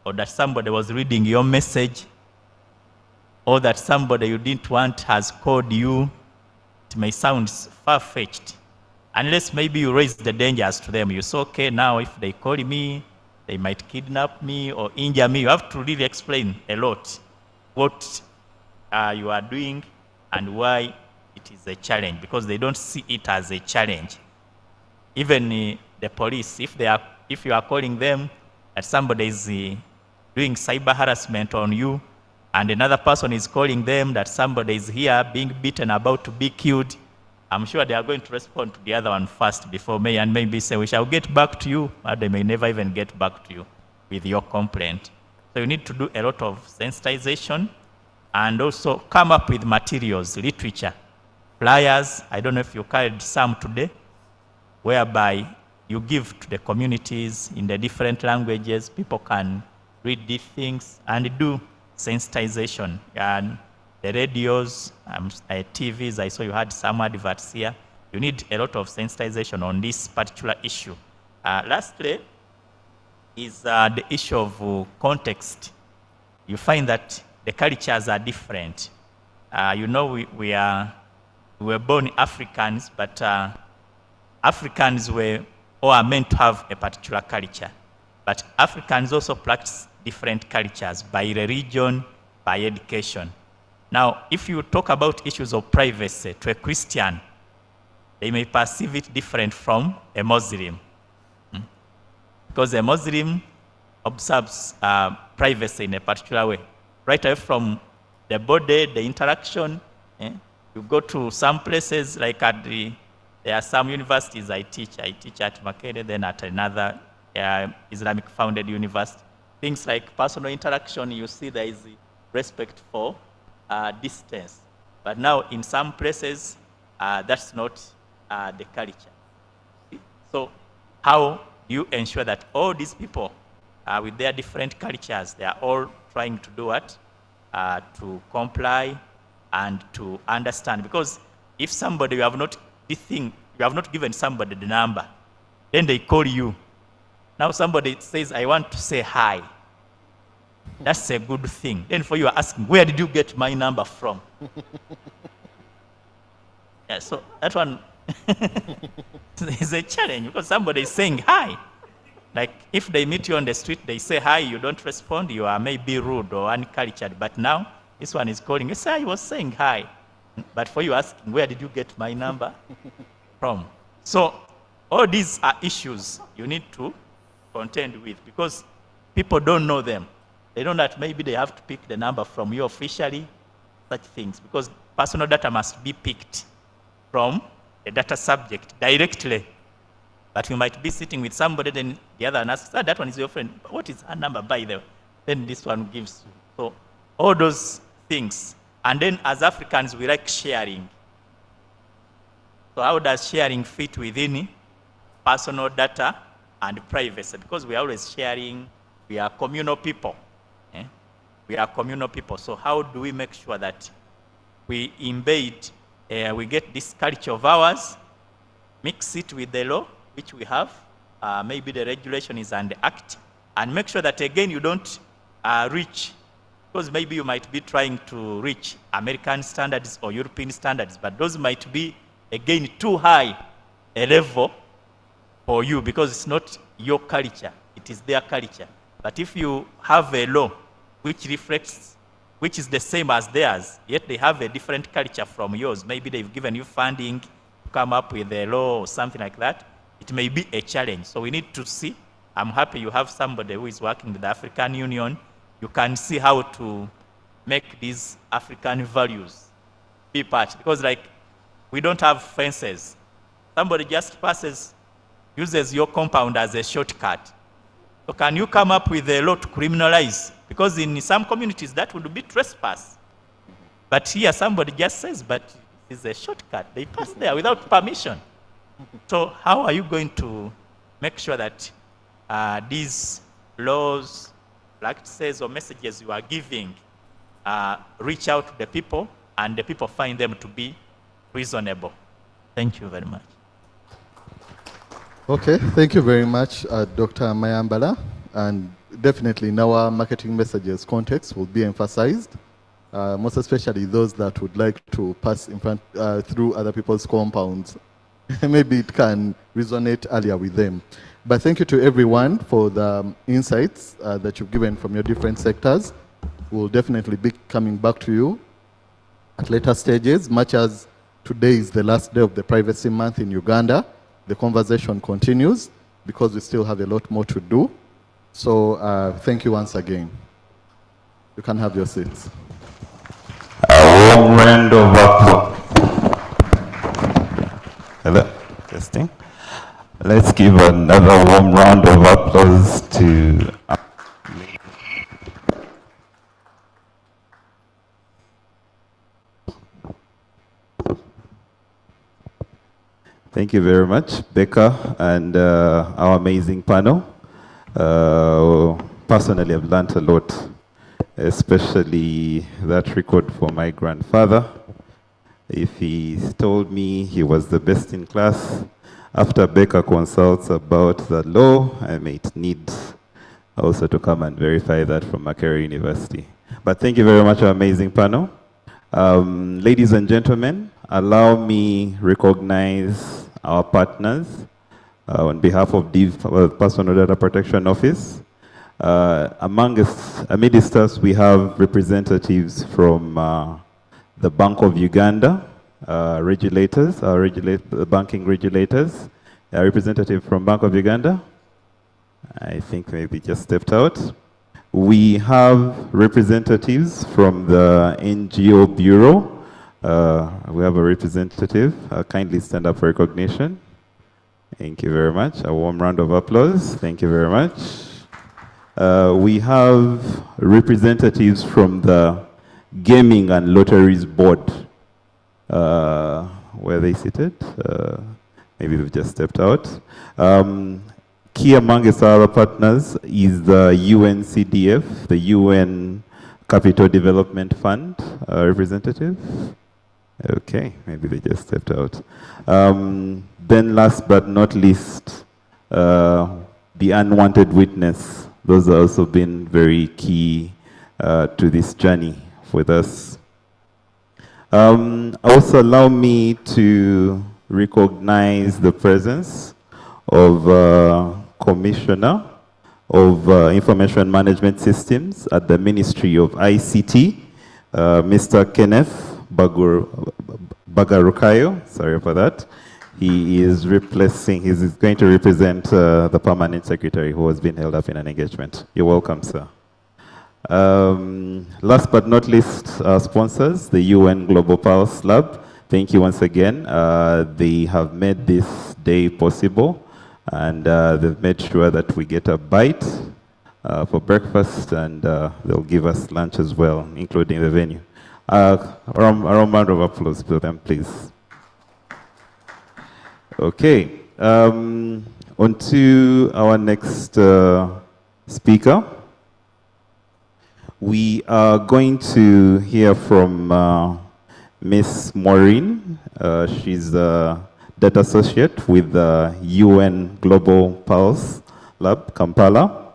or that somebody was reading your message, or that somebody you didn't want has called you, it may sound far-fetched. Unless maybe you raise the dangers to them. You say, okay, now if they call me, they might kidnap me or injure me. You have to really explain a lot what you are doing and why it is a challenge, because they don't see it as a challenge. Even the police, if you are calling them that somebody is doing cyber harassment on you, and another person is calling them that somebody is here being beaten, about to be killed, I'm sure they are going to respond to the other one first before me, and maybe say, we shall get back to you, but they may never even get back to you with your complaint. So you need to do a lot of sensitization, and also come up with materials, literature, flyers. I don't know if you carried some today, whereby you give to the communities in the different languages. People can read these things and do sensitization. And the radios, TVs, I saw you had some adverts here. You need a lot of sensitization on this particular issue. Lastly, is the issue of context. You find that the cultures are different. You know, we were born Africans, but Africans are meant to have a particular culture. But Africans also practice different cultures by religion, by education. Now, if you talk about issues of privacy to a Christian, they may perceive it different from a Muslim. Because a Muslim observes privacy in a particular way. Right away from the body, the interaction. You go to some places, like there are some universities I teach. I teach at Makere, then at another Islamic-founded university. Things like personal interaction, you see there is respect for distance. But now in some places, that's not the culture. So how do you ensure that all these people with their different cultures, they are all trying to do what? To comply and to understand. Because if somebody, you have not given somebody the number, then they call you. Now somebody says, I want to say hi. That's a good thing. Then for you are asking, where did you get my number from? Yeah, so that one is a challenge because somebody is saying hi. Like if they meet you on the street, they say hi, you don't respond, you are maybe rude or uncultured. But now this one is calling, you say, I was saying hi. But for you asking, where did you get my number from? So all these are issues you need to contend with because people don't know them. They know that maybe they have to pick the number from you officially, such things, because personal data must be picked from the data subject directly. But you might be sitting with somebody, then the other one asks, oh, that one is your friend. What is her number by the way? Then this one gives you. So all those things. And then as Africans, we like sharing. So how does sharing fit within personal data and privacy? Because we are always sharing, we are communal people. We are communal people. So how do we make sure that we embed, we get this culture of ours, mix it with the law, which we have, maybe the regulation is under act, and make sure that again you don't reach, because maybe you might be trying to reach American standards or European standards, but those might be again too high a level for you because it's not your culture, it is their culture. But if you have a law which reflects, which is the same as theirs, yet they have a different culture from yours, maybe they've given you funding to come up with a law or something like that, it may be a challenge. So we need to see. I'm happy you have somebody who is working with the African Union. You can see how to make these African values be part. Because like, we don't have fences. Somebody just passes, uses your compound as a shortcut. So can you come up with a law to criminalize? Because in some communities that would be trespass. But here somebody just says, but it's a shortcut. They pass there without permission. So how are you going to make sure that these laws, practices, or messages you are giving reach out to the people and the people find them to be reasonable? Thank you very much. Okay, thank you very much, Dr. Mayambala. And definitely in our marketing messages context will be emphasized, most especially those that would like to pass in front through other people's compounds. Maybe it can resonate earlier with them. But thank you to everyone for the insights that you've given from your different sectors. We'll definitely be coming back to you at later stages. Much as today is the last day of the Privacy Month in Uganda, the conversation continues because we still have a lot more to do. So thank you once again. You can have your seats. A warm round of applause. Hello, testing. Let's give another warm round of applause to Thank you very much, Becca, and our amazing panel. Personally, I've learned a lot, especially that record for my grandfather. If he told me he was the best in class, after Becca consults about the law, I might need also to come and verify that from Makerere University. But thank you very much, our amazing panel. Ladies and gentlemen, allow me recognize our partners on behalf of the Personal Data Protection Office. Amidst us, we have representatives from the Bank of Uganda, regulators, banking regulators. A representative from Bank of Uganda, I think maybe just stepped out. We have representatives from the NGO Bureau. We have a representative. Kindly stand up for recognition. Thank you very much. A warm round of applause. Thank you very much. We have representatives from the Gaming and Lotteries Board. Where are they seated? Maybe they've just stepped out. Key amongst our partners is the UNCDF, the UN Capital Development Fund representative. Okay, maybe they just stepped out. Then last but not least, the unwanted witness. Those have also been very key to this journey with us. Also allow me to recognize the presence of Commissioner of Information Management Systems at the Ministry of ICT, Mr. Kenneth Bagarukayo, sorry for that. He is he's going to represent the permanent secretary who has been held up in an engagement. You're welcome, sir. Last but not least, our sponsors, the UN Global Pulse Lab. Thank you once again. They have made this day possible, and they've made sure that we get a bite for breakfast, and they'll give us lunch as well, including the venue. A round of applause for them, please. Okay, on to our next speaker. We are going to hear from Miss Maureen. She's a data associate with the UN Global Pulse Lab, Kampala.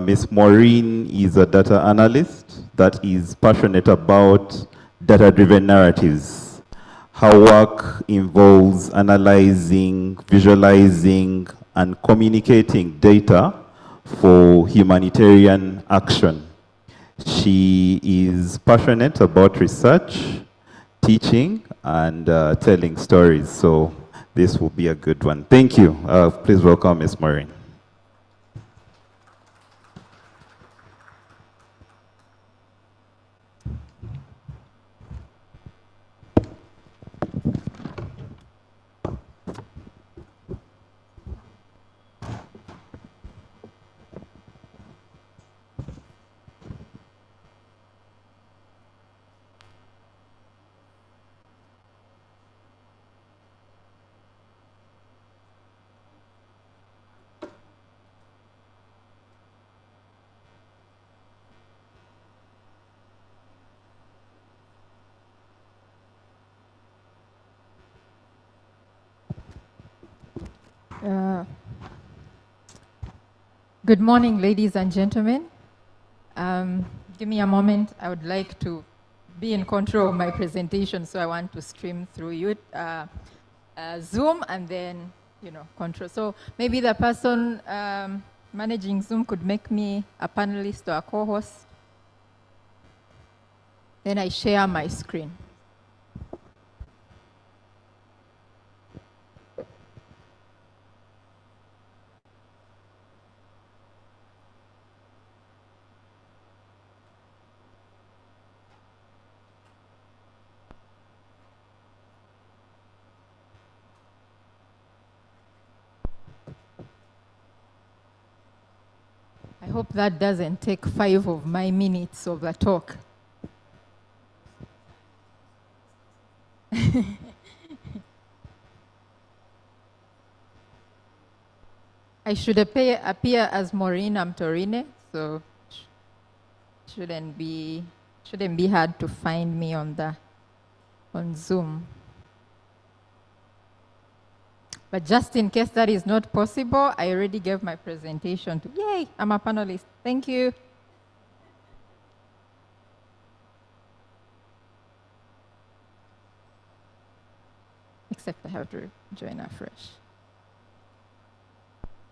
Miss Maureen is a data analyst that is passionate about data-driven narratives. Her work involves analyzing, visualizing, and communicating data for humanitarian action. She is passionate about research, teaching, and telling stories, so this will be a good one. Thank you. Please welcome Ms. Maureen. Good morning, ladies and gentlemen. Give me a moment. I would like to be in control of my presentation, so I want to stream through Zoom and then, control. So maybe the person managing Zoom could make me a panelist or a co-host. Then I share my screen. I hope that doesn't take 5 of my minutes of the talk. I should appear as Maureen Amtorine, so shouldn't be hard to find me on Zoom. But just in case that is not possible, I already gave my presentation yay, I'm a panelist. Thank you. Except I have to join afresh.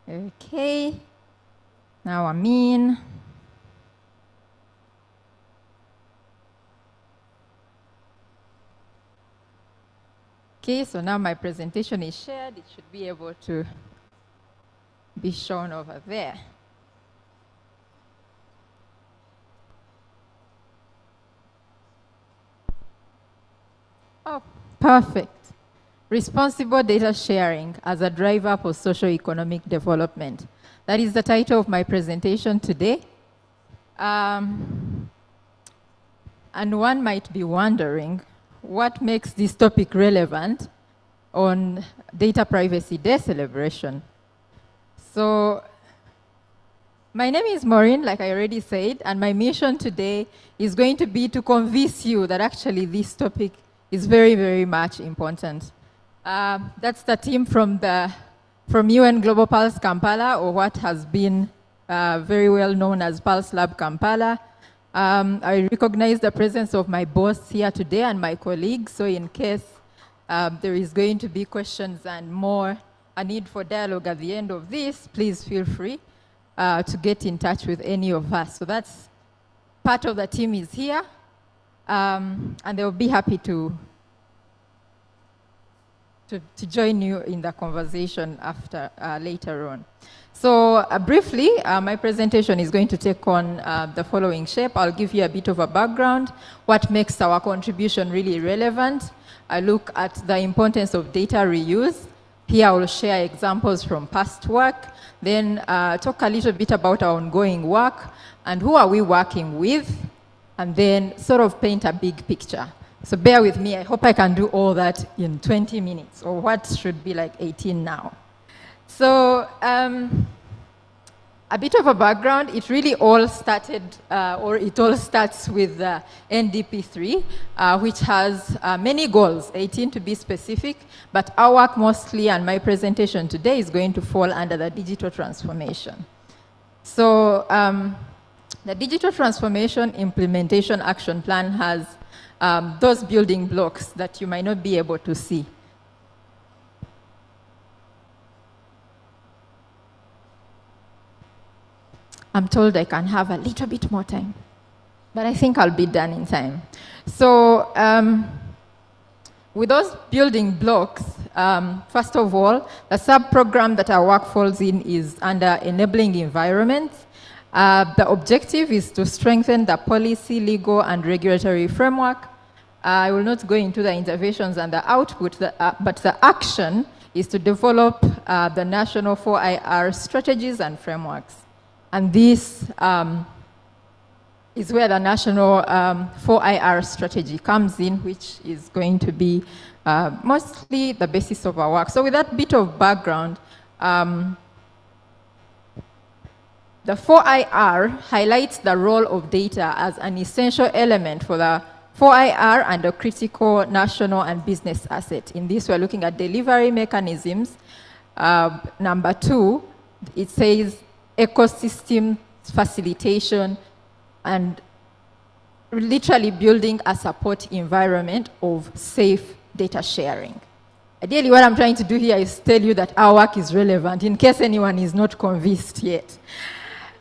Okay, now I'm in. Okay, so now my presentation is shared. It should be able to be shown over there. Oh, perfect. Responsible data sharing as a driver for socio-economic development. That is the title of my presentation today. And one might be wondering, what makes this topic relevant on Data Privacy Day celebration? So, my name is Maureen, like I already said, and my mission today is going to be to convince you that actually this topic is very, very much important. That's the team from UN Global Pulse Kampala, or what has been very well known as Pulse Lab Kampala. I recognize the presence of my boss here today and my colleagues, so in case there is going to be questions and more, a need for dialogue at the end of this, please feel free to get in touch with any of us. So that's part of the team is here, and they'll be happy to join you in the conversation after later on. So briefly, my presentation is going to take on the following shape. I'll give you a bit of a background, what makes our contribution really relevant. I look at the importance of data reuse. Here I will share examples from past work, then talk a little bit about our ongoing work and who are we working with, and then sort of paint a big picture. So bear with me, I hope I can do all that in 20 minutes, or what should be like 18 now. So a bit of a background, it really all started, or it all starts with NDP3, which has many goals, 18 to be specific, but our work mostly, and my presentation today is going to fall under the digital transformation. So the digital transformation implementation action plan has those building blocks that you might not be able to see. I'm told I can have a little bit more time, but I think I'll be done in time. So with those building blocks, first of all, the sub-program that our work falls in is under enabling environments. The objective is to strengthen the policy, legal, and regulatory framework. I will not go into the interventions and the output, but the action is to develop the national 4IR strategies and frameworks. And this is where the national 4IR strategy comes in, which is going to be mostly the basis of our work. So with that bit of background, the 4IR highlights the role of data as an essential element for the 4IR and a critical national and business asset. In this, we're looking at delivery mechanisms. Number 2, it says ecosystem facilitation and literally building a support environment of safe data sharing. Ideally, what I'm trying to do here is tell you that our work is relevant in case anyone is not convinced yet.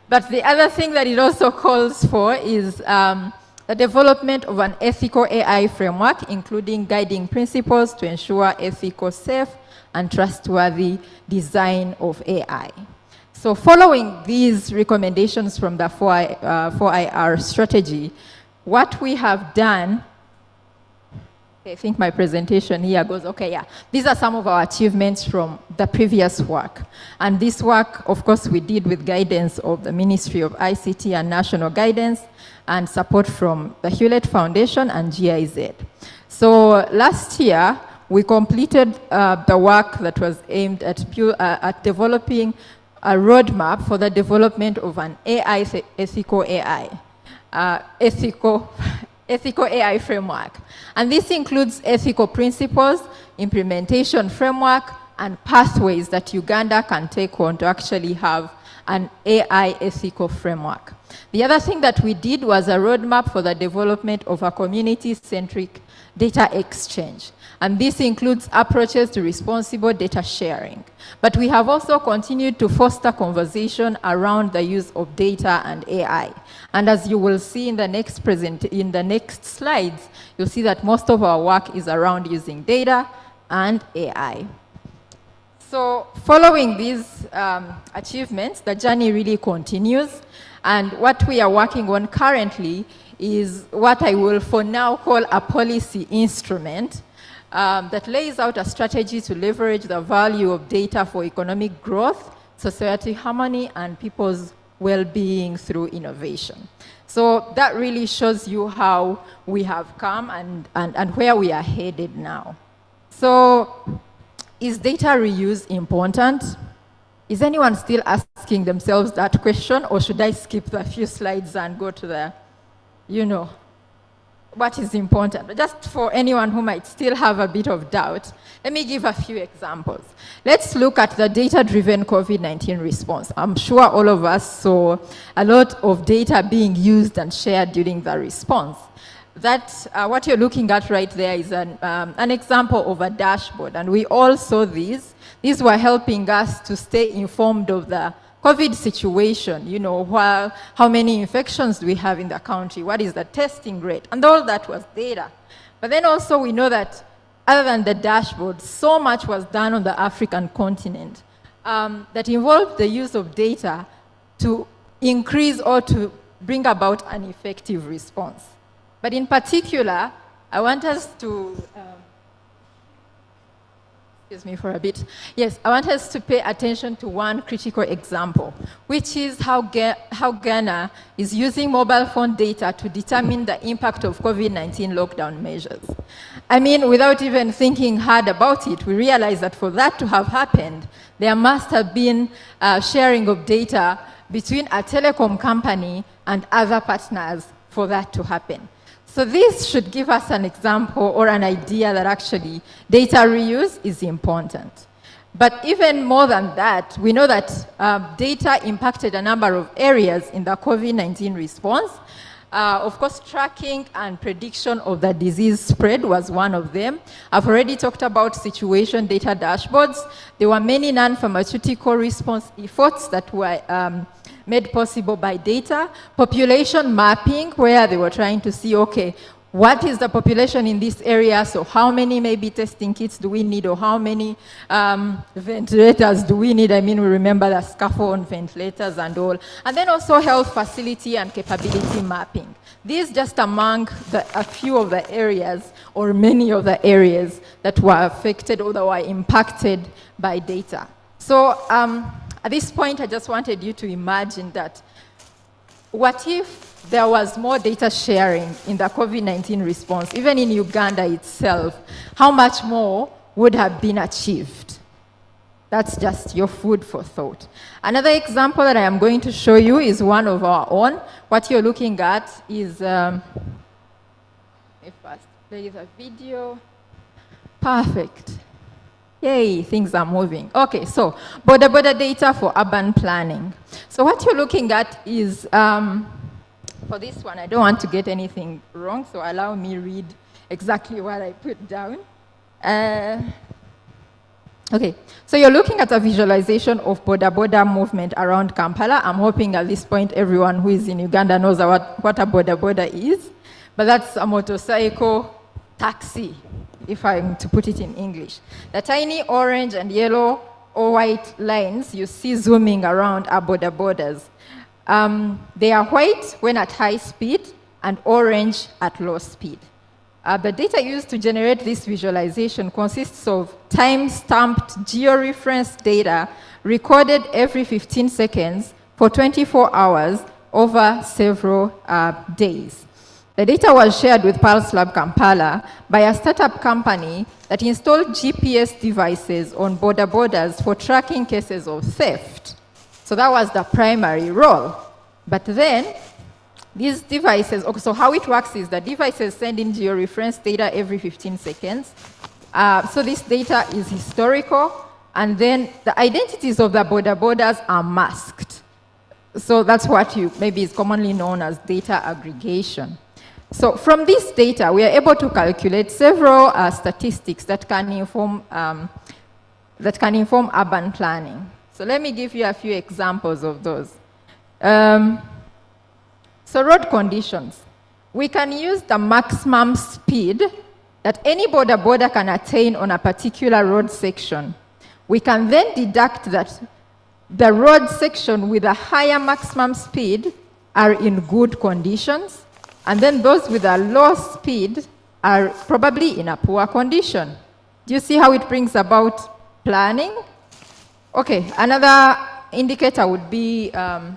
But the other thing that it also calls for is the development of an ethical AI framework, including guiding principles to ensure ethical, safe, and trustworthy design of AI. So following these recommendations from the 4IR strategy, what we have done, I think my presentation here goes, okay, yeah. These are some of our achievements from the previous work. And this work, of course, we did with guidance of the Ministry of ICT and National Guidance and support from the Hewlett Foundation and GIZ. So last year, we completed the work that was aimed at developing a roadmap for the development of an ethical AI framework. And this includes ethical principles, implementation framework, and pathways that Uganda can take on to actually have an AI ethical framework. The other thing that we did was a roadmap for the development of a community-centric data exchange. And this includes approaches to responsible data sharing. But we have also continued to foster conversation around the use of data and AI. And as you will see in the next slides, you'll see that most of our work is around using data and AI. So following these achievements, the journey really continues. And what we are working on currently is what I will for now call a policy instrument that lays out a strategy to leverage the value of data for economic growth, society harmony, and people's well-being through innovation. So that really shows you how we have come and where we are headed now. So is data reuse important? Is anyone still asking themselves that question, or should I skip the few slides and go to the, what is important. But just for anyone who might still have a bit of doubt, let me give a few examples. Let's look at the data-driven COVID-19 response. I'm sure all of us saw a lot of data being used and shared during the response. What you're looking at right there is an example of a dashboard, and we all saw these. These were helping us to stay informed of the COVID situation, you know, how many infections do we have in the country, what is the testing rate, and all that was data. But then also we know that other than the dashboard, so much was done on the African continent that involved the use of data to increase or to bring about an effective response. But in particular, I want us to, excuse me for a bit. Yes, I want us to pay attention to one critical example, which is how Ghana is using mobile phone data to determine the impact of COVID-19 lockdown measures. I mean, without even thinking hard about it, we realize that for that to have happened, there must have been sharing of data between a telecom company and other partners for that to happen. So this should give us an example or an idea that actually data reuse is important. But even more than that, we know that data impacted a number of areas in the COVID-19 response. Of course, tracking and prediction of the disease spread was one of them. I've already talked about situation data dashboards. There were many non-pharmaceutical response efforts that were made possible by data. Population mapping, where they were trying to see, okay, what is the population in this area? So how many maybe testing kits do we need, or how many ventilators do we need? I mean, we remember the scaffold on ventilators and all. And then also health facility and capability mapping. These just among a few of the areas, or many of the areas that were affected or that were impacted by data. So at this point, I just wanted you to imagine that what if there was more data sharing in the COVID-19 response, even in Uganda itself, how much more would have been achieved? That's just your food for thought. Another example that I am going to show you is one of our own. What you're looking at is, let me first play the video. Perfect. Yay, things are moving. Okay, so border data for urban planning. So what you're looking at is, for this one, I don't want to get anything wrong, so allow me read exactly what I put down. Okay, so you're looking at a visualization of border movement around Kampala. I'm hoping at this point everyone who is in Uganda knows what a border is, but that's a motorcycle taxi, if I'm to put it in English. The tiny orange and yellow or white lines you see zooming around are borders. They are white when at high speed and orange at low speed. The data used to generate this visualization consists of time-stamped georeferenced data recorded every 15 seconds for 24 hours over several days. The data was shared with Pulse Lab Kampala by a startup company that installed GPS devices on borders for tracking cases of theft. So that was the primary role. But then, these devices, okay, so how it works is the devices send in georeference data every 15 seconds. So this data is historical, and then the identities of the borders are masked. So that's what maybe is commonly known as data aggregation. So from this data, we are able to calculate several statistics that can inform urban planning. So let me give you a few examples of those. So road conditions. We can use the maximum speed that any border can attain on a particular road section. We can then deduct that the road section with a higher maximum speed are in good conditions, and then those with a low speed are probably in a poor condition. Do you see how it brings about planning? Okay, another indicator would be, well,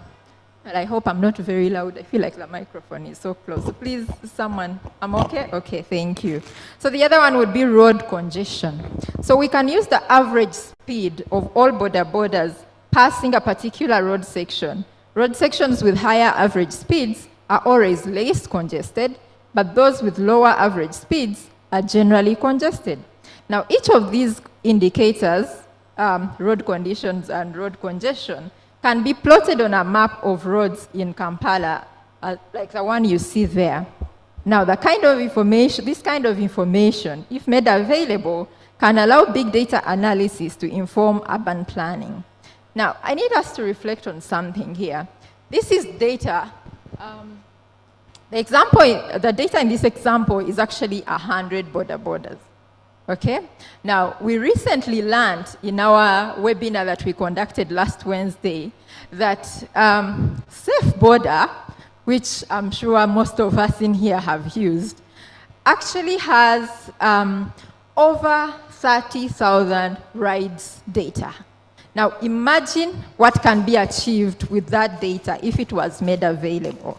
I hope I'm not very loud. I feel like the microphone is so close. So please, someone, I'm okay? Okay, thank you. So the other one would be road congestion. So we can use the average speed of all borders passing a particular road section. Road sections with higher average speeds are always less congested, but those with lower average speeds are generally congested. Now, each of these indicators, road conditions and road congestion, can be plotted on a map of roads in Kampala, like the one you see there. Now, this kind of information, if made available, can allow big data analysis to inform urban planning. Now, I need us to reflect on something here. This is data. The data in this example is actually 100 border borders. Okay? Now, we recently learned in our webinar that we conducted last Wednesday that Safe Border, which I'm sure most of us in here have used, actually has over 30,000 rides data. Now, imagine what can be achieved with that data if it was made available.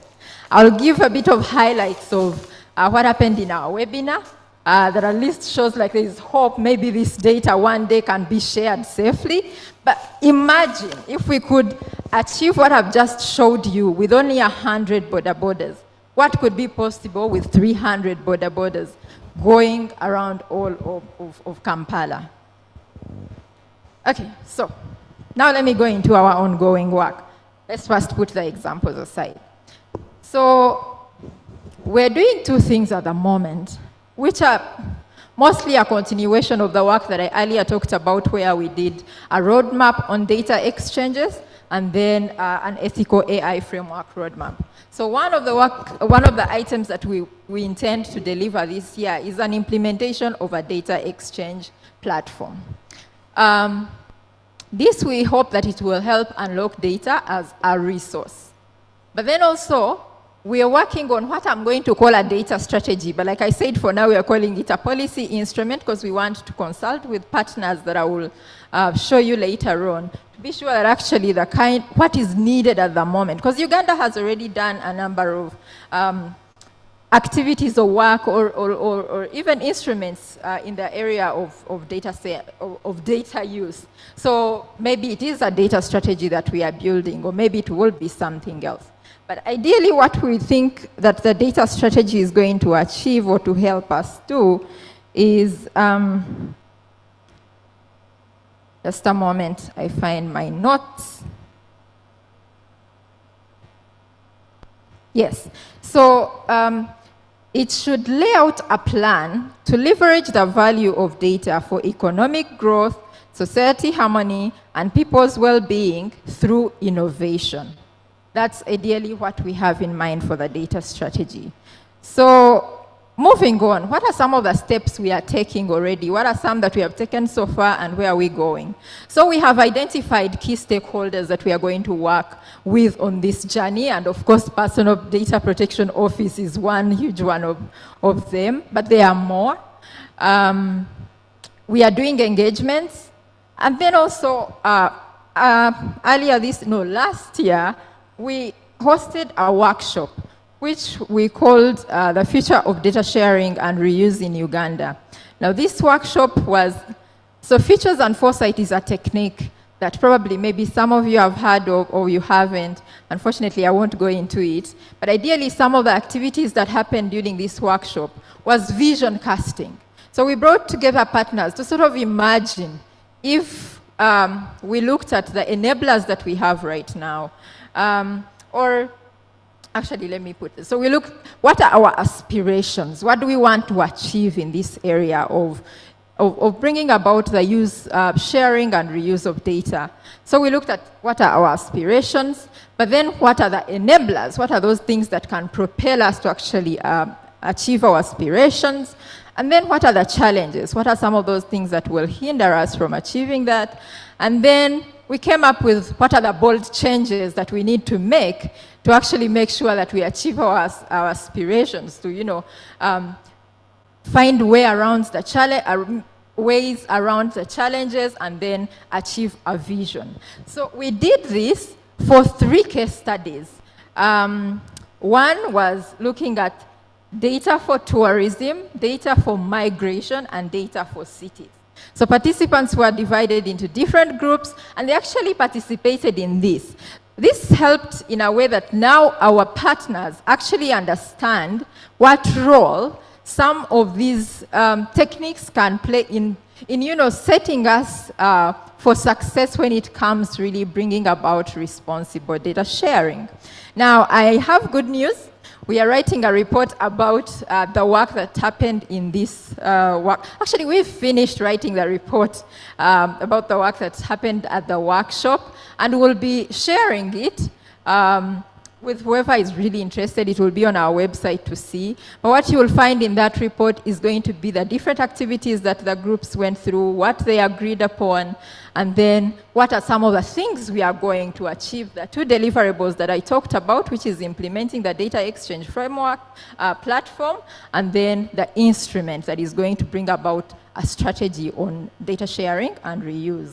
I'll give a bit of highlights of what happened in our webinar. That at least shows like there is hope maybe this data one day can be shared safely. But imagine if we could achieve what I've just showed you with only 100 border borders. What could be possible with 300 border borders going around all of Kampala? Okay, so now let me go into our ongoing work. Let's first put the examples aside. So we're doing two things at the moment, which are mostly a continuation of the work that I earlier talked about, where we did a roadmap on data exchanges and then an ethical AI framework roadmap. So one of the items that we intend to deliver this year is an implementation of a data exchange platform. This we hope that it will help unlock data as a resource. But then also, we are working on what I'm going to call a data strategy, but like I said, for now we are calling it a policy instrument because we want to consult with partners that I will show you later on to be sure that actually what is needed at the moment. Because Uganda has already done a number of activities or work or even instruments in the area of data use. So maybe it is a data strategy that we are building, or maybe it will be something else. But ideally, what we think that the data strategy is going to achieve or to help us do is, just a moment, I find my notes. Yes, so it should lay out a plan to leverage the value of data for economic growth, society harmony, and people's well-being through innovation. That's ideally what we have in mind for the data strategy. So moving on, what are some of the steps we are taking already? What are some that we have taken so far, and where are we going? So we have identified key stakeholders that we are going to work with on this journey, and of course, Personal Data Protection Office is one huge one of them, but there are more. We are doing engagements, and then also last year, we hosted a workshop, which we called the Future of Data Sharing and Reuse in Uganda. Now, this workshop was, so Futures and Foresight is a technique that probably maybe some of you have heard of or you haven't. Unfortunately, I won't go into it. But ideally, some of the activities that happened during this workshop was vision casting. So we brought together partners to sort of imagine if we looked at the enablers that we have right now, or actually, let me put this. So we look, what are our aspirations? What do we want to achieve in this area of bringing about the use, sharing and reuse of data? So we looked at what are our aspirations, but then what are the enablers? What are those things that can propel us to actually achieve our aspirations? And then what are the challenges? What are some of those things that will hinder us from achieving that? And then we came up with what are the bold changes that we need to make to actually make sure that we achieve our aspirations, to find ways around the challenges and then achieve a vision. So we did this for 3 case studies. One was looking at data for tourism, data for migration, and data for cities. So participants were divided into different groups, and they actually participated in this. this helped in a way that now our partners actually understand what role some of these techniques can play in setting us for success when it comes to really bringing about responsible data sharing. Now, I have good news. We are writing a report about the work that happened in this work. Actually, we've finished writing the report about the work that happened at the workshop, and we'll be sharing it with whoever is really interested. It will be on our website to see. But what you will find in that report is going to be the different activities that the groups went through, what they agreed upon, and then what are some of the things we are going to achieve, the 2 deliverables that I talked about, which is implementing the data exchange framework platform, and then the instrument that is going to bring about a strategy on data sharing and reuse.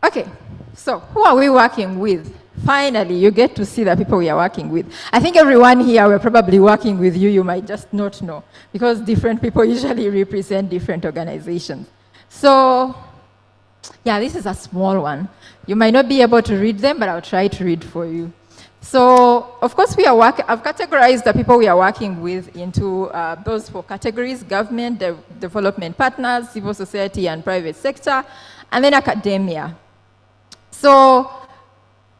Okay, so who are we working with? Finally, you get to see the people we are working with. I think everyone here, we're probably working with you. You might just not know, because different people usually represent different organizations. So, yeah, this is a small one. You might not be able to read them, but I'll try to read for you. So, of course, I've categorized the people we are working with into those 4 categories: government, development partners, civil society and private sector, and then academia. So,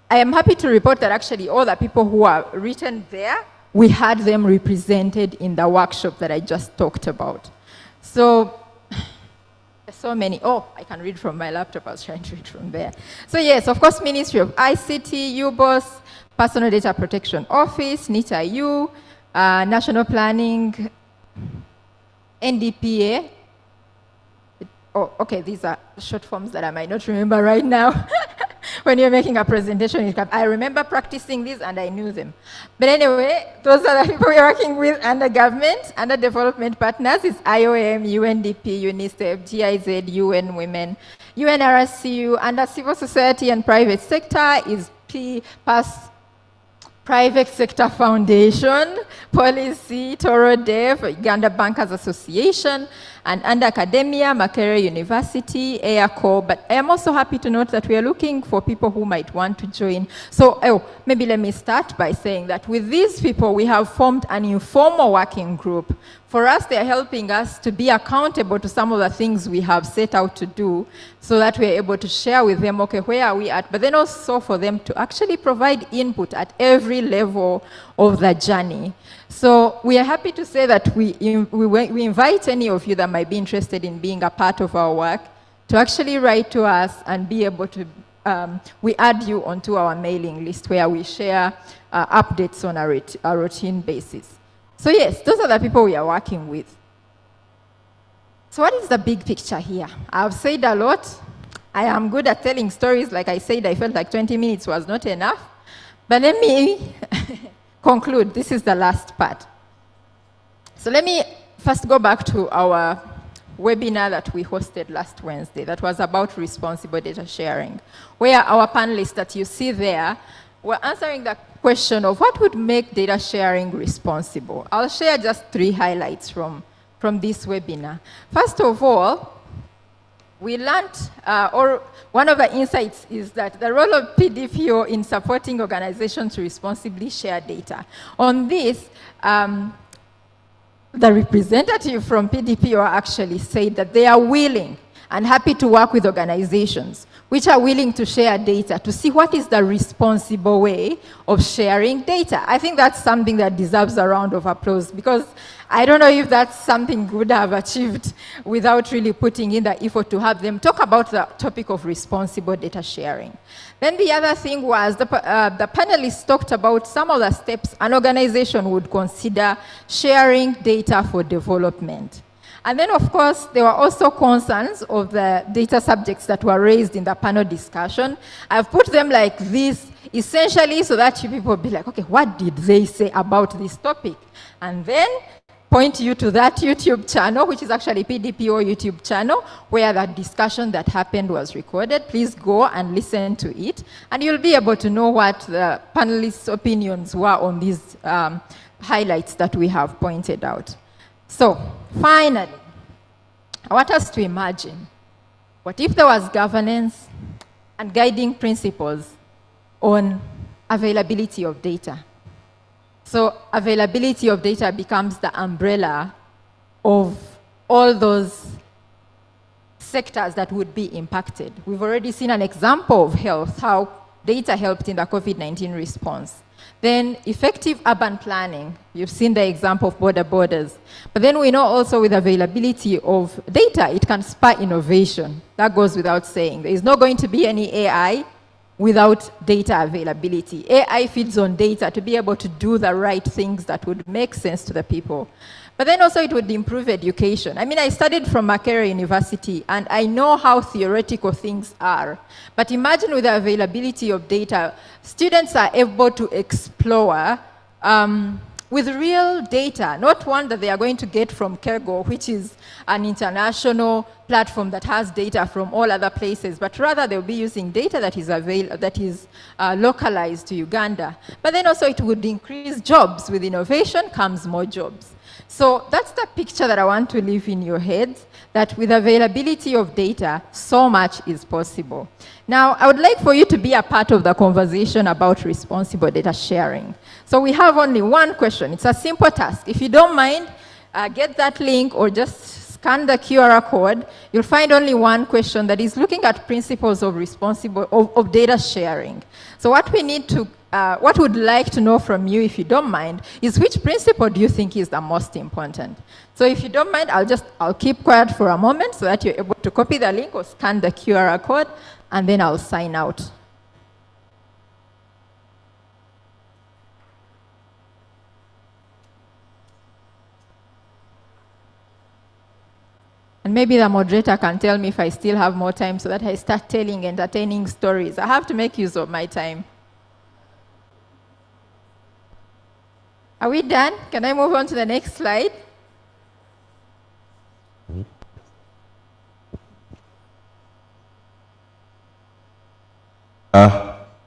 I am happy to report that actually all the people who are written there, we had them represented in the workshop that I just talked about. So, so many. Oh, I can read from my laptop. I was trying to read from there. So yes, of course, Ministry of ICT, UBOS, Personal Data Protection Office, NITA-U, National Planning, NDPA. Oh, okay, these are short forms that I might not remember right now. When you're making a presentation, I remember practicing these and I knew them. But anyway, those are the people we're working with under government. Under development partners is IOM, UNDP, UNICEF, GIZ, UN Women, UNRSCU. Under civil society and private sector is PAS, Private Sector Foundation, Policy, Toro Dev, Uganda Bankers Association, and under academia, Makerere University, AIRCO. But I am also happy to note that we are looking for people who might want to join. So maybe let me start by saying that with these people, we have formed an informal working group. For us, they are helping us to be accountable to some of the things we have set out to do so that we are able to share with them, okay, where are we at? But then also for them to actually provide input at every level of the journey. So we are happy to say that we invite any of you that might be interested in being a part of our work to actually write to us and be able to, we add you onto our mailing list where we share updates on a routine basis. So yes, those are the people we are working with. So what is the big picture here? I've said a lot. I am good at telling stories. Like I said, I felt like 20 minutes was not enough. But let me conclude. This is the last part. So let me first go back to our webinar that we hosted last Wednesday that was about responsible data sharing, where our panelists that you see there were answering the question of what would make data sharing responsible. I'll share just 3 highlights from this webinar. First of all, we learned, or one of the insights is that the role of PDPO in supporting organizations to responsibly share data. On this, the representative from PDPO actually said that they are willing and happy to work with organizations which are willing to share data to see what is the responsible way of sharing data. I think that's something that deserves a round of applause, because I don't know if that's something we would have achieved without really putting in the effort to have them talk about the topic of responsible data sharing. Then the other thing was the panelists talked about some of the steps an organization would consider sharing data for development. And then, of course, there were also concerns of the data subjects that were raised in the panel discussion. I've put them like this, essentially so that you people will be like, okay, what did they say about this topic? And then point you to that YouTube channel, which is actually PDPO YouTube channel, where that discussion that happened was recorded. Please go and listen to it, and you'll be able to know what the panelists' opinions were on these highlights that we have pointed out. So, finally, I want us to imagine, what if there was governance and guiding principles on availability of data. So availability of data becomes the umbrella of all those sectors that would be impacted. We've already seen an example of health, how data helped in the COVID-19 response. Then effective urban planning, you've seen the example of border borders. But then we know also with availability of data, it can spur innovation. That goes without saying. There is not going to be any AI without data availability. AI feeds on data to be able to do the right things that would make sense to the people. But then also it would improve education. I mean, I studied from Makerere University, and I know how theoretical things are. But imagine with the availability of data, students are able to explore with real data, not one that they are going to get from Kergo, which is an international platform that has data from all other places, but rather they'll be using data that is localized to Uganda. But then also it would increase jobs. With innovation comes more jobs. So that's the picture that I want to leave in your heads, that with availability of data, so much is possible. Now, I would like for you to be a part of the conversation about responsible data sharing. So we have only one question. It's a simple task. If you don't mind, get that link or just scan the QR code. You'll find only one question that is looking at principles of of data sharing. So what we need to what we'd like to know from you, if you don't mind, is which principle do you think is the most important? So if you don't mind, I'll keep quiet for a moment so that you're able to copy the link or scan the QR code, and then I'll sign out. And maybe the moderator can tell me if I still have more time so that I start telling entertaining stories. I have to make use of my time. Are we done? Can I move on to the next slide?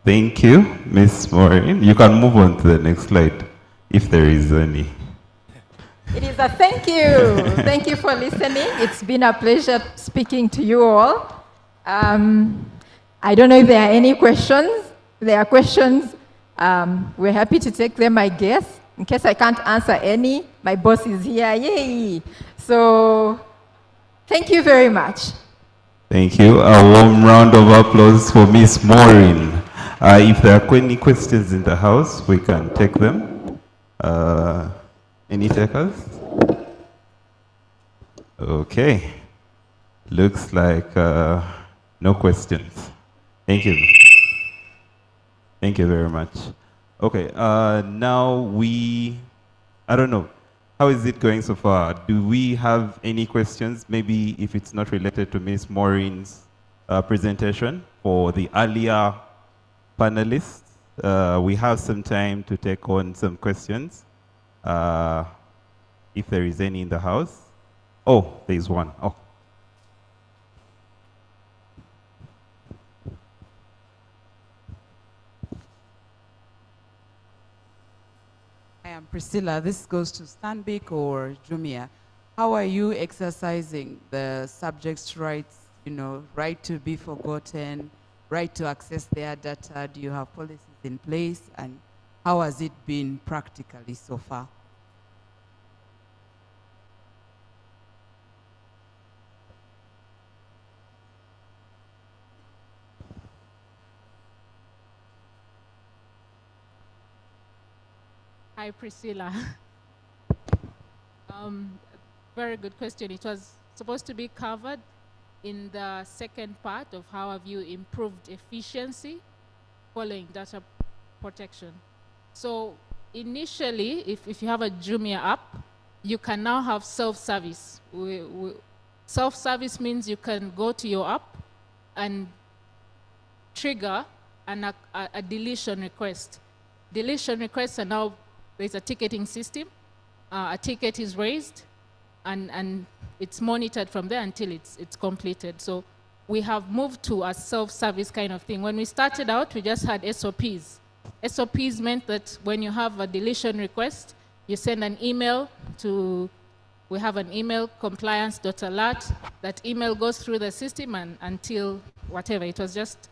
Thank you, Ms. Maureen. You can move on to the next slide, if there is any. It is a thank you. Thank you for listening. It's been a pleasure speaking to you all. I don't know if there are any questions. If there are questions, we're happy to take them, I guess. In case I can't answer any, my boss is here. Yay! So, thank you very much. Thank you. A warm round of applause for Ms. Maureen. If there are any questions in the house, we can take them. Any takers? Okay. Looks like no questions. Thank you. Thank you very much. Okay, now I don't know, how is it going so far? Do we have any questions? Maybe if it's not related to Ms. Maureen's presentation for the earlier panelists, we have some time to take on some questions. If there is any in the house. Oh, there is one. Oh. I am Priscilla. This goes to Stanbic or Jumia. How are you exercising the subjects' rights, right to be forgotten, right to access their data? Do you have policies in place? And how has it been practically so far? Hi, Priscilla. Very good question. It was supposed to be covered in the second part of how have you improved efficiency following data protection. So initially, if you have a Jumia app, you can now have self-service. Self-service means you can go to your app and trigger a deletion request. Deletion requests are now, there's a ticketing system. A ticket is raised, and it's monitored from there until it's completed. So we have moved to a self-service kind of thing. When we started out, we just had SOPs. SOPs meant that when you have a deletion request, you send an email to, we have an email, compliance.alert. That email goes through the system and until whatever. It was just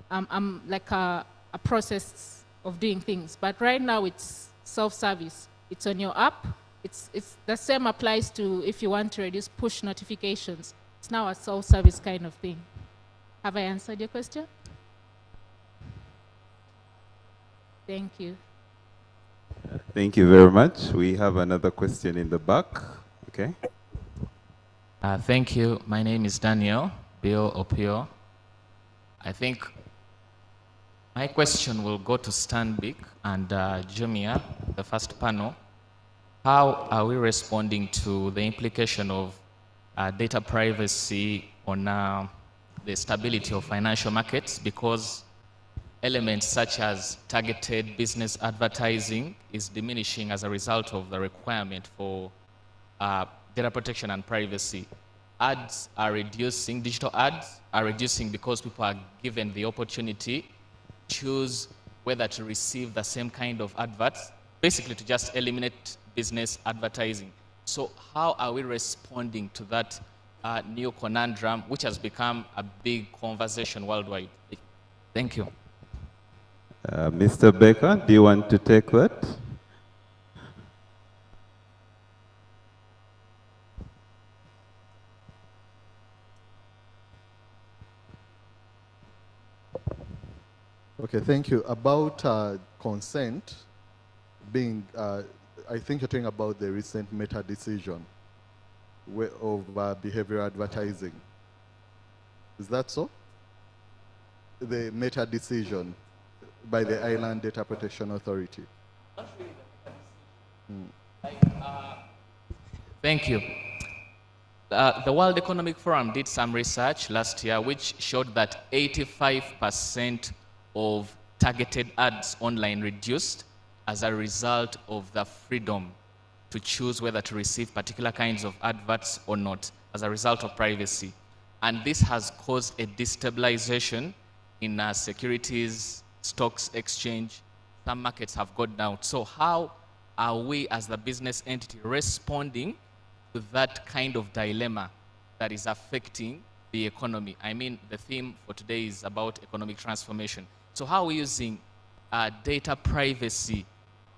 like a a process of doing things. But right now it's self-service. It's on your app. It's the same applies to if you want to reduce push notifications. It's now a self-service kind of thing. Have I answered your question? Thank you. Thank you very much. We have another question in the back. Okay. Thank you. My name is Daniel Bill Opio. I think my question will go to Stanbic and Jumia, the first panel. How are we responding to the implication of data privacy on the stability of financial markets? Because elements such as targeted business advertising is diminishing as a result of the requirement for data protection and privacy. Ads are reducing, digital ads are reducing because people are given the opportunity to choose whether to receive the same kind of adverts, basically to just eliminate business advertising. So how are we responding to that new conundrum, which has become a big conversation worldwide? Thank you. Mr. Baker, do you want to take that? Okay, thank you. About consent being, I think you're talking about the recent Meta decision of behavioral advertising. Is that so? The Meta decision by the Island Data Protection Authority. Thank you. The World Economic Forum did some research last year which showed that 85% of targeted ads online reduced as a result of the freedom to choose whether to receive particular kinds of adverts or not as a result of privacy. And this has caused a destabilization in securities, stocks exchange. Some markets have gone down. So how are we as the business entity responding to that kind of dilemma that is affecting the economy? I mean, the theme for today is about economic transformation. So how are we using data privacy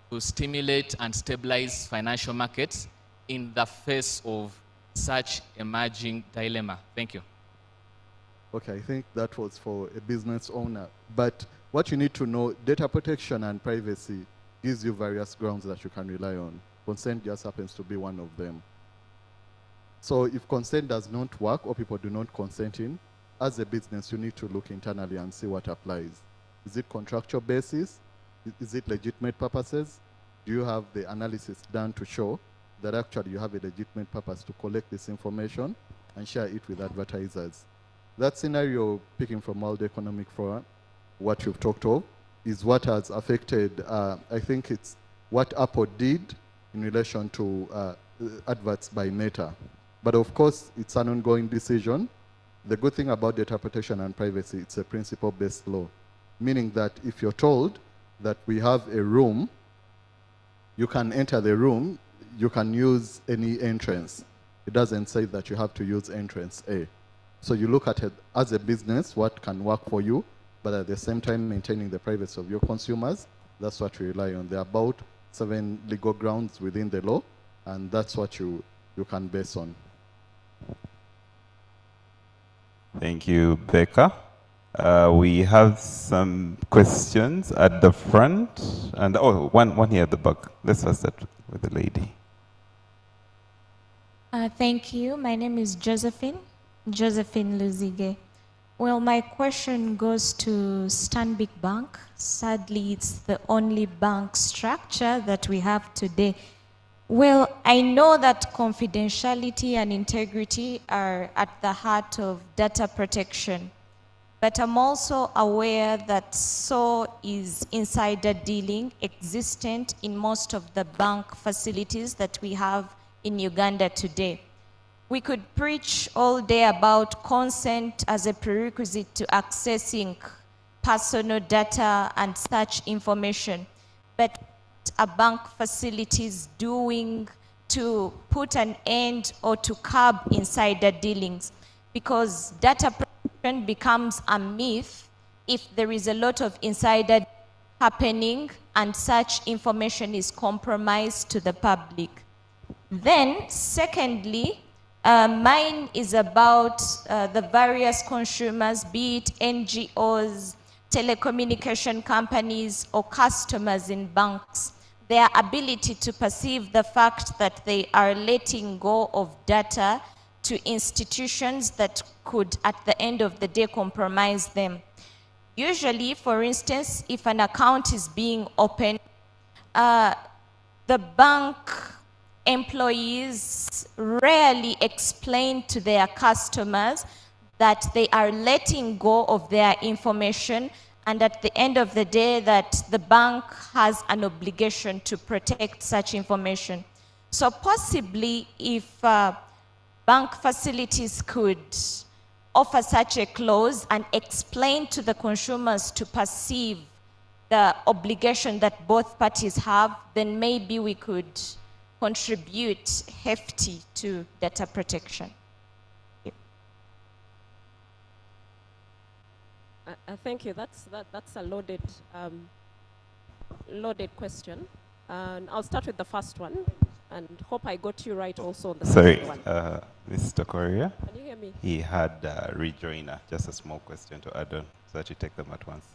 to stimulate and stabilize financial markets in the face of such emerging dilemma? Thank you. Okay, I think that was for a business owner. But what you need to know, data protection and privacy gives you various grounds that you can rely on. Consent just happens to be one of them. So if consent does not work or people do not consent in, as a business, you need to look internally and see what applies. Is it contractual basis? Is it legitimate purposes? Do you have the analysis done to show that actually you have a legitimate purpose to collect this information and share it with advertisers? That scenario, picking from World Economic Forum, what you've talked of, is what has affected, I think it's what Apple did in relation to adverts by Meta. But of course, it's an ongoing decision. The good thing about data protection and privacy, it's a principle-based law, meaning that if you're told that we have a room, you can enter the room, you can use any entrance. It doesn't say that you have to use entrance A. So you look at it as a business, what can work for you, but at the same time maintaining the privacy of your consumers. That's what we rely on. There are about 7 legal grounds within the law, and that's what you can base on. Thank you, Becca. We have some questions at the front, and one here at the back. Let's first start with the lady. Thank you. My name is Josephine Luzige. Well, my question goes to Stanbic Bank. Sadly, it's the only bank structure that we have today. Well, I know that confidentiality and integrity are at the heart of data protection, but I'm also aware that so is insider dealing existent in most of the bank facilities that we have in Uganda today. We could preach all day about consent as a prerequisite to accessing personal data and such information, but a bank facilities doing to put an end or to curb insider dealings? Because data protection becomes a myth if there is a lot of insider happening and such information is compromised to the public. Then, secondly, mine is about the various consumers, be it NGOs, telecommunication companies, or customers in banks, their ability to perceive the fact that they are letting go of data to institutions that could, at the end of the day, compromise them. Usually, for instance, if an account is being opened, the bank employees rarely explain to their customers that they are letting go of their information, and at the end of the day that the bank has an obligation to protect such information. So possibly if bank facilities could offer such a clause and explain to the consumers to perceive the obligation that both parties have, then maybe we could contribute hefty to data protection. Thank you. That's a loaded question. And I'll start with the first one, and hope I got you right also on the second one. Mr. Correa. Can you hear me? He had a rejoiner, just a small question to add on, so that you take them at once.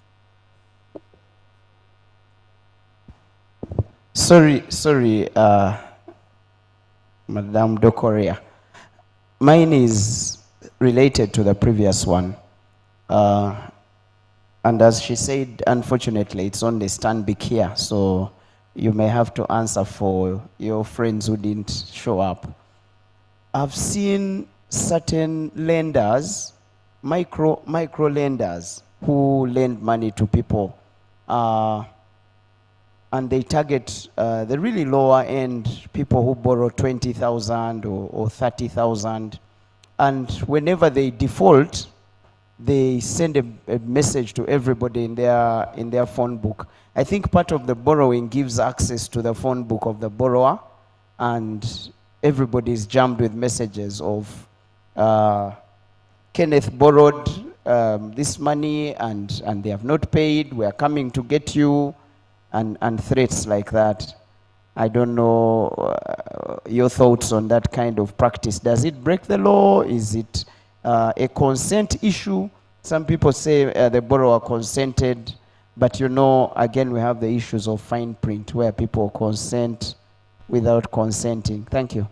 Sorry, Madame de Correa. Mine is related to the previous one. And as she said, unfortunately, it's only Stanbic here, so you may have to answer for your friends who didn't show up. I've seen certain lenders, micro lenders, who lend money to people, and they target the really lower end people who borrow 20,000 or 30,000, and whenever they default, they send a message to everybody in their phone book. I think part of the borrowing gives access to the phone book of the borrower, and everybody is jammed with messages of Kenneth borrowed this money and they have not paid, we are coming to get you, and threats like that. I don't know your thoughts on that kind of practice. Does it break the law? Is it a consent issue? Some people say the borrower consented, but you know, again, we have the issues of fine print where people consent without consenting. Thank you.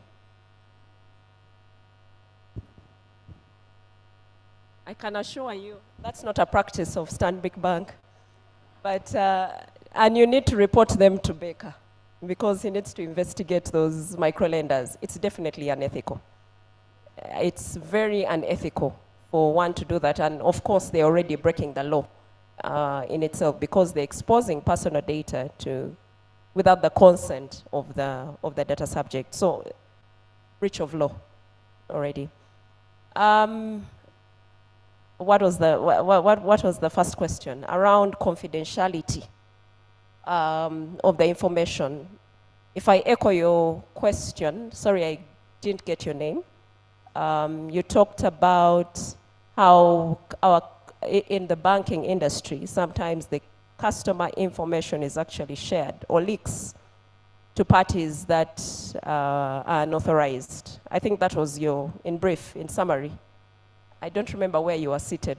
I can assure you that's not a practice of Stanbic Bank, but and you need to report them to Baker because he needs to investigate those microlenders. It's definitely unethical. It's very unethical for one to do that, and of course they're already breaking the law in itself because they're exposing personal data to without the consent of the data subject. So breach of law already. What was the first question? Around confidentiality of the information. If I echo your question, sorry, I didn't get your name. You talked about how in the banking industry, sometimes the customer information is actually shared or leaks to parties that are unauthorized. I think that was in brief, in summary. I don't remember where you were seated.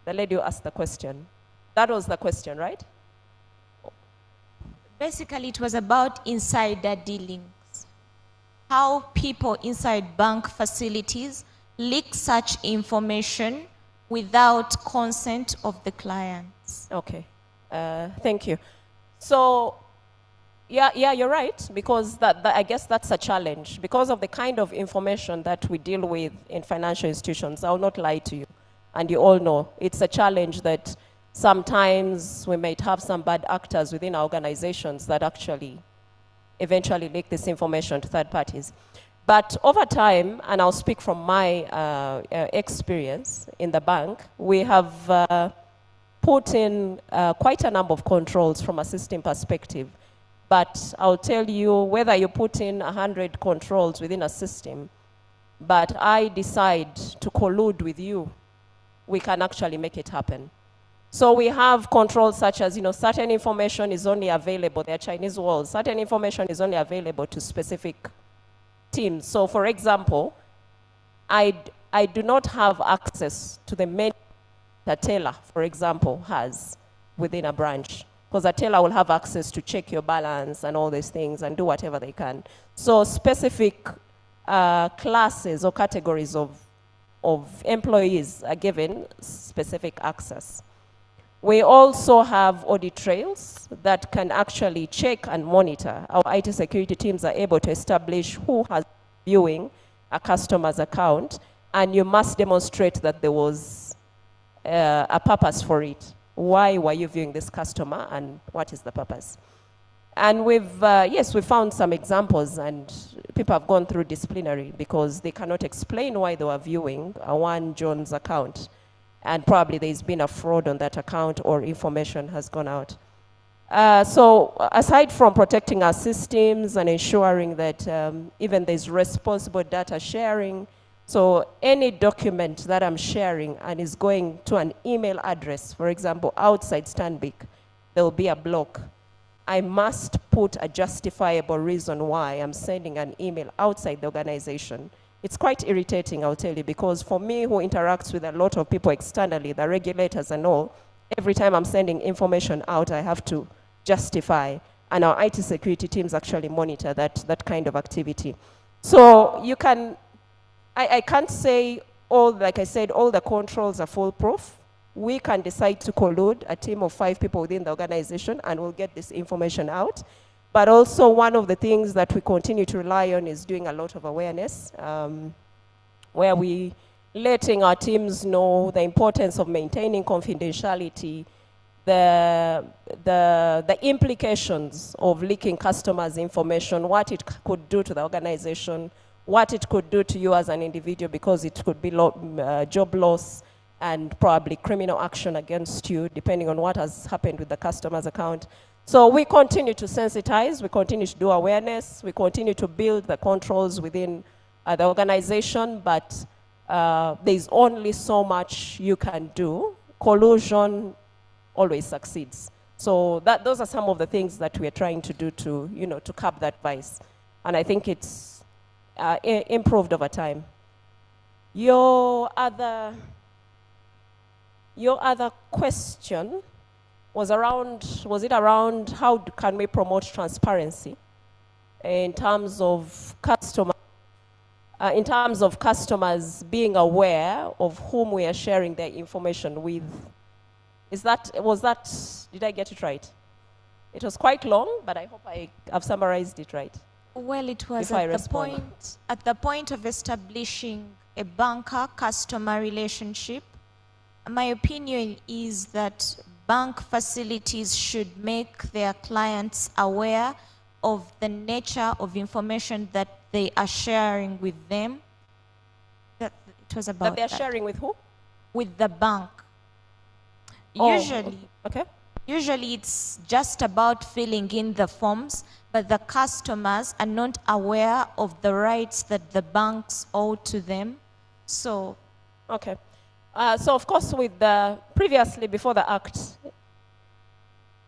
The lady who asked the question. That was the question, right? Basically, it was about insider dealings. How people inside bank facilities leak such information without consent of the clients. Okay, thank you. So, yeah, you're right, because I guess that's a challenge. Because of the kind of information that we deal with in financial institutions, I'll not lie to you, and you all know, it's a challenge that sometimes we might have some bad actors within our organizations that actually eventually leak this information to third parties. But over time, and I'll speak from my experience in the bank, we have put in quite a number of controls from a system perspective. But I'll tell you, whether you put in 100 controls within a system, but I decide to collude with you, we can actually make it happen. So we have controls such as, certain information is only available, there are Chinese walls, certain information is only available to specific teams. So for example, I do not have access to the menu that a teller, for example, has within a branch. Because a teller will have access to check your balance and all these things and do whatever they can. So specific classes or categories of employees are given specific access. We also have audit trails that can actually check and monitor. Our IT security teams are able to establish who has viewing a customer's account, and you must demonstrate that there was a purpose for it. Why were you viewing this customer, and what is the purpose? And we've, yes, we found some examples, and people have gone through disciplinary because they cannot explain why they were viewing a one John's account. And probably there's been a fraud on that account or information has gone out. So aside from protecting our systems and ensuring that even there's responsible data sharing, so any document that I'm sharing and is going to an email address, for example, outside Stanbic, there will be a block. I must put a justifiable reason why I'm sending an email outside the organization. It's quite irritating, I'll tell you, because for me, who interacts with a lot of people externally, the regulators and all, every time I'm sending information out, I have to justify. And our IT security teams actually monitor that kind of activity. So you can, I can't say like I said, all the controls are foolproof. We can decide to collude a team of 5 people within the organization and we'll get this information out. But also one of the things that we continue to rely on is doing a lot of awareness, where we letting our teams know the importance of maintaining confidentiality, the implications of leaking customers' information, what it could do to the organization, what it could do to you as an individual, because it could be job loss and probably criminal action against you, depending on what has happened with the customer's account. So we continue to sensitize, we continue to do awareness, we continue to build the controls within the organization, but there's only so much you can do. Collusion always succeeds. So those are some of the things that we're trying to do to, to curb that vice. And I think it's improved over time. Your other question was it around how can we promote transparency in terms of customers being aware of whom we are sharing their information with. Did I get it right? It was quite long, but I hope I have summarized it right. Well, it was at the point of establishing a banker-customer relationship. My opinion is that bank facilities should make their clients aware of the nature of information that they are sharing with them. It was about that they're sharing with who? With the bank. Oh, Usually it's just about filling in the forms, but the customers are not aware of the rights that the banks owe to them. So, okay. So of course, previously before the act,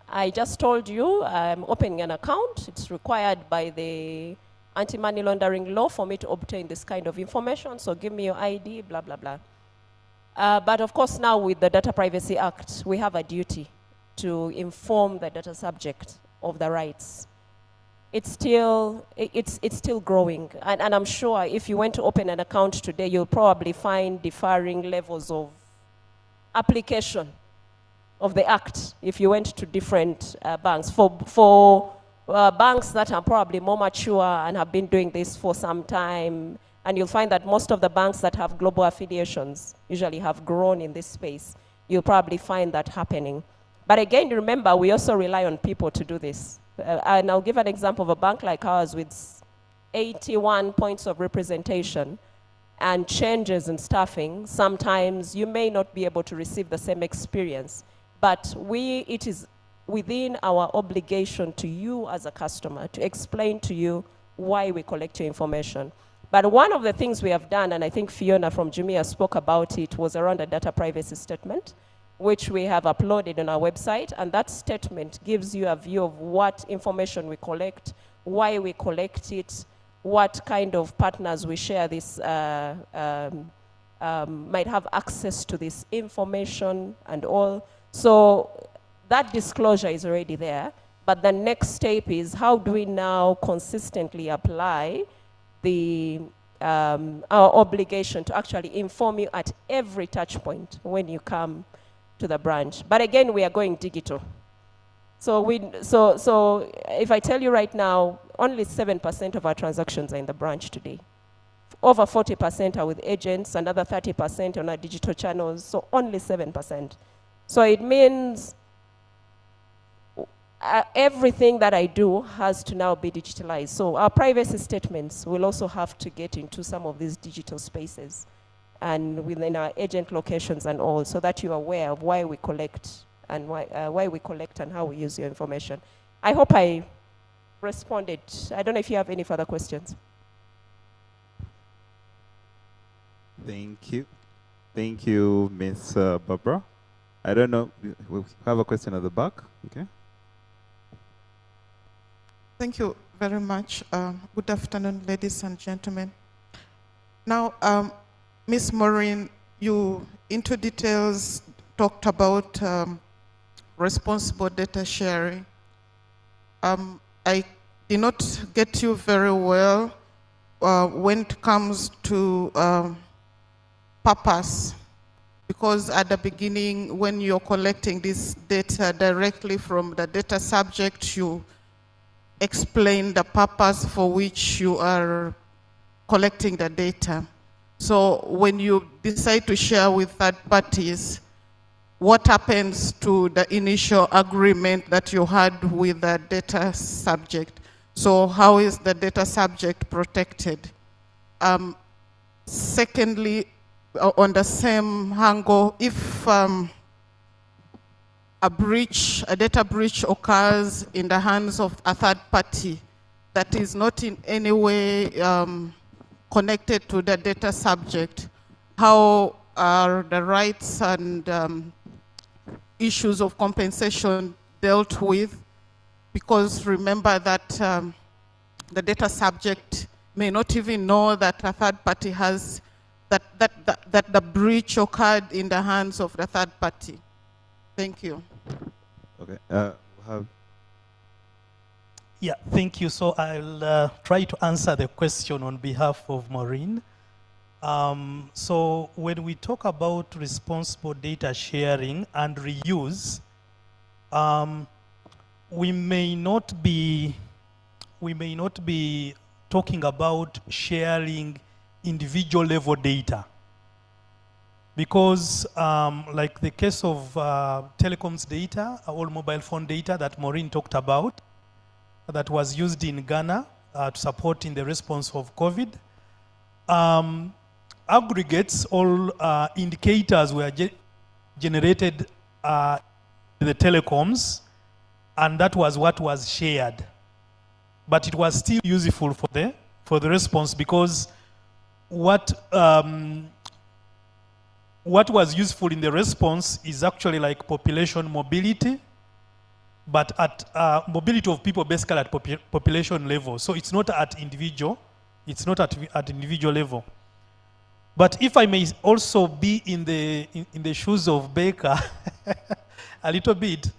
I just told you I'm opening an account. It's required by the anti-money laundering law for me to obtain this kind of information. So give me your ID, blah, blah, blah. But of course now with the Data Privacy Act, we have a duty to inform the data subject of the rights. It's still growing. And I'm sure if you went to open an account today, you'll probably find differing levels of application of the act if you went to different banks. For banks that are probably more mature and have been doing this for some time, and you'll find that most of the banks that have global affiliations usually have grown in this space. You'll probably find that happening. But again, remember, we also rely on people to do this. And I'll give an example of a bank like ours with 81 points of representation and changes in staffing. Sometimes you may not be able to receive the same experience, but it is within our obligation to you as a customer to explain to you why we collect your information. But one of the things we have done, and I think Fiona from Jumia spoke about it, was around a data privacy statement, which we have uploaded on our website, and that statement gives you a view of what information we collect, why we collect it, what kind of partners we share this, might have access to this information and all. So that disclosure is already there, but the next step is how do we now consistently apply the our obligation to actually inform you at every touch point when you come to the branch. But again, we are going digital. So if I tell you right now, only 7% of our transactions are in the branch today. Over 40% are with agents, another 30% on our digital channels, so only 7%. So it means everything that I do has to now be digitalized. So our privacy statements will also have to get into some of these digital spaces and within our agent locations and all, so that you're aware of why we collect and why we collect and how we use your information. I hope I responded. I don't know if you have any further questions. Thank you. Thank you, Ms. Barbara. I don't know, we have a question at the back, okay? Thank you very much. Good afternoon, ladies and gentlemen. Now, Ms. Maureen, you into details talked about responsible data sharing. I did not get you very well when it comes to purpose, because at the beginning, when you're collecting this data directly from the data subject, you explain the purpose for which you are collecting the data. So when you decide to share with third parties, what happens to the initial agreement that you had with the data subject? So how is the data subject protected? Secondly, on the same angle, if a data breach occurs in the hands of a third party that is not in any way connected to the data subject, how are the rights and issues of compensation dealt with? Because remember that the data subject may not even know that a third party has, that the breach occurred in the hands of the third party. Thank you. Okay. Yeah, thank you. So I'll try to answer the question on behalf of Maureen. So when we talk about responsible data sharing and reuse, we may not be talking about sharing individual level data, because like the case of telecoms data, all mobile phone data that Maureen talked about, that was used in Ghana to support in the response of COVID, aggregates, all indicators were generated in the telecoms, and that was what was shared. But it was still useful for the response, because what was useful in the response is actually like population mobility, but at mobility of people basically at population level. So it's not at individual, it's not at individual level. But if I may also be in the shoes of Baker a little bit,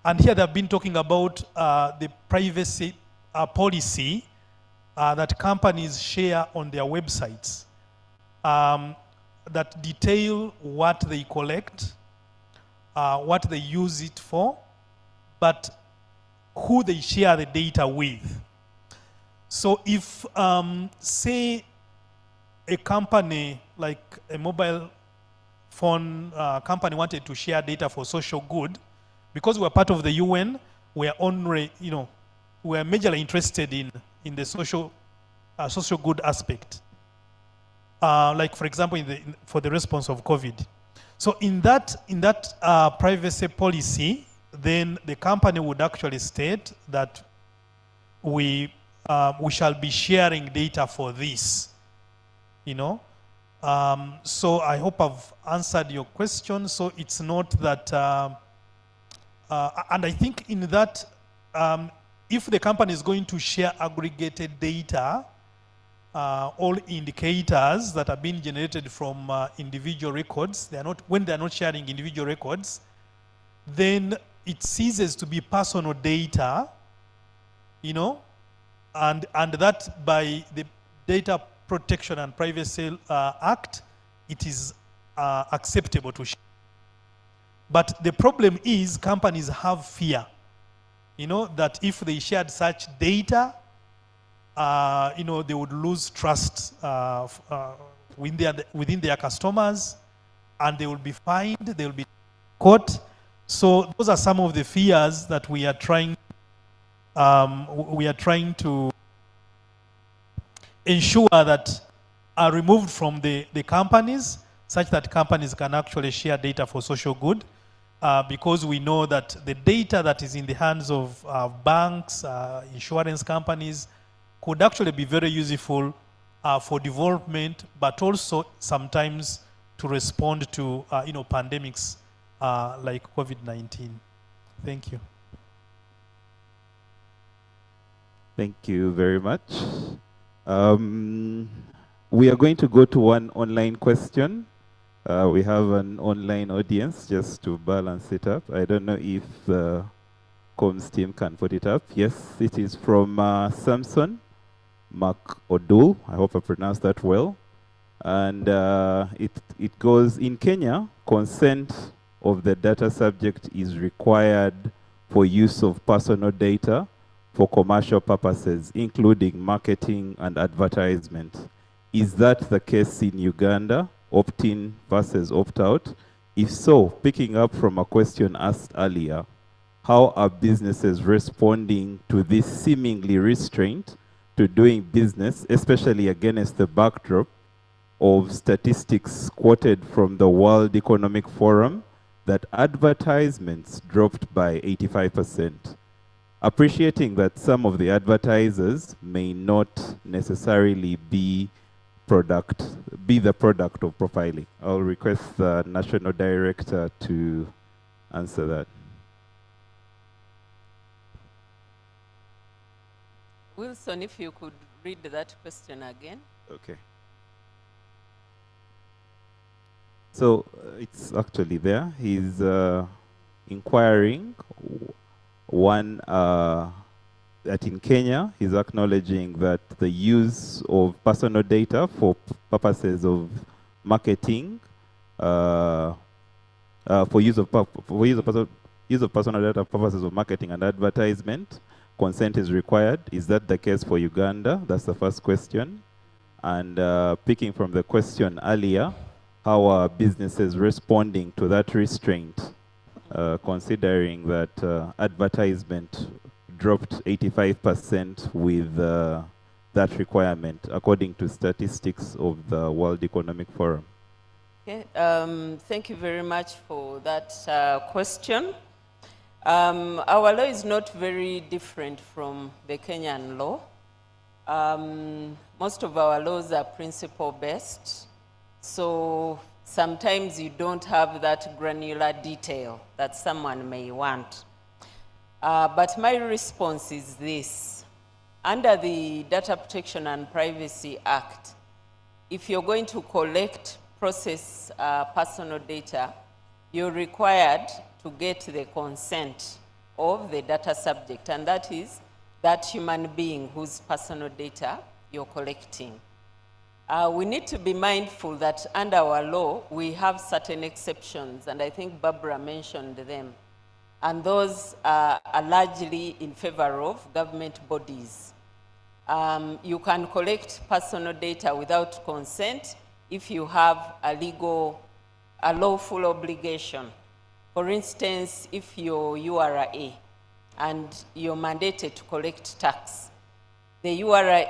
and here they've been talking about the privacy policy that companies share on their websites that detail what they collect, what they use it for, but who they share the data with. So if, say, a company, like a mobile phone company wanted to share data for social good, because we're part of the UN, we're we're majorly interested in the social good aspect. Like for example, for the response of COVID. So in that privacy policy, then the company would actually state that we shall be sharing data for this, So I hope I've answered your question. So it's not that, and I think in that, if the company is going to share aggregated data, all indicators that are being generated from individual records, when they're not sharing individual records, then it ceases to be personal data, you know, and that by the Data Protection and Privacy Act, it is acceptable to share. But the problem is companies have fear, you know, that if they shared such data, you know, they would lose trust within their customers, and they will be fined, they will be caught. So those are some of the fears that we are trying to ensure that are removed from the companies, such that companies can actually share data for social good, because we know that the data that is in the hands of banks, insurance companies, could actually be very useful for development, but also sometimes to respond to you know, pandemics like COVID-19. Thank you. Thank you very much. We are going to go to one online question. We have an online audience, just to balance it up. I don't know if the comms team can put it up. Yes, it is from Samson McOdul. I hope I pronounced that well. And it goes, in Kenya, consent of the data subject is required for use of personal data for commercial purposes, including marketing and advertisement. Is that the case in Uganda, opt-in versus opt-out? If so, picking up from a question asked earlier, how are businesses responding to this seemingly restraint to doing business, especially against the backdrop of statistics quoted from the World Economic Forum that advertisements dropped by 85%? Appreciating that some of the advertisers may not necessarily be the product of profiling. I'll request the National Director to answer that. Wilson, if you could read that question again. Okay. So it's actually there. He's inquiring one, that in Kenya, he's acknowledging that the use of personal data for purposes of marketing, for use of personal data for purposes of marketing and advertisement, consent is required. Is that the case for Uganda? That's the first question. And picking from the question earlier, how are businesses responding to that restraint, considering that advertisement dropped 85% with that requirement, according to statistics of the World Economic Forum? Okay, thank you very much for that question. Our law is not very different from the Kenyan law. Most of our laws are principle-based, so sometimes you don't have that granular detail that someone may want. But my response is this. Under the Data Protection and Privacy Act, if you're going to collect, process personal data, you're required to get the consent of the data subject, and that is that human being whose personal data you're collecting. We need to be mindful that under our law, we have certain exceptions, and I think Barbara mentioned them. And those are largely in favor of government bodies. You can collect personal data without consent if you have a lawful obligation. For instance, if you're URA and you're mandated to collect tax, the URA,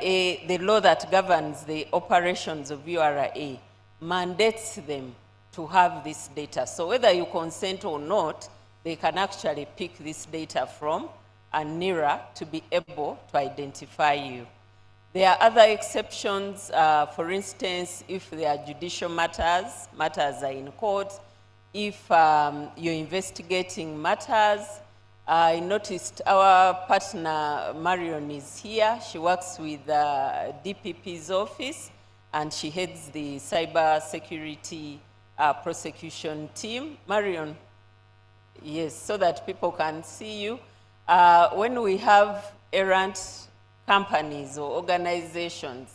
the law that governs the operations of URA, mandates them to have this data. So whether you consent or not, they can actually pick this data from a NIRA to be able to identify you. There are other exceptions, for instance, if there are judicial matters are in court, if you're investigating matters. I noticed our partner Marion is here. She works with DPP's office and she heads the cyber security prosecution team. Marion, yes, so that people can see you. When we have errant companies or organizations,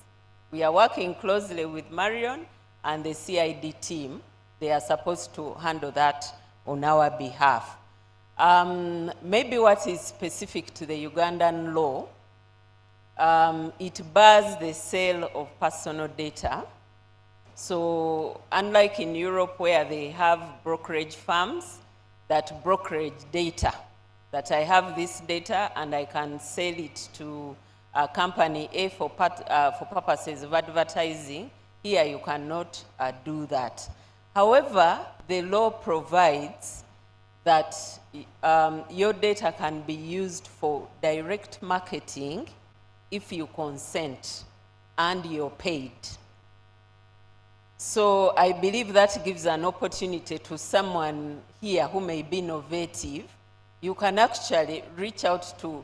we are working closely with Marion and the CID team. They are supposed to handle that on our behalf. Maybe what is specific to the Ugandan law, it bars the sale of personal data. So unlike in Europe where they have brokerage firms that brokerage data, that I have this data and I can sell it to company A for purposes of advertising, here you cannot do that. However, the law provides that your data can be used for direct marketing if you consent and you're paid. So I believe that gives an opportunity to someone here who may be innovative. You can actually reach out to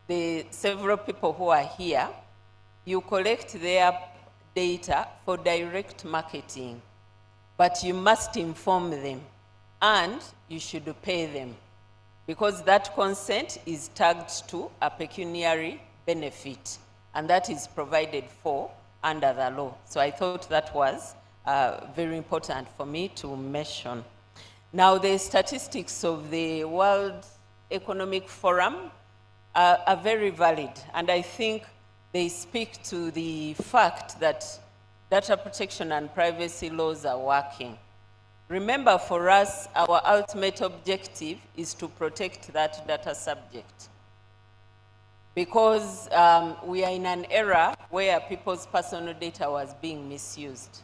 the several people who are here. You collect their data for direct marketing, but you must inform them and you should pay them because that consent is tagged to a pecuniary benefit and that is provided for under the law. So I thought that was very important for me to mention. Now the statistics of the World Economic Forum are very valid and I think they speak to the fact that data protection and privacy laws are working. Remember, for us, our ultimate objective is to protect that data subject because we are in an era where people's personal data was being misused.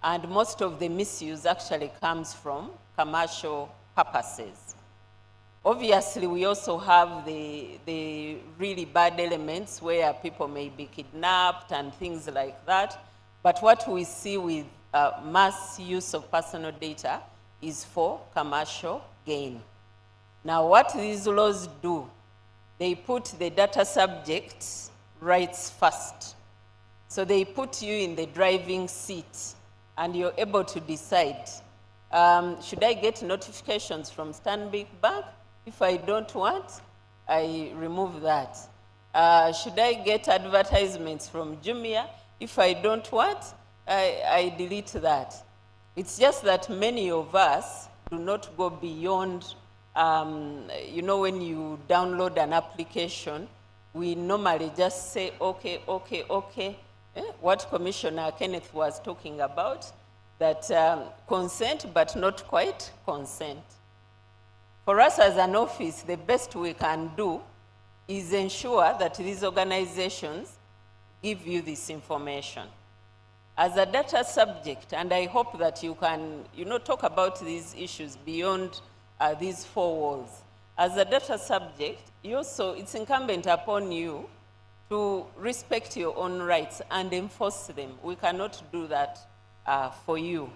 And most of the misuse actually comes from commercial purposes. Obviously, we also have the really bad elements where people may be kidnapped and things like that. But what we see with mass use of personal data is for commercial gain. Now, what these laws do, they put the data subject's rights first. So they put you in the driving seat and you're able to decide, should I get notifications from Stanbic Bank? If I don't want, I remove that. Should I get advertisements from Jumia? If I don't want, I delete that. It's just that many of us do not go beyond, you know, when you download an application, we normally just say, okay, okay, okay. What Commissioner Kenneth was talking about, that consent but not quite consent. For us as an office, the best we can do is ensure that these organizations give you this information. As a data subject, and I hope that you can, you know, talk about these issues beyond these four walls. As a data subject, you also, it's incumbent upon you to respect your own rights and enforce them. We cannot do that for you.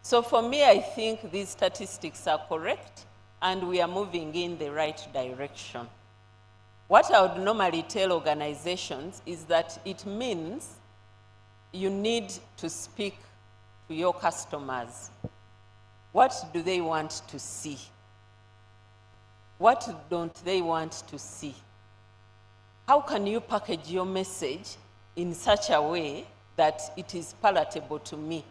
So for me, I think these statistics are correct and we are moving in the right direction. What I would normally tell organizations is that it means you need to speak to your customers. What do they want to see? What don't they want to see? How can you package your message in such a way that it is palatable to me,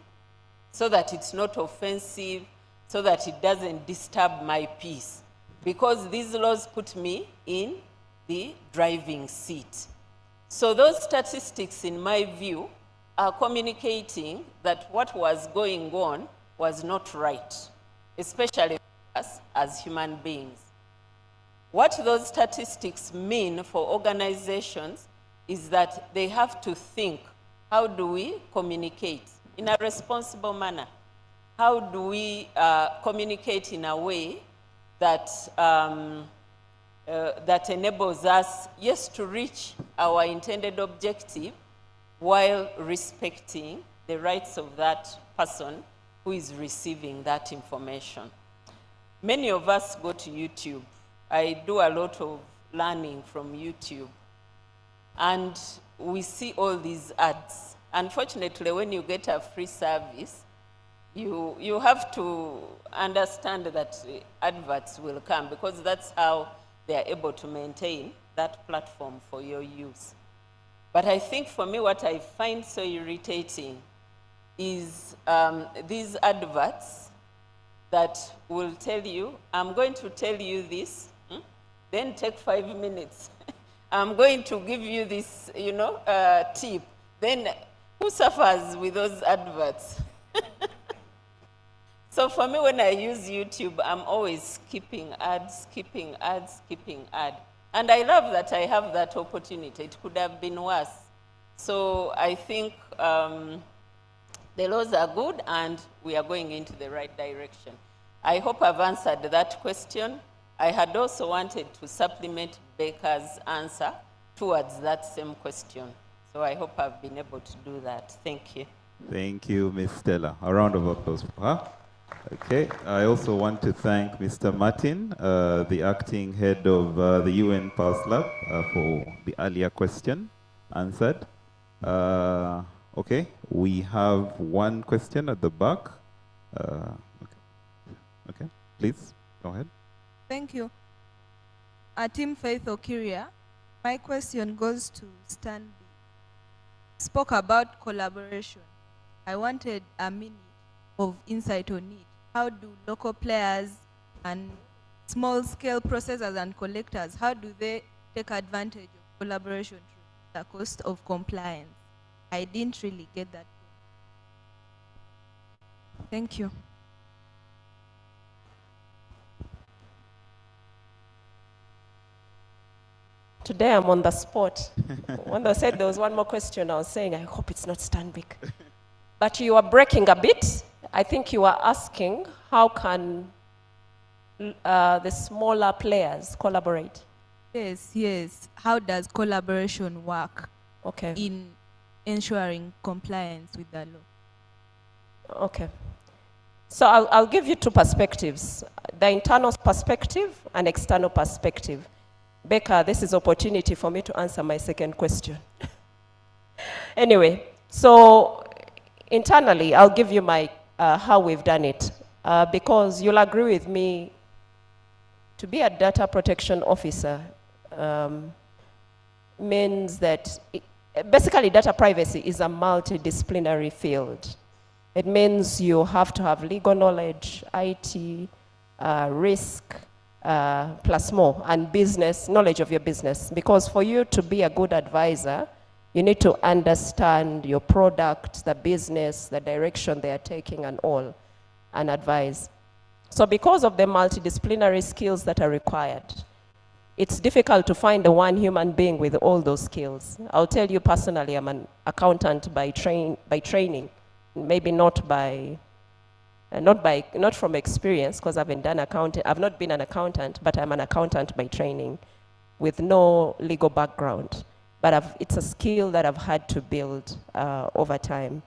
so that it's not offensive, so that it doesn't disturb my peace? Because these laws put me in the driving seat. So those statistics, in my view, are communicating that what was going on was not right, especially for us as human beings. What those statistics mean for organizations is that they have to think, how do we communicate in a responsible manner? How do we communicate in a way that, that enables us, yes, to reach our intended objective, while respecting the rights of that person who is receiving that information. Many of us go to YouTube. I do a lot of learning from YouTube. And we see all these ads. Unfortunately, when you get a free service, you have to understand that adverts will come, because that's how they are able to maintain that platform for your use. But I think for me, what I find so irritating is these adverts that will tell you, I'm going to tell you this, then take 5 minutes. I'm going to give you this, tip. Then who suffers with those adverts? So for me, when I use YouTube, I'm always skipping ads, skipping ads, skipping ad. And I love that I have that opportunity. It could have been worse. So I think the laws are good and we are going into the right direction. I hope I've answered that question. I had also wanted to supplement Becca's answer towards that same question. So I hope I've been able to do that. Thank you. Thank you, Ms. Stella. A round of applause for her. Okay, I also want to thank Mr. Martin, the acting head of the UN Pulse Lab, for the earlier question answered. Okay, we have one question at the back. Okay, please, go ahead. Thank you. Team Faith Okiria, my question goes to Stanley. Spoke about collaboration. I wanted a minute of insight on it. How do local players and small-scale processors and collectors, how do they take advantage of collaboration through the cost of compliance? I didn't really get that. Thank you. Today I'm on the spot. When they said there was one more question, I was saying, I hope it's not Stanbic. But you are breaking a bit. I think you are asking, how can the smaller players collaborate? Yes. How does collaboration work in ensuring compliance with the law? Okay. So I'll give you two perspectives, the internal perspective and external perspective. Becca, this is opportunity for me to answer my second question. Anyway, so internally, I'll give you my how we've done it, because you'll agree with me, to be a data protection officer means that basically data privacy is a multidisciplinary field. It means you have to have legal knowledge, IT, risk, plus more, and business, knowledge of your business. Because for you to be a good advisor, you need to understand your product, the business, the direction they are taking and all, and advise. So because of the multidisciplinary skills that are required, it's difficult to find the one human being with all those skills. I'll tell you personally, I'm an accountant by training, maybe not from experience, because I haven't done accounting. I've not been an accountant, but I'm an accountant by training with no legal background. But it's a skill that I've had to build over time.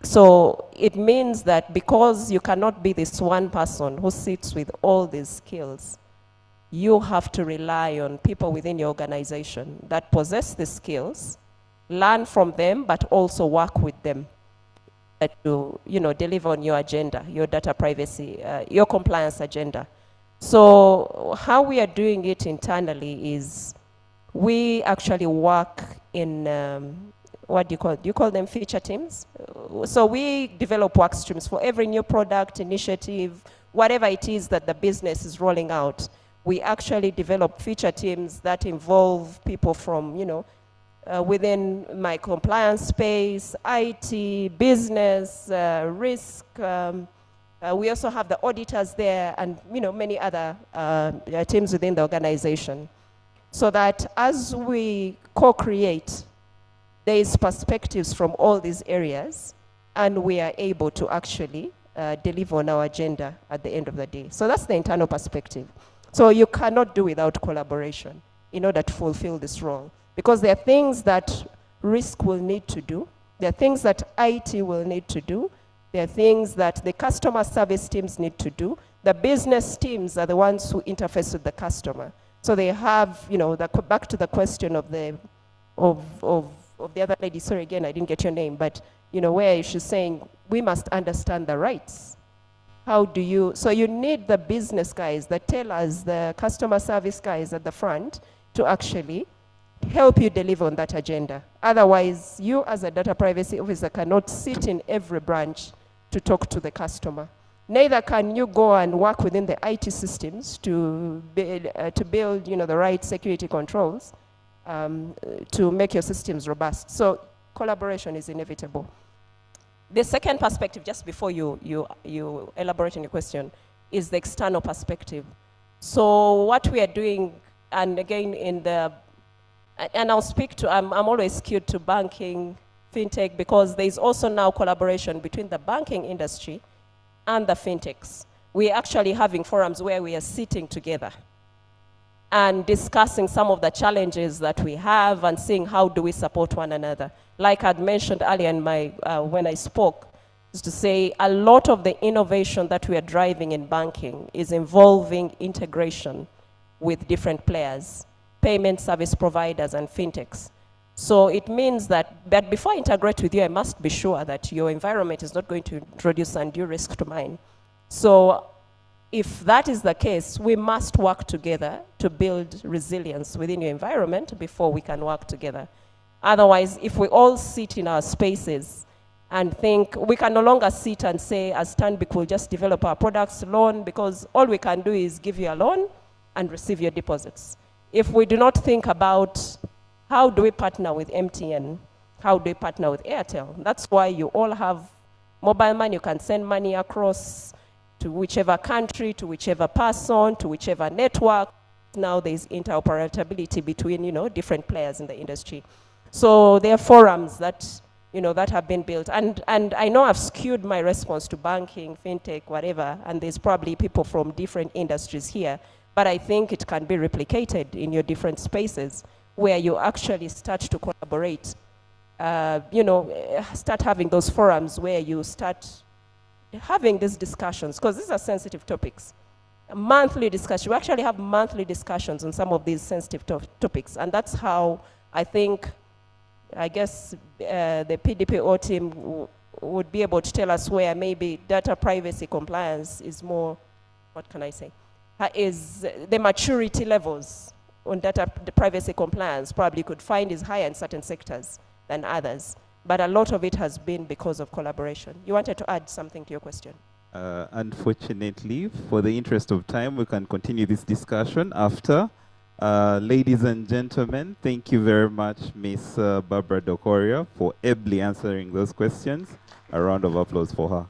So it means that because you cannot be this one person who sits with all these skills, you have to rely on people within your organization that possess the skills, learn from them, but also work with them to deliver on your agenda, your data privacy, your compliance agenda. So how we are doing it internally is we actually work in, what do you call them, feature teams? So we develop work streams for every new product, initiative, whatever it is that the business is rolling out. We actually develop feature teams that involve people from, within my compliance space, IT, business, risk. We also have the auditors there and many other teams within the organization. So that as we co-create, there is perspectives from all these areas and we are able to actually deliver on our agenda at the end of the day. So that's the internal perspective. So you cannot do without collaboration in order to fulfill this role. Because there are things that risk will need to do. There are things that IT will need to do. There are things that the customer service teams need to do. The business teams are the ones who interface with the customer. So they have, you know, back to the question of the other lady. Sorry, again, I didn't get your name, but you know, where she's saying we must understand the rights. How do you? So you need the business guys, the tellers, the customer service guys at the front to actually help you deliver on that agenda. Otherwise, you as a data privacy officer cannot sit in every branch to talk to the customer. Neither can you go and work within the IT systems to build, you know, the right security controls to make your systems robust. So collaboration is inevitable. The second perspective, just before you elaborate on your question, is the external perspective. So what we are doing, and again and I'll speak to, I'm always skewed to banking, fintech, because there's also now collaboration between the banking industry and the fintechs. We're actually having forums where we are sitting together and discussing some of the challenges that we have and seeing how do we support one another. Like I'd mentioned earlier in when I spoke, is to say a lot of the innovation that we are driving in banking is involving integration with different players, payment service providers and fintechs. So it means that before I integrate with you, I must be sure that your environment is not going to introduce undue risk to mine. So if that is the case, we must work together to build resilience within your environment before we can work together. Otherwise, if we all sit in our spaces and think, we can no longer sit and say, as Stanbic, we'll just develop our products loan, because all we can do is give you a loan and receive your deposits. If we do not think about how do we partner with MTN, how do we partner with Airtel, that's why you all have mobile money. You can send money across to whichever country, to whichever person, to whichever network. Now there's interoperability between, you know, different players in the industry. So there are forums that, you know, that have been built. And I know I've skewed my response to banking, fintech, whatever, and there's probably people from different industries here, but I think it can be replicated in your different spaces where you actually start to collaborate, you know, start having those forums where you start having these discussions, because these are sensitive topics. Monthly discussion, we actually have monthly discussions on some of these sensitive topics, and that's how I think, I guess the PDPO team would be able to tell us where maybe data privacy compliance is more, what can I say, is the maturity levels on data privacy compliance probably could find is higher in certain sectors than others. But a lot of it has been because of collaboration. You wanted to add something to your question? Unfortunately, for the interest of time, we can continue this discussion after. Ladies and gentlemen, thank you very much, Miss Barbara Dokoria, for ably answering those questions. A round of applause for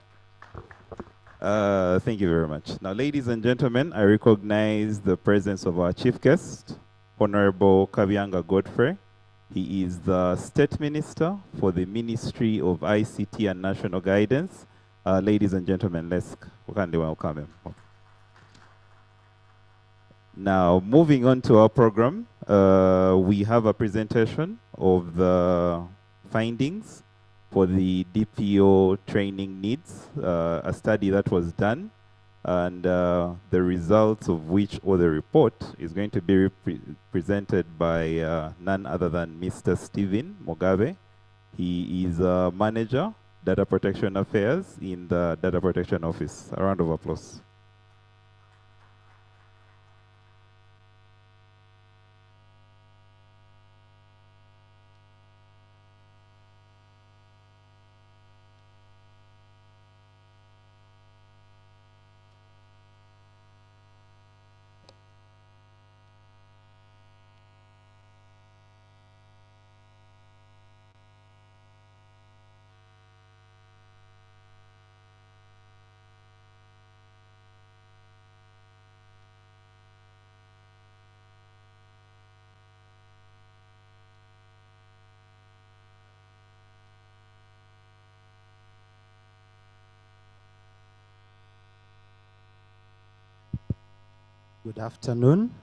her. Thank you very much. Now, ladies and gentlemen, I recognize the presence of our chief guest, Honorable Kabyanga Godfrey. He is the State Minister for the Ministry of ICT and National Guidance. Ladies and gentlemen, let's kindly welcome him. Now, moving on to our program, we have a presentation of the findings for the DPO training needs, a study that was done, and the results of which, or the report, is going to be presented by none other than Mr. Stephen Mugabe. He is a manager, Data Protection Affairs in the Data Protection Office. A round of applause. Good afternoon.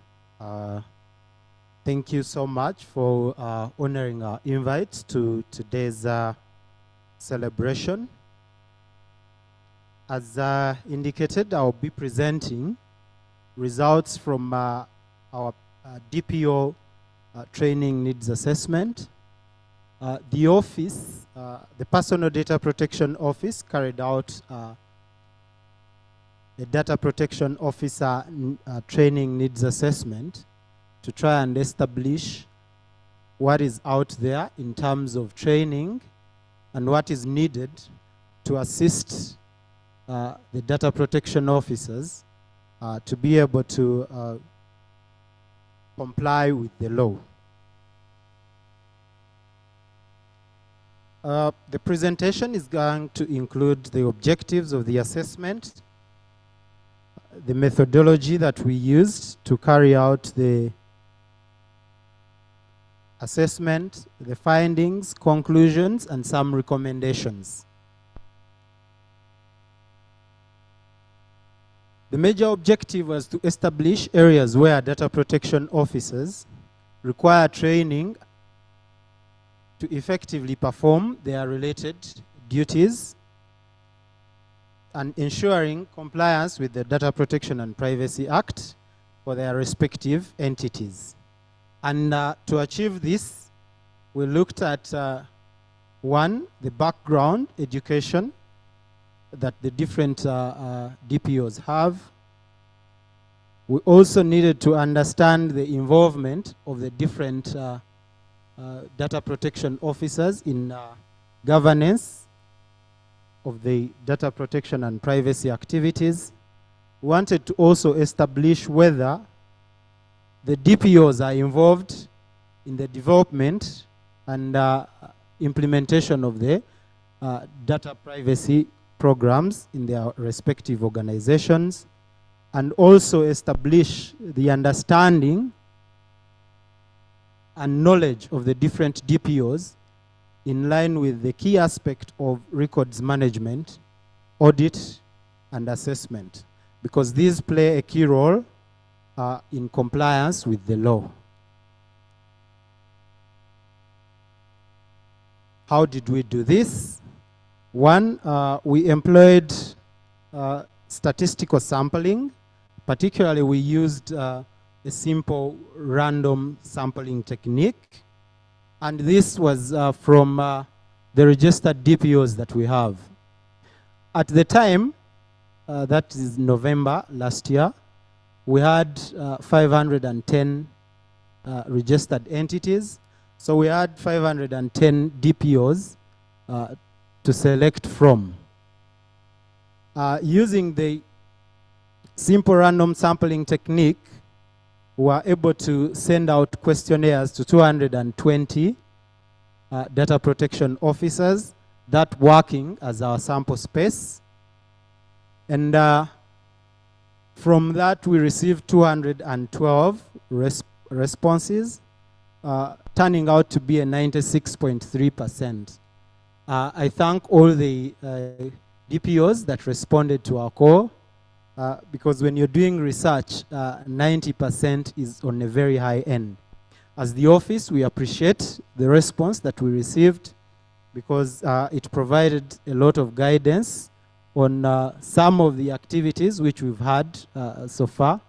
Thank you so much for honoring our invite to today's celebration. As indicated, I'll be presenting results from our DPO training needs assessment. The office, the Personal Data Protection Office, carried out a data protection officer training needs assessment to try and establish what is out there in terms of training and what is needed to assist the data protection officers to be able to comply with the law. The presentation is going to include the objectives of the assessment, the methodology that we used to carry out the assessment, the findings, conclusions, and some recommendations. The major objective was to establish areas where data protection officers require training to effectively perform their related duties and ensuring compliance with the Data Protection and Privacy Act for their respective entities. And to achieve this, we looked at one, the background education that the different DPOs have. We also needed to understand the involvement of the different data protection officers in governance of the data protection and privacy activities. We wanted to also establish whether the DPOs are involved in the development and implementation of the data privacy programs in their respective organizations, and also establish the understanding and knowledge of the different DPOs in line with the key aspect of records management, audit, and assessment, because these play a key role in compliance with the law. How did we do this? One, we employed statistical sampling. Particularly, we used a simple random sampling technique. And this was from the registered DPOs that we have. At the time, that is November last year, we had 510 registered entities. So we had 510 DPOs to select from. Using the simple random sampling technique, we were able to send out questionnaires to 220 data protection officers, that working as our sample space. And from that, we received 212 responses, turning out to be a 96.3%. I thank all the DPOs that responded to our call, because when you're doing research, 90% is on a very high end. As the office, we appreciate the response that we received, because it provided a lot of guidance on some of the activities which we've had so far,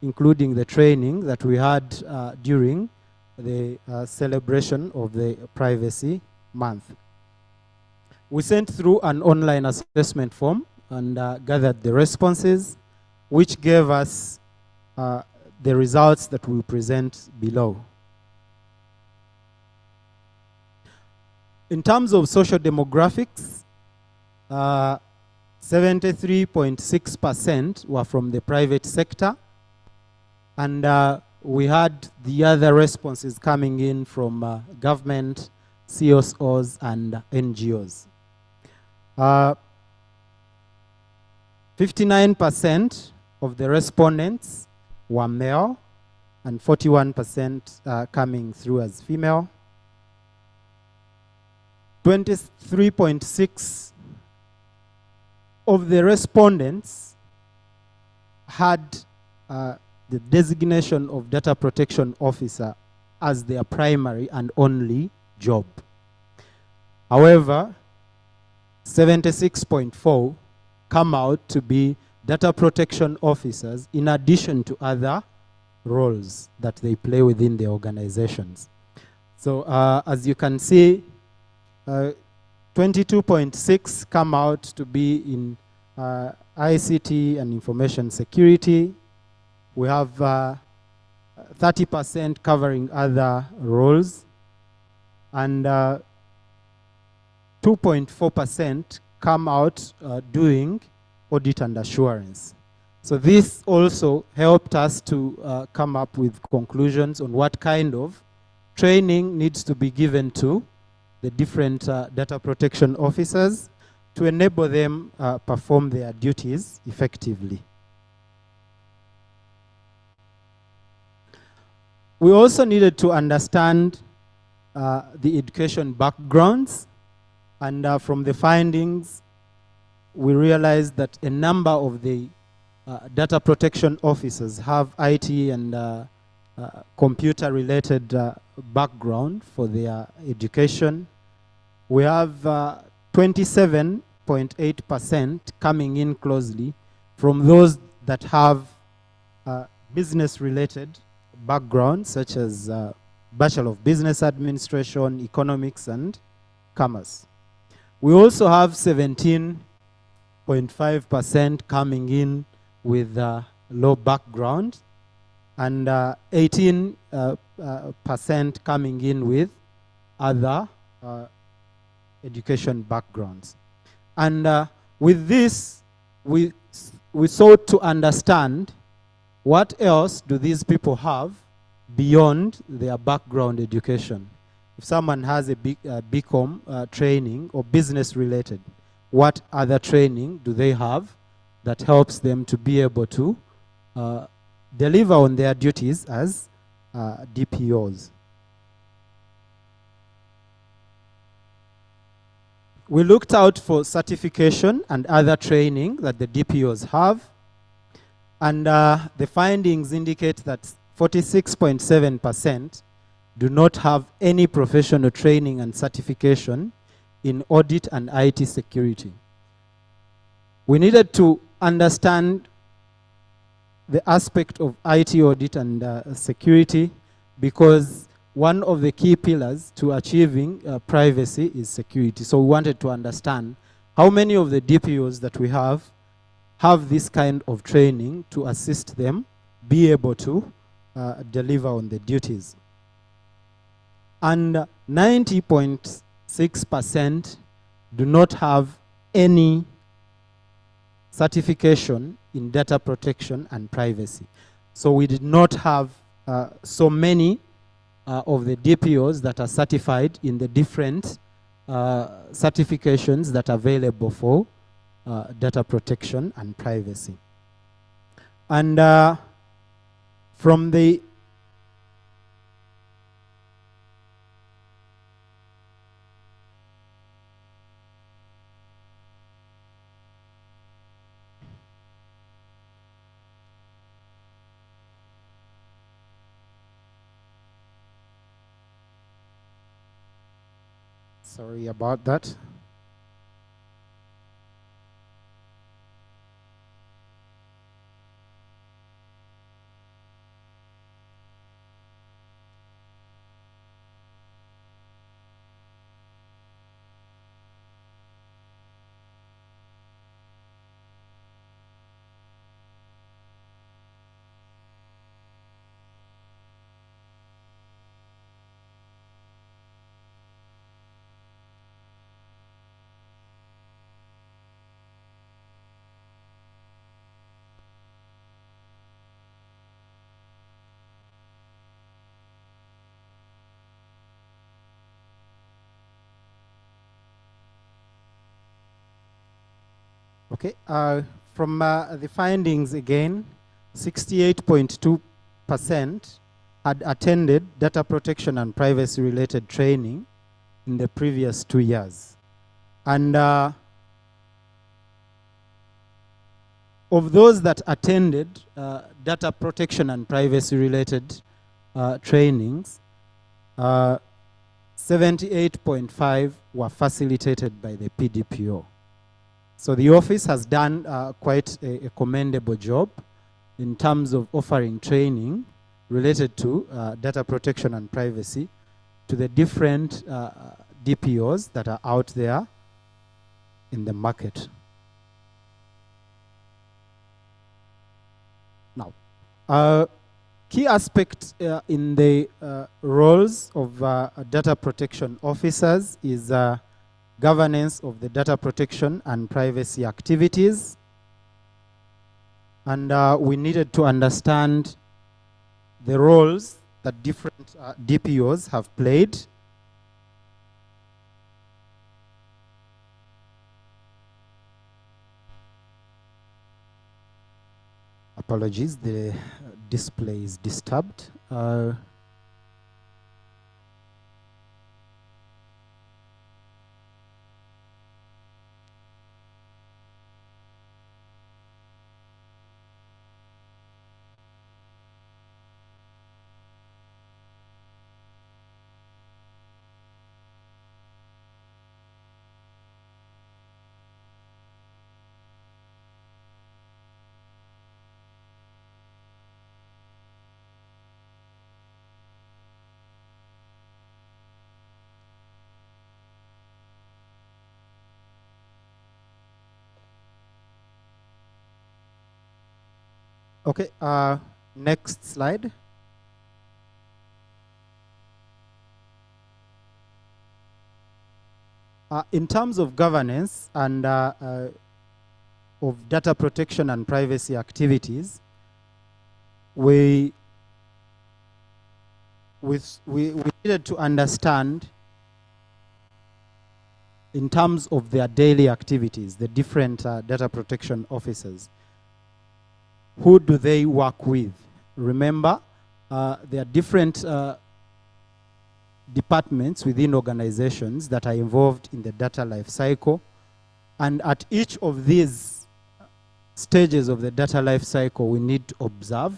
including the training that we had during the celebration of the Privacy Month. We sent through an online assessment form and gathered the responses, which gave us the results that we present below. In terms of social demographics, 73.6% were from the private sector, and we had the other responses coming in from government, CSOs, and NGOs. 59% of the respondents were male, and 41% coming through as female. 23.6% of the respondents had the designation of data protection officer as their primary and only job. However, 76.4 come out to be data protection officers in addition to other roles that they play within the organizations. So as you can see, 22.6 come out to be in ICT and information security. We have 30% covering other roles, and 2.4% come out doing audit and assurance. So this also helped us to come up with conclusions on what kind of training needs to be given to the different data protection officers to enable them perform their duties effectively. We also needed to understand the education backgrounds, and from the findings, we realized that a number of the data protection officers have IT and computer-related background for their education. We have 27.8% coming in closely from those that have business-related backgrounds, such as Bachelor of Business Administration, Economics, and Commerce. We also have 17.5% coming in with low background, and 18% coming in with other education backgrounds. And with this, we sought to understand what else do these people have beyond their background education. If someone has a BCom training or business related, what other training do they have that helps them to be able to deliver on their duties as DPOs? We looked out for certification and other training that the DPOs have, and the findings indicate that 46.7% do not have any professional training and certification in audit and IT security. We needed to understand the aspect of IT audit and security, because one of the key pillars to achieving privacy is security. So we wanted to understand how many of the DPOs that we have this kind of training to assist them be able to deliver on the duties. And 90.6% do not have any certification in data protection and privacy. So we did not have so many of the DPOs that are certified in the different certifications that are available for data protection and privacy. And from the sorry about that. Okay, from the findings again, 68.2% had attended data protection and privacy related training in the previous 2 years. And of those that attended data protection and privacy related trainings, 78.5 were facilitated by the PDPO. So the office has done quite a commendable job in terms of offering training related to data protection and privacy to the different DPOs that are out there in the market. Now, key aspect in the roles of data protection officers is governance of the data protection and privacy activities. And we needed to understand the roles that different DPOs have played. Apologies, the display is disturbed. Okay, next slide. In terms of governance and of data protection and privacy activities, we needed to understand in terms of their daily activities, the different data protection officers. Who do they work with? Remember, there are different departments within organizations that are involved in the data life cycle. And at each of these stages of the data life cycle, we need to observe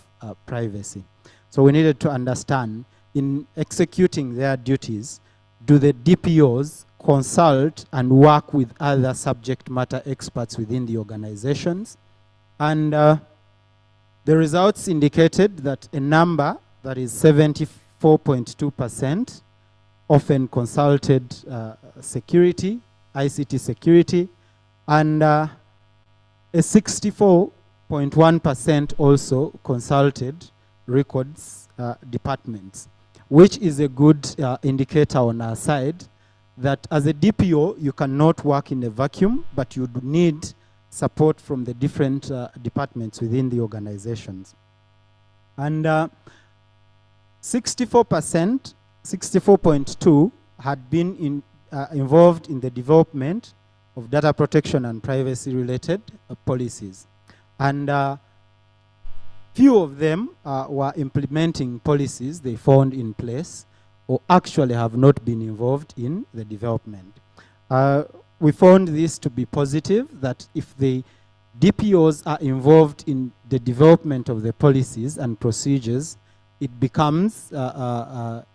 privacy. So we needed to understand, in executing their duties, do the DPOs consult and work with other subject matter experts within the organizations? And the results indicated that a number that is 74.2% often consulted security, ICT security, and a 64.1% also consulted records departments, which is a good indicator on our side that as a DPO, you cannot work in a vacuum, but you need support from the different departments within the organizations. And 64%, 64.2 had been involved in the development of data protection and privacy related policies. And few of them were implementing policies they found in place or actually have not been involved in the development. We found this to be positive, that if the DPOs are involved in the development of the policies and procedures, it becomes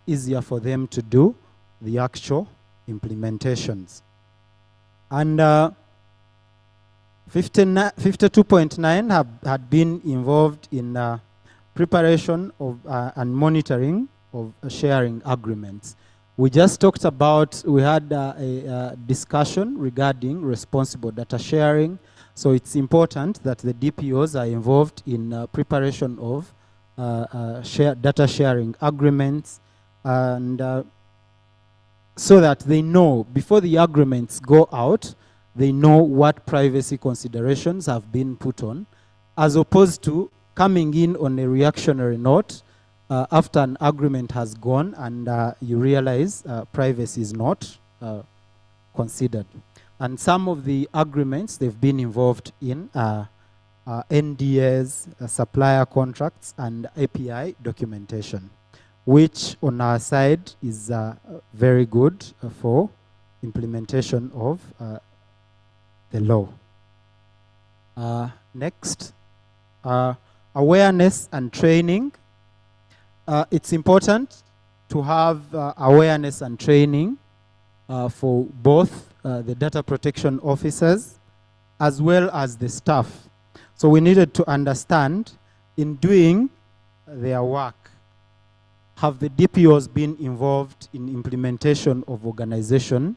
easier for them to do the actual implementations. And 52.9 had been involved in preparation of and monitoring of sharing agreements. We just talked about, we had a discussion regarding responsible data sharing. So it's important that the DPOs are involved in preparation of data sharing agreements, and so that they know, before the agreements go out, they know what privacy considerations have been put on, as opposed to coming in on a reactionary note after an agreement has gone and you realize privacy is not considered. And some of the agreements they've been involved in NDAs, supplier contracts, and API documentation, which on our side is very good for implementation of the law. Next, awareness and training. It's important to have awareness and training for both the data protection officers as well as the staff. So we needed to understand, in doing their work, have the DPOs been involved in implementation of organization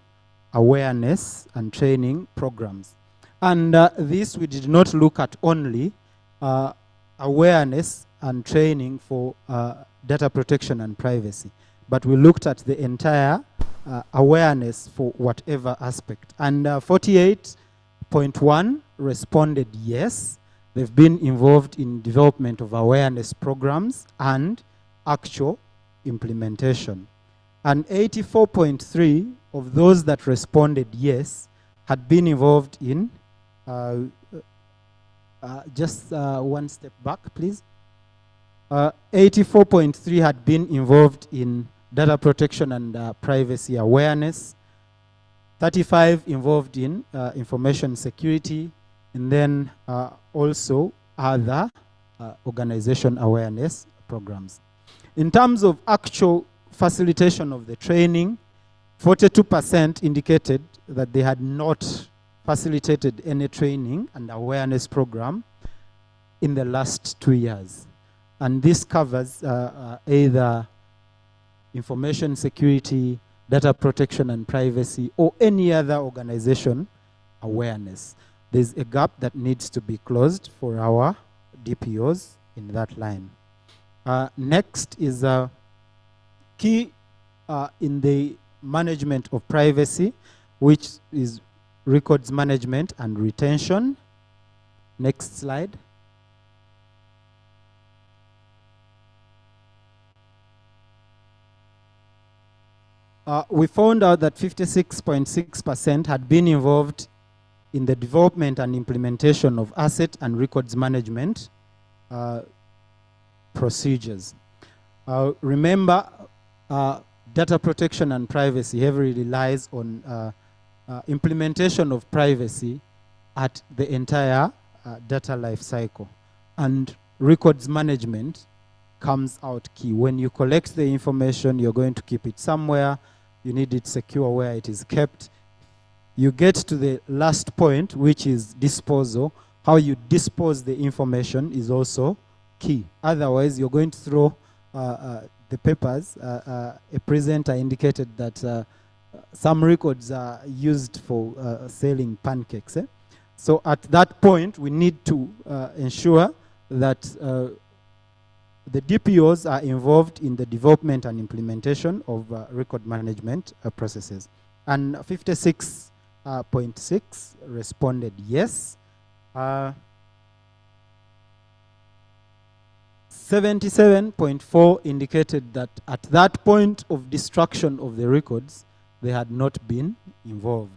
awareness and training programs? And this we did not look at only awareness and training for data protection and privacy, but we looked at the entire awareness for whatever aspect. And 48.1 responded yes, they've been involved in development of awareness programs and actual implementation. And 84.3 of those that responded yes had been involved in, just one step back, please. 84.3 had been involved in data protection and privacy awareness. 35 involved in information security, and then also other organization awareness programs. In terms of actual facilitation of the training, 42% indicated that they had not facilitated any training and awareness program in the last 2 years. And this covers either information security, data protection and privacy, or any other organization awareness. There's a gap that needs to be closed for our DPOs in that line. Next is key in the management of privacy, which is records management and retention. Next slide. We found out that 56.6% had been involved in the development and implementation of asset and records management procedures. Remember, data protection and privacy heavily relies on implementation of privacy at the entire data life cycle. And records management comes out key. When you collect the information, you're going to keep it somewhere. You need it secure where it is kept. You get to the last point, which is disposal. How you dispose the information is also key. Otherwise, you're going to throw the papers. A presenter indicated that some records are used for selling pancakes. So at that point, we need to ensure that the DPOs are involved in the development and implementation of record management processes. And 56.6 responded yes. 77.4 indicated that at that point of destruction of the records, they had not been involved.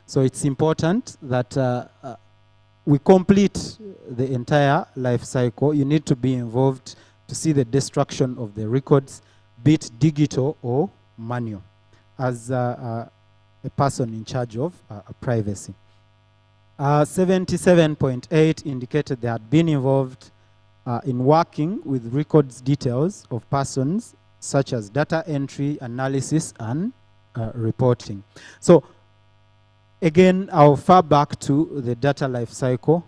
So it's important that we complete the entire life cycle. You need to be involved to see the destruction of the records, be it digital or manual, as a person in charge of privacy. 77.8 indicated they had been involved in working with records details of persons, such as data entry, analysis, and reporting. So again, I'll refer back to the data life cycle.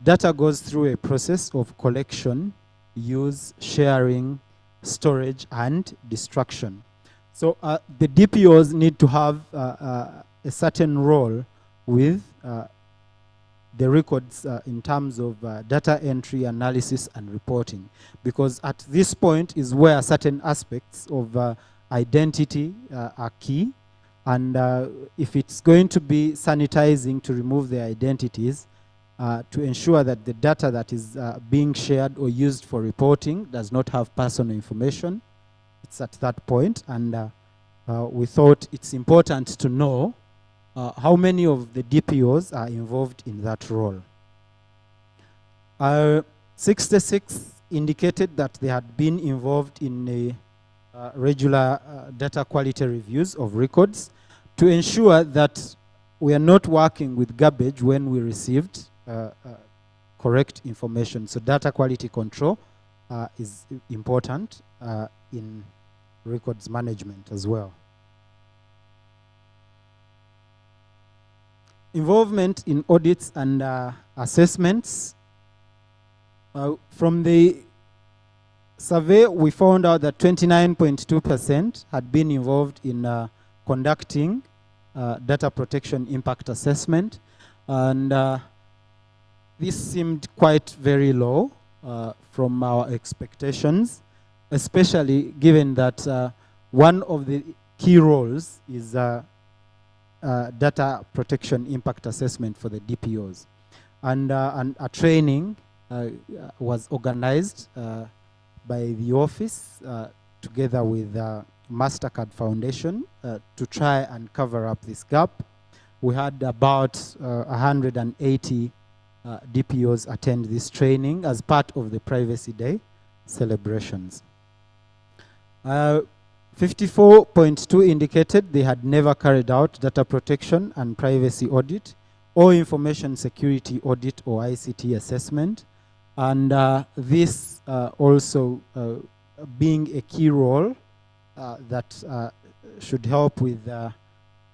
Data goes through a process of collection, use, sharing, storage, and destruction. So the DPOs need to have a certain role with the records in terms of data entry, analysis, and reporting. Because at this point is where certain aspects of identity are key. And if it's going to be sanitizing to remove the identities, to ensure that the data that is being shared or used for reporting does not have personal information, it's at that point. And we thought it's important to know how many of the DPOs are involved in that role. 66 indicated that they had been involved in a regular data quality reviews of records to ensure that we are not working with garbage when we received correct information. So data quality control is important in records management as well. Involvement in audits and assessments. From the survey, we found out that 29.2% had been involved in conducting data protection impact assessment. And this seemed quite very low from our expectations, especially given that one of the key roles is data protection impact assessment for the DPOs. And a training was organized by the office together with MasterCard Foundation to try and cover up this gap. We had about 180 DPOs attend this training as part of the Privacy Day celebrations. 54.2 indicated they had never carried out data protection and privacy audit or information security audit or ICT assessment. And this also being a key role that should help with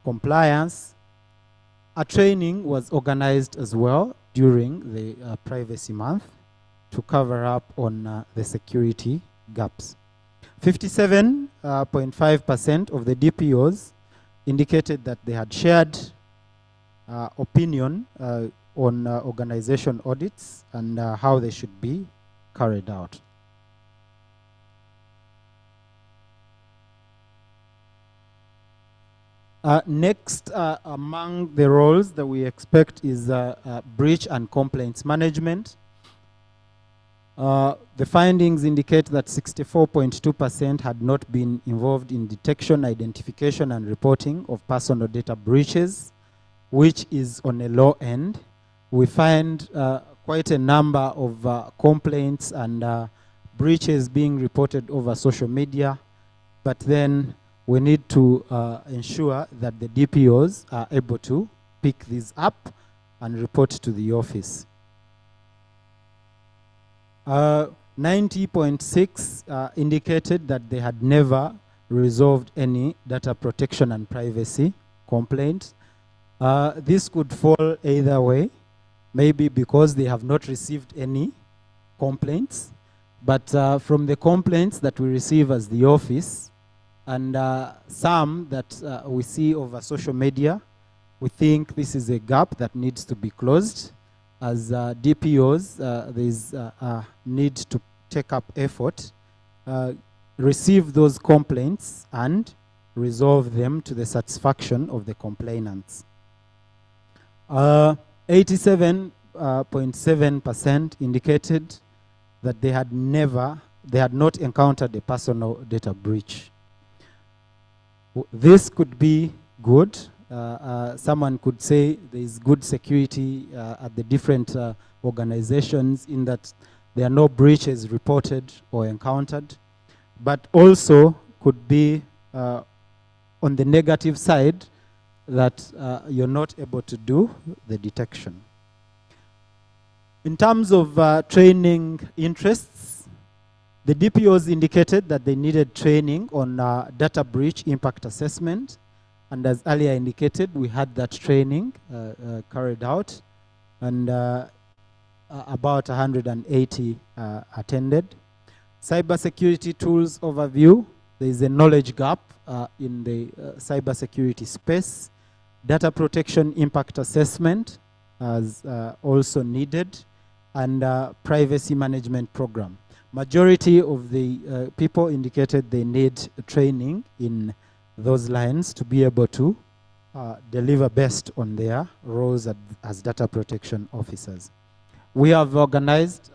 compliance. A training was organized as well during the Privacy Month to cover up on the security gaps. 57.5% of the DPOs indicated that they had shared opinion on organization audits and how they should be carried out. Next, among the roles that we expect is breach and complaints management. The findings indicate that 64.2% had not been involved in detection, identification, and reporting of personal data breaches, which is on a low end. We find quite a number of complaints and breaches being reported over social media, but then we need to ensure that the DPOs are able to pick these up and report to the office. 90.6 indicated that they had never resolved any data protection and privacy complaints. This could fall either way, maybe because they have not received any complaints, but from the complaints that we receive as the office and some that we see over social media, we think this is a gap that needs to be closed. As DPOs, there is a need to take up effort, receive those complaints and resolve them to the satisfaction of the complainants. 87.7% indicated that they had not encountered a personal data breach. This could be good. Someone could say there is good security at the different organizations in that there are no breaches reported or encountered, but also could be on the negative side that you're not able to do the detection. In terms of training interests, the DPOs indicated that they needed training on data breach impact assessment. And as earlier indicated, we had that training carried out, and about 180 attended. Cybersecurity tools overview. There is a knowledge gap in the cybersecurity space. Data protection impact assessment is also needed, and privacy management program. Majority of the people indicated they need training in those lines to be able to deliver best on their roles as data protection officers. We have organized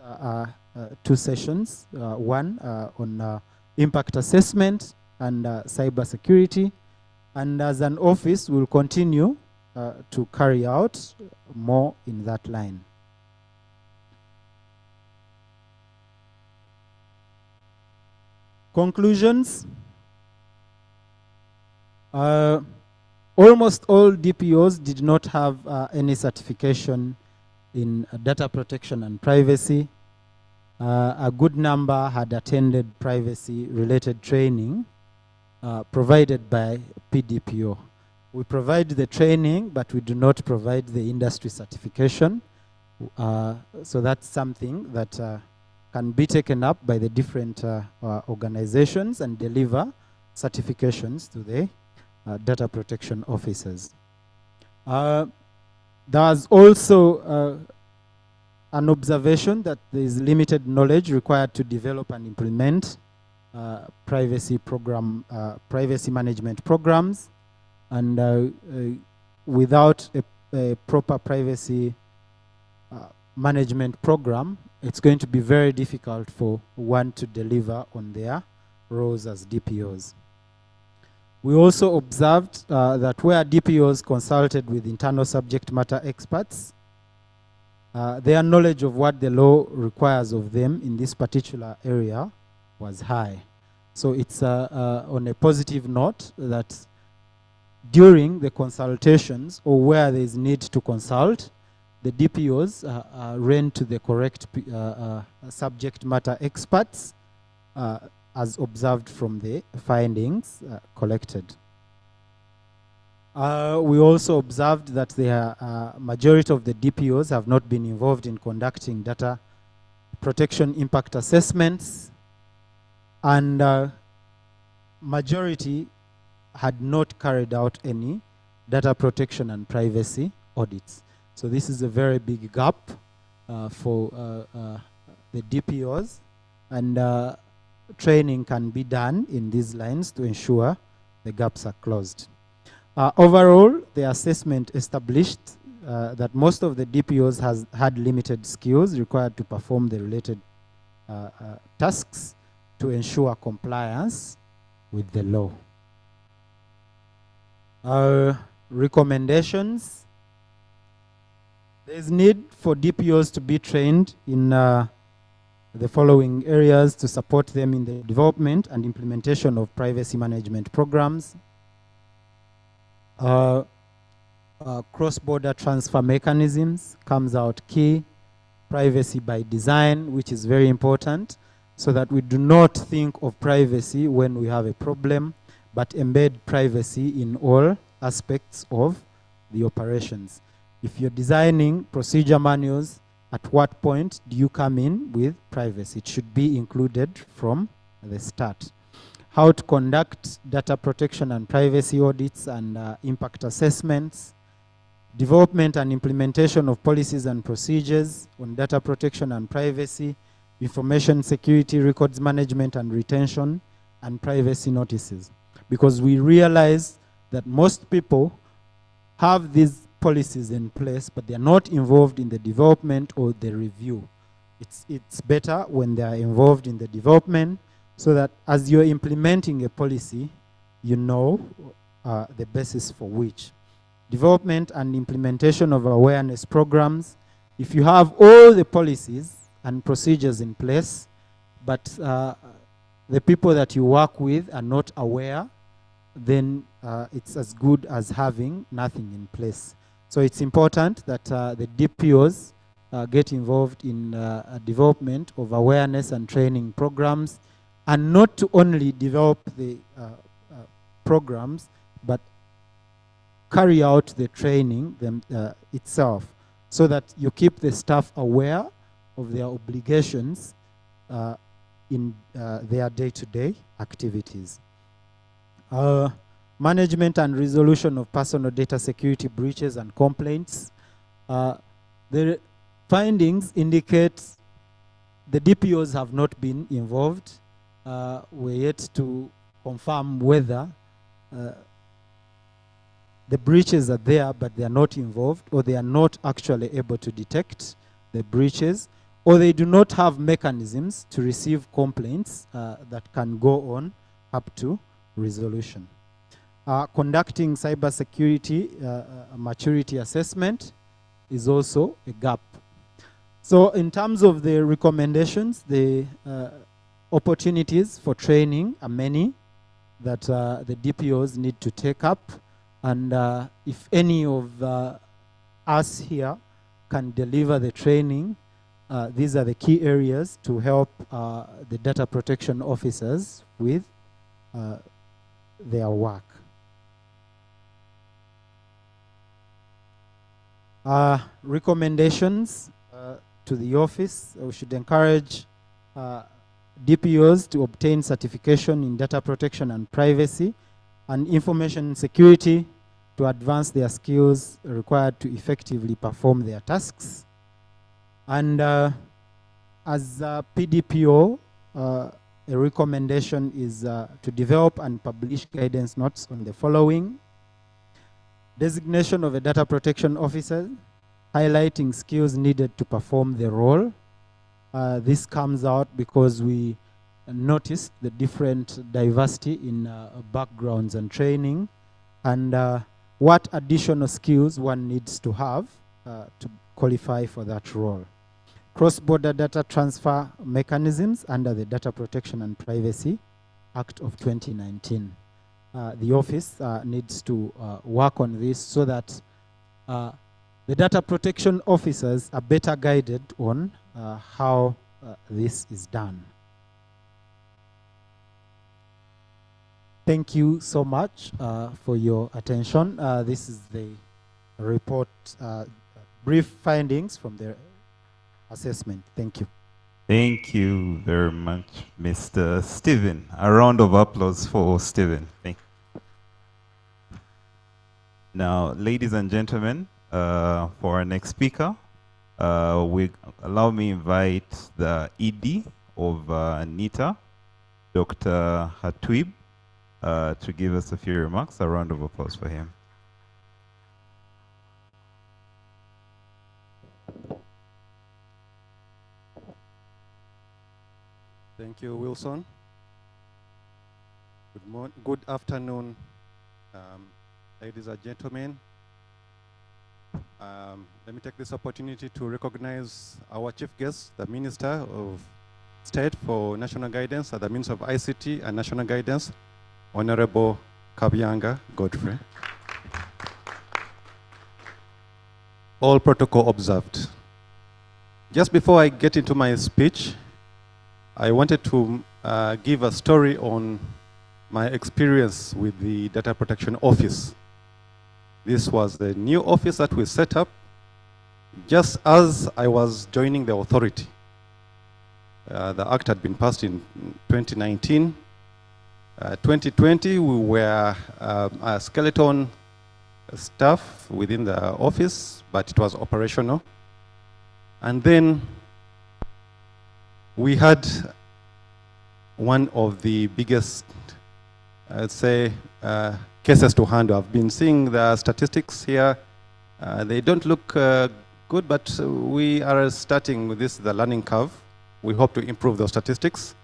2 sessions, one on impact assessment and cybersecurity, and as an office we'll continue to carry out more in that line. Conclusions. Almost all DPOs did not have any certification in data protection and privacy. A good number had attended privacy-related training, provided by PDPO. We provide the training, but we do not provide the industry certification. So that's something that can be taken up by the different organizations and deliver certifications to the data protection officers. There's also an observation that there is limited knowledge required to develop and implement privacy management programs, and without a proper privacy management program, it's going to be very difficult for one to deliver on their roles as DPOs. We also observed that where DPOs consulted with internal subject matter experts, their knowledge of what the law requires of them in this particular area was high. So it's on a positive note that during the consultations or where there is need to consult, the DPOs ran to the correct subject matter experts as observed from the findings collected. We also observed that the majority of the DPOs have not been involved in conducting data protection impact assessments, and majority had not carried out any data protection and privacy audits. So this is a very big gap for the DPOs, and training can be done in these lines to ensure the gaps are closed. Overall, the assessment established that most of the DPOs had limited skills required to perform the related tasks to ensure compliance with the law. Recommendations. There is need for DPOs to be trained in the following areas to support them in the development and implementation of privacy management programs. Cross-border transfer mechanisms comes out key. Privacy by design, which is very important, so that we do not think of privacy when we have a problem, but embed privacy in all aspects of the operations. If you're designing procedure manuals, at what point do you come in with privacy? It should be included from the start. How to conduct data protection and privacy audits and impact assessments. Development and implementation of policies and procedures on data protection and privacy, information security, records management and retention, and privacy notices. Because we realize that most people have these policies in place, but they're not involved in the development or the review. It's better when they are involved in the development, so that as you're implementing a policy, you know the basis for which. Development and implementation of awareness programs. If you have all the policies and procedures in place, but the people that you work with are not aware, then it's as good as having nothing in place. So it's important that the DPOs get involved in development of awareness and training programs, and not to only develop the programs, but carry out the training itself, so that you keep the staff aware of their obligations in their day-to-day activities. Management and resolution of personal data security breaches and complaints. The findings indicate the DPOs have not been involved. We're yet to confirm whether the breaches are there, but they are not involved, or they are not actually able to detect the breaches, or they do not have mechanisms to receive complaints that can go on up to resolution. Conducting cybersecurity maturity assessment is also a gap. So in terms of the recommendations, the opportunities for training are many that the DPOs need to take up. And if any of us here can deliver the training, these are the key areas to help the data protection officers with their work. Recommendations to the office: we should encourage DPOs to obtain certification in data protection and privacy and information security to advance their skills required to effectively perform their tasks. And as a PDPO, a recommendation is to develop and publish guidance notes on the following: designation of a data protection officer, highlighting skills needed to perform the role. This comes out because we noticed the different diversity in backgrounds and training, and what additional skills one needs to have to qualify for that role. Cross-border data transfer mechanisms under the Data Protection and Privacy Act of 2019. The office needs to work on this so that the data protection officers are better guided on how this is done. Thank you so much for your attention. This is the report, brief findings from the assessment. Thank you. Thank you very much, Mr. Stephen. A round of applause for Stephen. Thank you. Now, ladies and gentlemen, for our next speaker, allow me invite the ED of NITA, Dr. Hatwib, to give us a few remarks. A round of applause for him. Thank you, Wilson. Good afternoon, ladies and gentlemen. Let me take this opportunity to recognize our chief guest, the Minister of State for National Guidance at the Ministry of ICT and National Guidance, Honorable Kabyanga Godfrey. All protocol observed. Just before I get into my speech, I wanted to give a story on my experience with the Data Protection Office. This was the new office that we set up just as I was joining the authority. The act had been passed in 2019. 2020, we were a skeleton staff within the office, but it was operational. And then we had one of the biggest, I'd say, cases to handle. I've been seeing the statistics here. They don't look good, but we are starting with this, the learning curve. We hope to improve those statistics.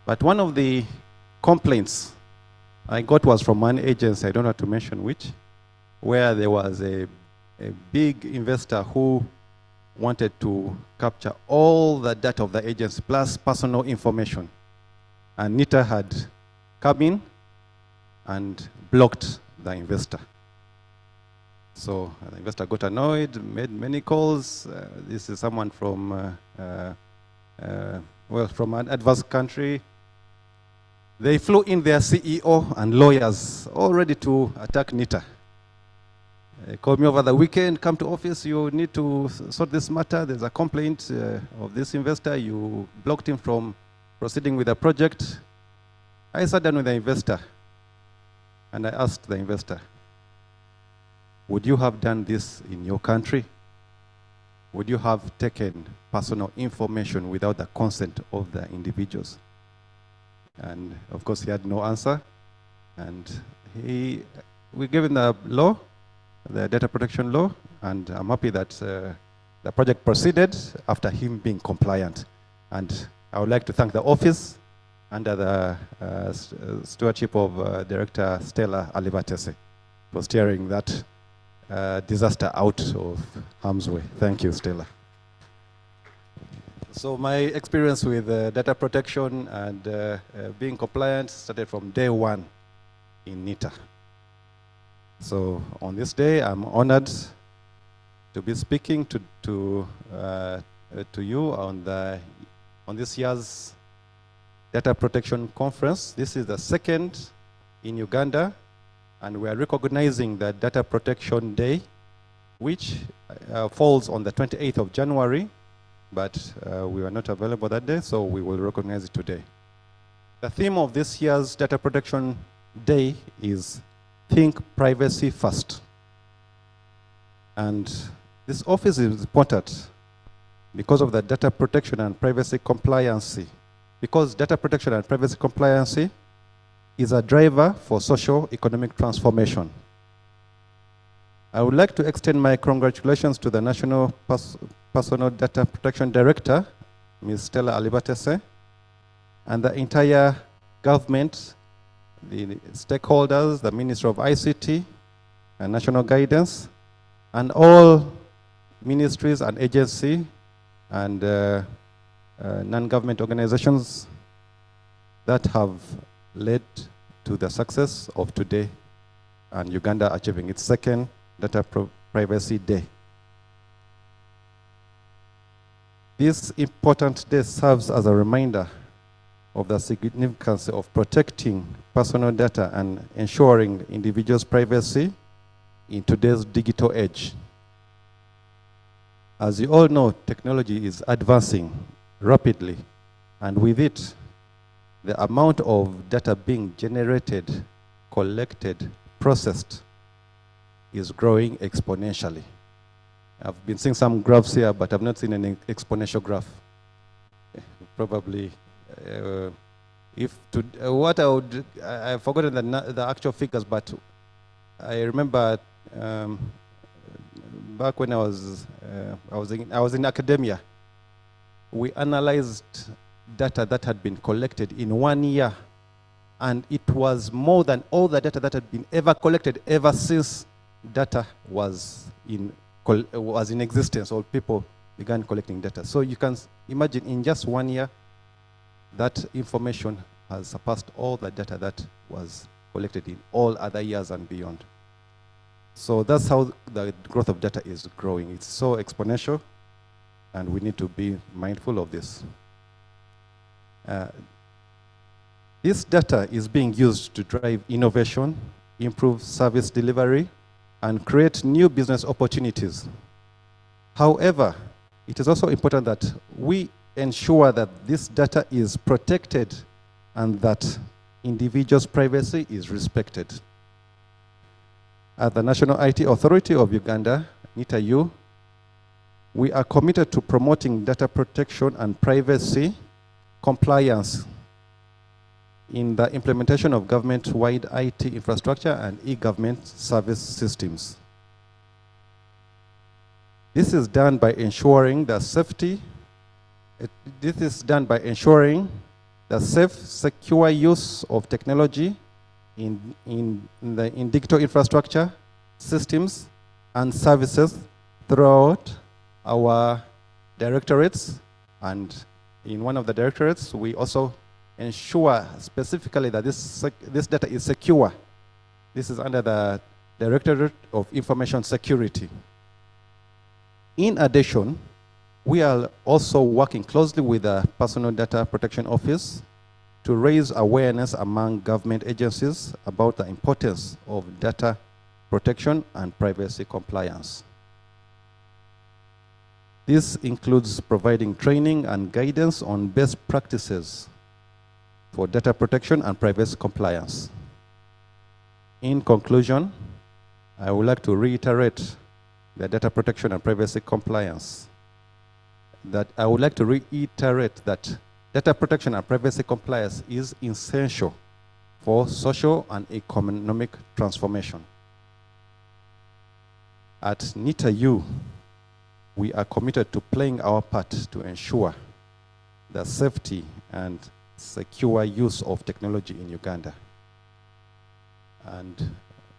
But one of the complaints I got was from one agency, I don't know how to mention which, where there was a big investor who wanted to capture all the data of the agency plus personal information. And NITA had come in and blocked the investor. So the investor got annoyed, made many calls. This is someone from, well, from an advanced country. They flew in their CEO and lawyers all ready to attack NITA. They called me over the weekend, come to office, you need to sort this matter. There's a complaint of this investor. You blocked him from proceeding with the project. I sat down with the investor and I asked the investor, would you have done this in your country? Would you have taken personal information without the consent of the individuals? And of course he had no answer. And we gave him the law, the data protection law, and I'm happy that the project proceeded after him being compliant. And I would like to thank the office under the stewardship of Director Stella Alivatese for steering that disaster out of harm's way. Thank you, Stella. So my experience with data protection and being compliant started from day one in NITA. So on this day, I'm honored to be speaking to you on this year's Data Protection Conference. This is the second in Uganda, and we are recognizing the Data Protection Day, which falls on the 28th of January, but we were not available that day, so we will recognize it today. The theme of this year's Data Protection Day is Think Privacy First. And this office is important because of the data protection and privacy compliancy. Because data protection and privacy compliancy is a driver for social economic transformation. I would like to extend my congratulations to the National Personal Data Protection Director, Ms. Stella Alibatese, and the entire government, the stakeholders, the Ministry of ICT and National Guidance, and all ministries and agencies and non-government organizations that have led to the success of today and Uganda achieving its second Data Privacy Day. This important day serves as a reminder of the significance of protecting personal data and ensuring individuals' privacy in today's digital age. As you all know, technology is advancing rapidly, and with it, the amount of data being generated, collected, processed is growing exponentially. I've been seeing some graphs here, but I've not seen an exponential graph. Probably, I've forgotten the actual figures, but I remember back when I was in academia, we analyzed data that had been collected in 1 year, and it was more than all the data that had been ever collected ever since data was in existence, or people began collecting data. So you can imagine in just 1 year, that information has surpassed all the data that was collected in all other years and beyond. So that's how the growth of data is growing. It's so exponential, and we need to be mindful of this. This data is being used to drive innovation, improve service delivery, and create new business opportunities. However, it is also important that we ensure that this data is protected and that individuals' privacy is respected. At the National IT Authority of Uganda, NITAU, we are committed to promoting data protection and privacy compliance in the implementation of government-wide IT infrastructure and e-government service systems. This is done by ensuring the safety. This is done by ensuring the safe, secure use of technology in digital infrastructure, systems, and services throughout our directorates. And in one of the directorates, we also ensure specifically that this data is secure. This is under the Directorate of Information Security. In addition, we are also working closely with the Personal Data Protection Office to raise awareness among government agencies about the importance of data protection and privacy compliance. This includes providing training and guidance on best practices for data protection and privacy compliance. In conclusion, I would like to reiterate the data protection and privacy compliance. I would like to reiterate that data protection and privacy compliance is essential for social and economic transformation. At NITAU, we are committed to playing our part to ensure the safety and secure use of technology in Uganda. And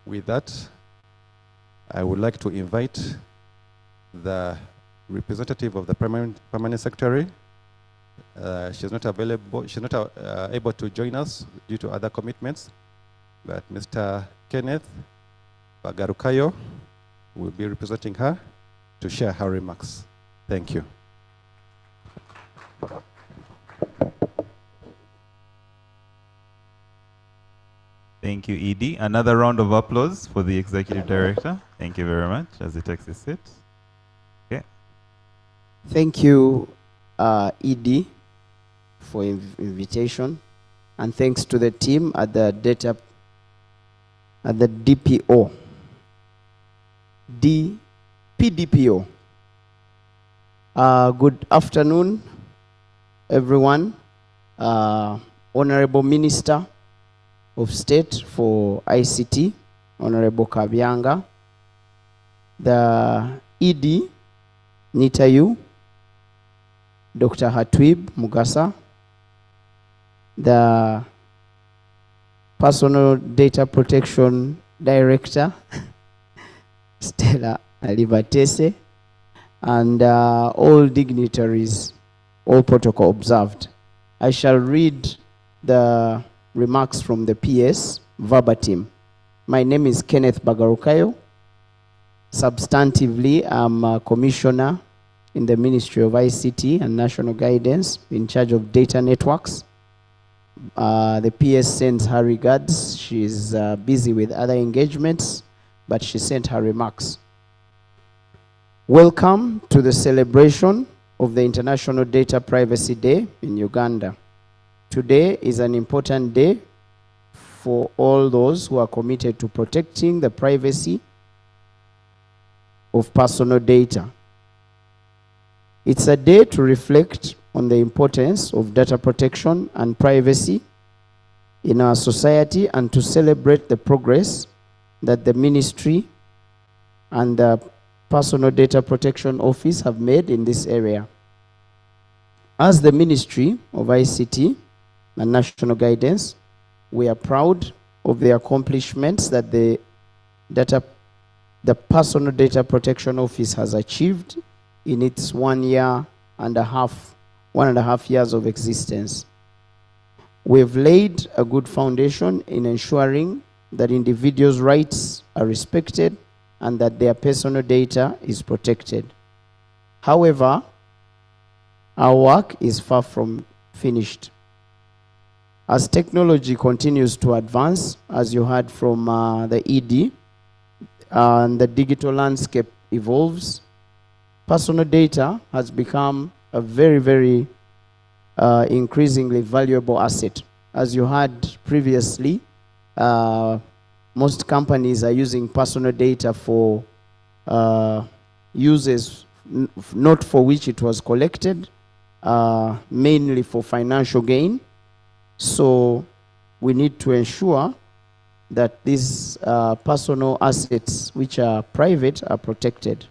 with that, I would like to invite the representative of the permanent secretary. She's not available. She's not able to join us due to other commitments. But Mr. Kenneth Bagarukayo will be representing her to share her remarks. Thank you. Thank you, Edie. Another round of applause for the Executive Director. Thank you very much as he takes his seat. Okay. Thank you, Edie, for invitation, and thanks to the team at the DPO, PDPO. Good afternoon, everyone. Honorable Minister of State for ICT, Honorable Kabyanga, the ED, Nitayu, Dr. Hatwib Mugasa, the Personal Data Protection Director, Stella Alibatese, and all dignitaries, all protocol observed. I shall read the remarks from the PS verbatim. My name is Kenneth Bagarukayo. Substantively, I'm a commissioner in the Ministry of ICT and National Guidance in charge of data networks. The PS sends her regards. She's busy with other engagements, but she sent her remarks. Welcome to the celebration of the International Data Privacy Day in Uganda. Today is an important day for all those who are committed to protecting the privacy of personal data. It's a day to reflect on the importance of data protection and privacy in our society and to celebrate the progress that the ministry and the Personal Data Protection Office have made in this area. As the Ministry of ICT and National Guidance, we are proud of the accomplishments that the Personal Data Protection Office has achieved in its 1.5 years of existence. We've laid a good foundation in ensuring that individuals' rights are respected and that their personal data is protected. However, our work is far from finished. As technology continues to advance, as you heard from the ED, and the digital landscape evolves, personal data has become a very, very increasingly valuable asset. As you heard previously, most companies are using personal data for uses not for which it was collected, mainly for financial gain. So we need to ensure that these personal assets which are private are protected.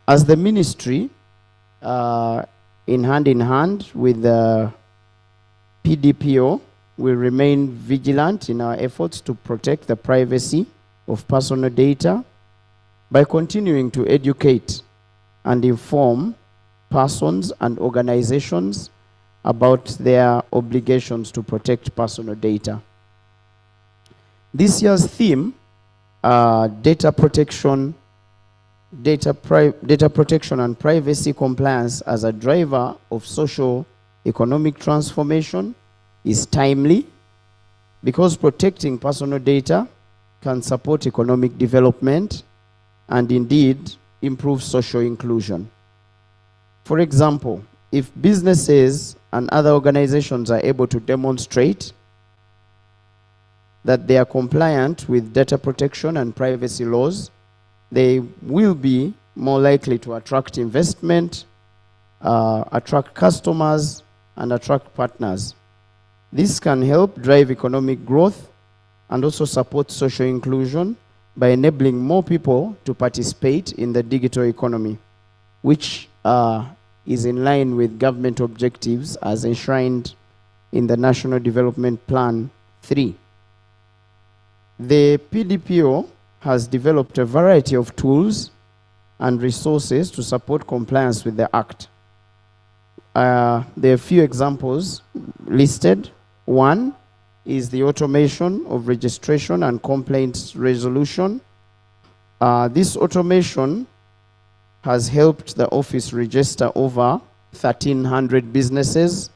As the ministry, in hand with the PDPO, we remain vigilant in our efforts to protect the privacy of personal data by continuing to educate and inform persons and organizations about their obligations to protect personal data. This year's theme, data protection and privacy compliance as a driver of social economic transformation, is timely because protecting personal data can support economic development and indeed improve social inclusion. For example, if businesses and other organizations are able to demonstrate that they are compliant with data protection and privacy laws, they will be more likely to attract investment, attract customers, and attract partners. This can help drive economic growth and also support social inclusion by enabling more people to participate in the digital economy, which is in line with government objectives as enshrined in the National Development Plan 3. The PDPO has developed a variety of tools and resources to support compliance with the Act. There are a few examples listed. One is the automation of registration and complaints resolution. This automation has helped the office register over 1,300 businesses,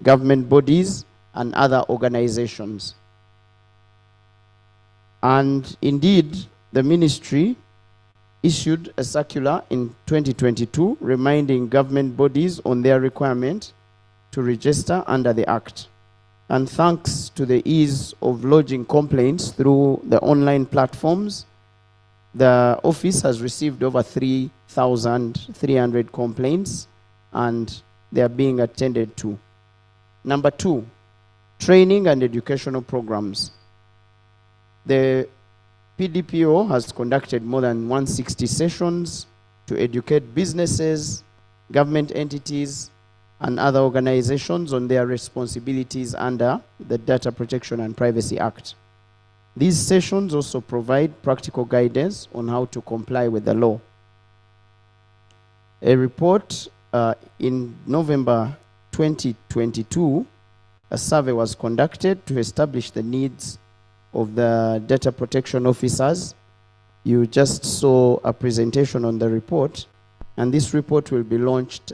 government bodies, and other organizations. And indeed, the ministry issued a circular in 2022 reminding government bodies on their requirement to register under the Act. And thanks to the ease of lodging complaints through the online platforms, the office has received over 3,300 complaints, and they are being attended to. Number 2, training and educational programs. The PDPO has conducted more than 160 sessions to educate businesses, government entities, and other organizations on their responsibilities under the Data Protection and Privacy Act. These sessions also provide practical guidance on how to comply with the law. A report in November 2022, a survey was conducted to establish the needs of the data protection officers. You just saw a presentation on the report, and this report will be launched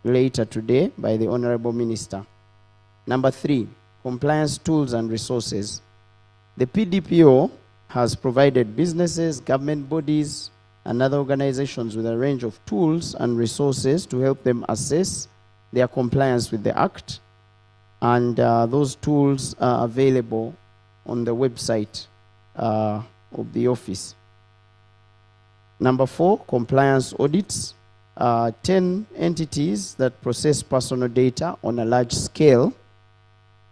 later today by the Honorable Minister. Number 3, compliance tools and resources. The PDPO has provided businesses, government bodies, and other organizations with a range of tools and resources to help them assess their compliance with the Act. And those tools are available on the website of the office. Number 4, compliance audits. 10 entities that process personal data on a large scale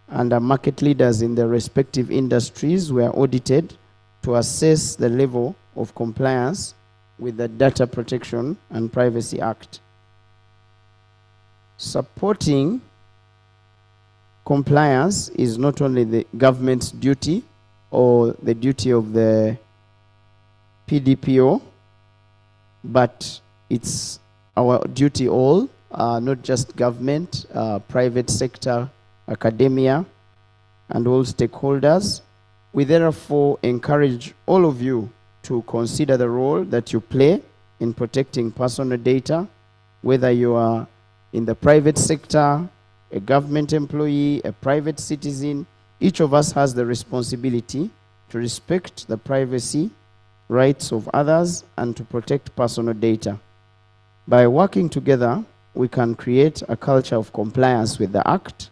and are market leaders in their respective industries were audited to assess the level of compliance with the Data Protection and Privacy Act. Supporting compliance is not only the government's duty or the duty of the PDPO, but it's our duty all, not just government, private sector, academia, and all stakeholders. We therefore encourage all of you to consider the role that you play in protecting personal data, whether you are in the private sector, a government employee, a private citizen. Each of us has the responsibility to respect the privacy rights of others and to protect personal data. By working together, we can create a culture of compliance with the Act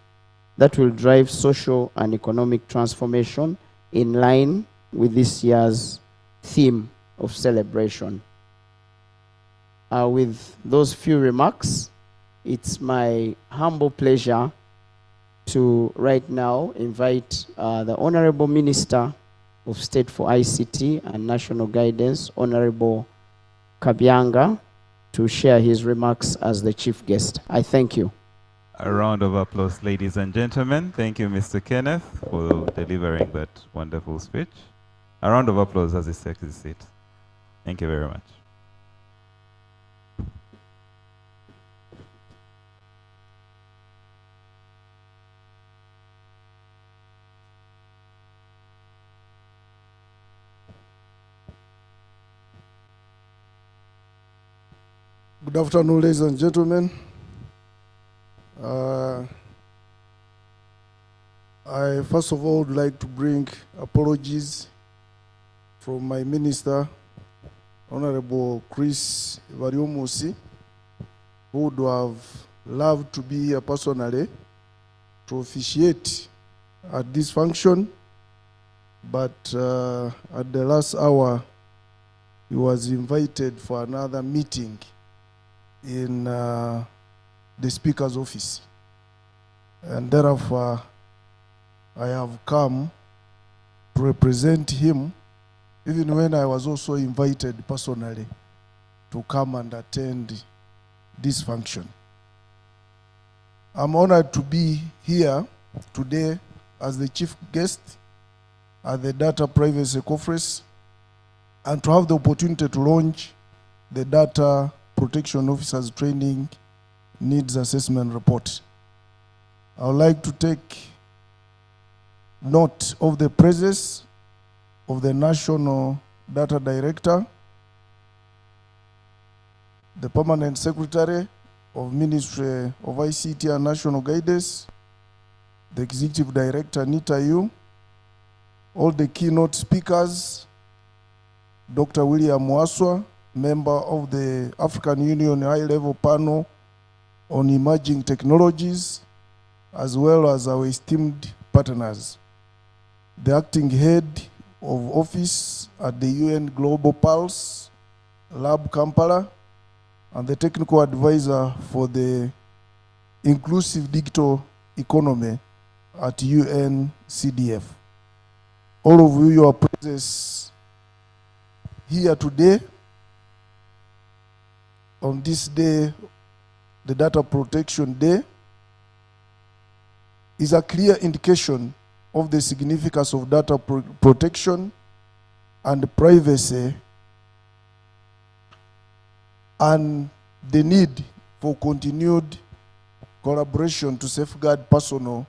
that will drive social and economic transformation in line with this year's theme of celebration. With those few remarks, it's my humble pleasure to right now invite the Honorable Minister of State for ICT and National Guidance, Honorable Kabyanga, to share his remarks as the chief guest. I thank you. A round of applause, ladies and gentlemen. Thank you, Mr. Kenneth, for delivering that wonderful speech. A round of applause as he takes his seat. Thank you very much. Good afternoon, ladies and gentlemen. I first of all would like to bring apologies from my minister, Honorable Chris Variomusi, who would have loved to be here personally to officiate at this function, but at the last hour, he was invited for another meeting in the Speaker's office. And therefore, I have come to represent him, even when I was also invited personally to come and attend this function. I'm honored to be here today as the chief guest at the Data Privacy Conference and to have the opportunity to launch the Data Protection Officers Training Needs Assessment Report. I would like to take note of the presence of the National Data Director, the Permanent Secretary of Ministry of ICT and National Guidance, the Executive Director, Nita Yu, all the keynote speakers, Dr. William Waswa, member of the African Union High-Level Panel on Emerging Technologies, as well as our esteemed partners, the acting head of office at the UN Global Pulse Lab Kampala, and the technical advisor for the inclusive digital economy at UN CDF. All of you, your presence here today on this day, the Data Protection Day, is a clear indication of the significance of data protection and privacy, and the need for continued collaboration to safeguard personal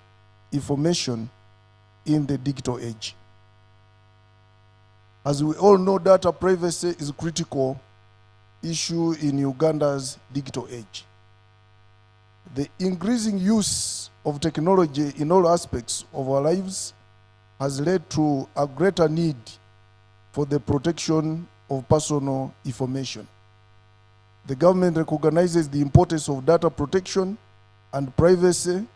information in the digital age. As we all know, data privacy is a critical issue in Uganda's digital age. The increasing use of technology in all aspects of our lives has led to a greater need for the protection of personal information. The government recognizes the importance of data protection and privacy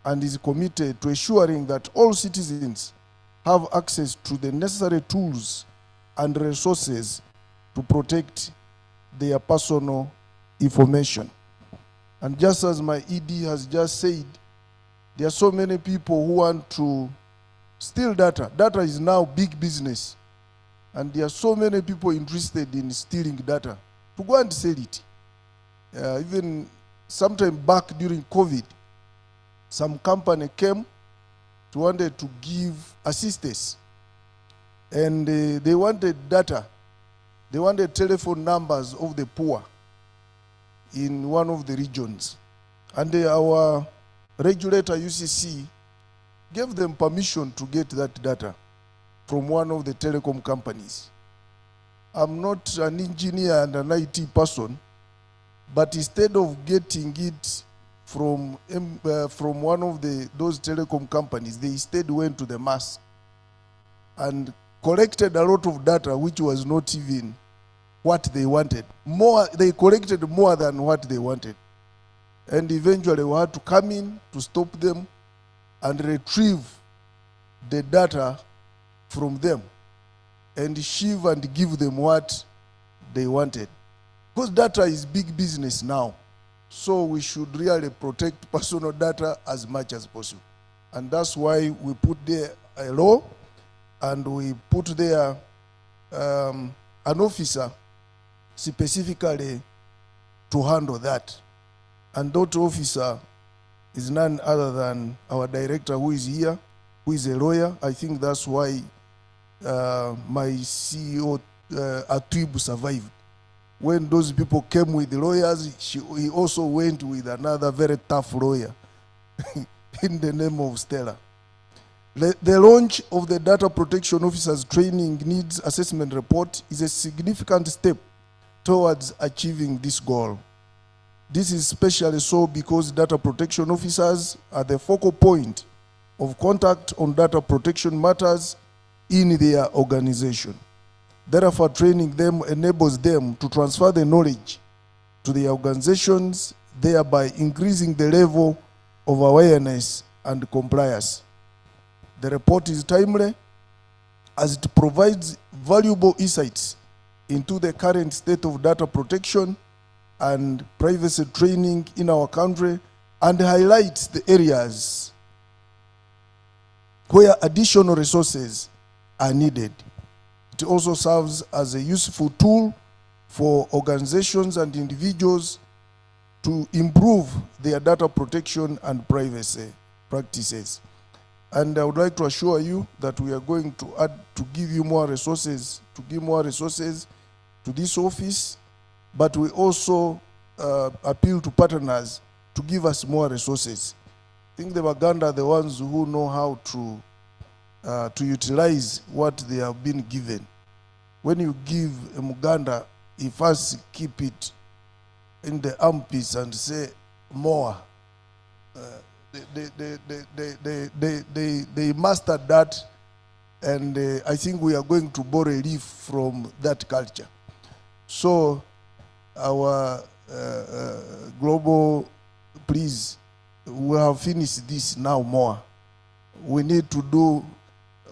and is committed to ensuring that all citizens have access to the necessary tools and resources to protect their personal information. And just as my ED has just said, there are so many people who want to steal data. Data is now big business. And there are so many people interested in stealing data to go and sell it. Even sometime back during COVID, some company came to wanted to give assistance. And they wanted data. They wanted telephone numbers of the poor in one of the regions. And our regulator, UCC, gave them permission to get that data from one of the telecom companies. I'm not an engineer and an IT person, but instead of getting it from one of those telecom companies, they instead went to the mass and collected a lot of data which was not even what they wanted. They collected more than what they wanted. And eventually we had to come in to stop them and retrieve the data from them and sheave and give them what they wanted. Because data is big business now. So we should really protect personal data as much as possible. And that's why we put there a law and we put there an officer specifically to handle that. And that officer is none other than our director who is here, who is a lawyer. I think that's why my CEO, Atuibu, survived. When those people came with the lawyers, he also went with another very tough lawyer in the name of Stella. The launch of the Data Protection Officers Training Needs Assessment Report is a significant step towards achieving this goal. This is especially so because data protection officers are the focal point of contact on data protection matters in their organization. Therefore, training them enables them to transfer the knowledge to the organizations, thereby increasing the level of awareness and compliance. The report is timely as it provides valuable insights into the current state of data protection and privacy training in our country and highlights the areas where additional resources are needed. It also serves as a useful tool for organizations and individuals to improve their data protection and privacy practices. And I would like to assure you that we are going to give you more resources, to give more resources to this office, but we also appeal to partners to give us more resources. I think the Baganda are the ones who know how to utilize what they have been given. When you give a Muganda, he first keep it in the armpits and say more. They mastered that and I think we are going to borrow a leaf from that culture. So our global, please, we have finished this now more. We need to do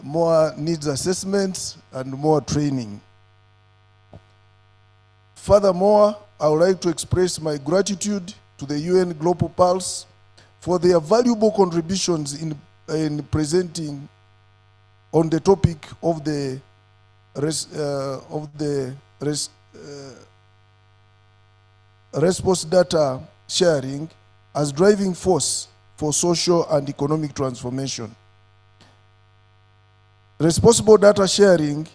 more needs assessments and more training. Furthermore, I would like to express my gratitude to the UN Global Pulse for their valuable contributions in presenting on the topic of the response data sharing as driving force for social and economic transformation. Responsible data sharing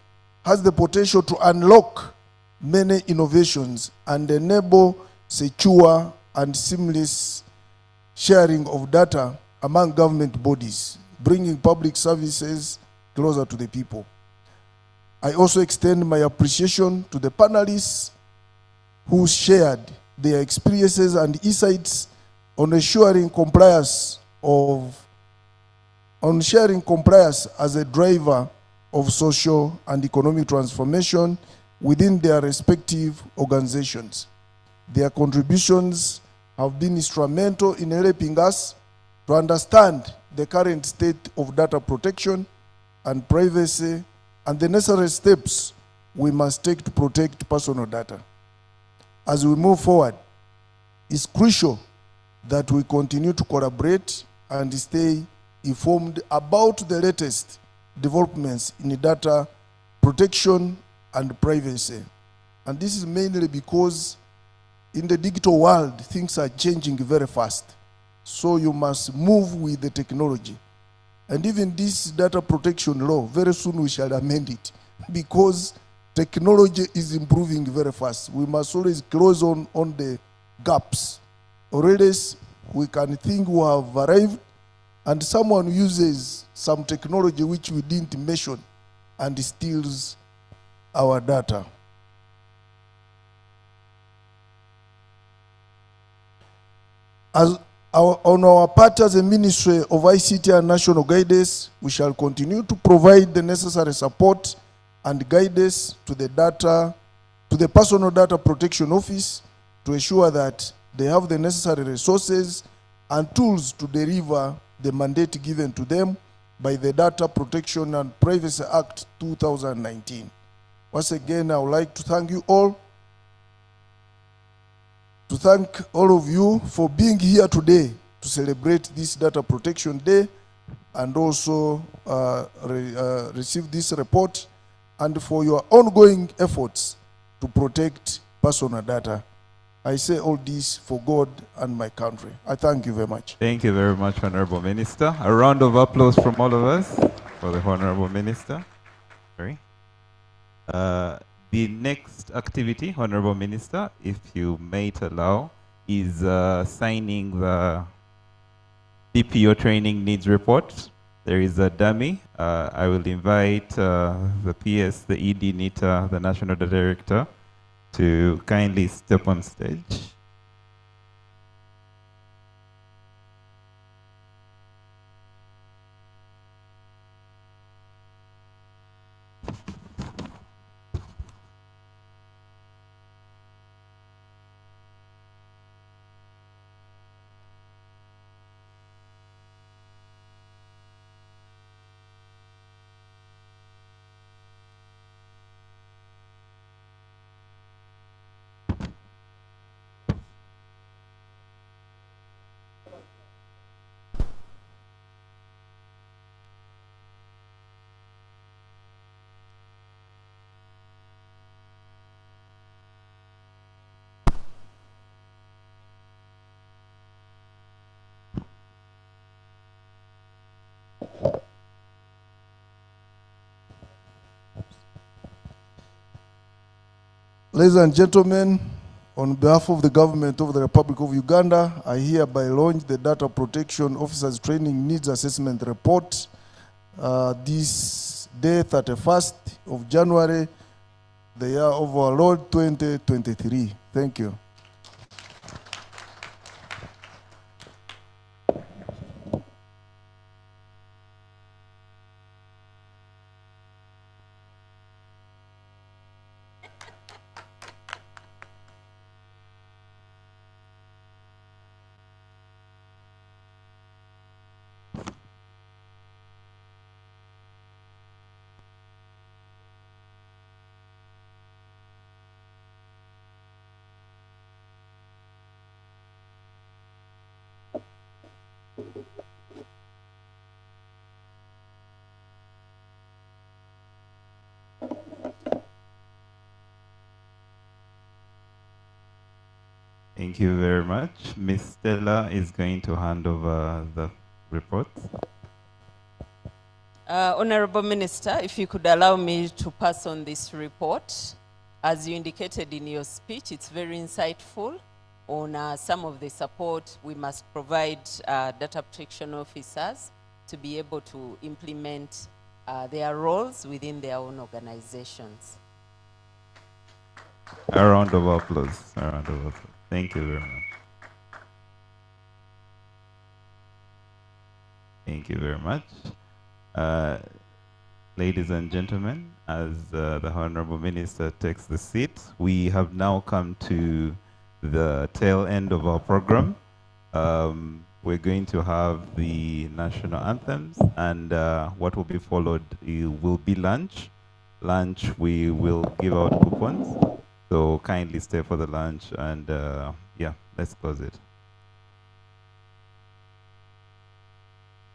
has the potential to unlock many innovations and enable secure and seamless sharing of data among government bodies, bringing public services closer to the people. I also extend my appreciation to the panelists who shared their experiences and insights on ensuring compliance as a driver of social and economic transformation within their respective organizations. Their contributions have been instrumental in helping us to understand the current state of data protection and privacy and the necessary steps we must take to protect personal data. As we move forward, it's crucial that we continue to collaborate and stay informed about the latest developments in data protection and privacy. And this is mainly because in the digital world, things are changing very fast. So you must move with the technology. And even this data protection law, very soon we shall amend it because technology is improving very fast. We must always close on the gaps. Or else we can think we have arrived and someone uses some technology which we didn't mention and steals our data. On our part as a Ministry of ICT and National Guidance, we shall continue to provide the necessary support and guidance to the Personal Data Protection Office to ensure that they have the necessary resources and tools to deliver the mandate given to them by the Data Protection and Privacy Act 2019. Once again, I would like to thank you all, of you for being here today to celebrate this Data Protection Day and also receive this report, and for your ongoing efforts to protect personal data. I say all this for God and my country. I thank you very much. Thank you very much, Honorable Minister. A round of applause from all of us for the Honorable Minister. Sorry. The next activity, Honorable Minister, if you may allow, is signing the DPO training needs report. There is a dummy. I will invite the PS, the ED, NITA, the National Director, to kindly step on stage. Ladies and gentlemen, on behalf of the government of the Republic of Uganda, I hereby launch the Data Protection Officers Training Needs Assessment Report this day, 31st of January, the year of our Lord 2023. Thank you. Thank you very much. Ms. Stella is going to hand over the report. Honorable Minister, if you could allow me to pass on this report. As you indicated in your speech, it's very insightful on some of the support we must provide data protection officers to be able to implement their roles within their own organizations. A round of applause. A round of applause. Thank you very much. Thank you very much. Ladies and gentlemen, as the Honorable Minister takes the seat, we have now come to the tail end of our program. We're going to have the national anthems, and what will be followed will be lunch. Lunch, we will give out coupons, so kindly stay for the lunch, and yeah, let's close it.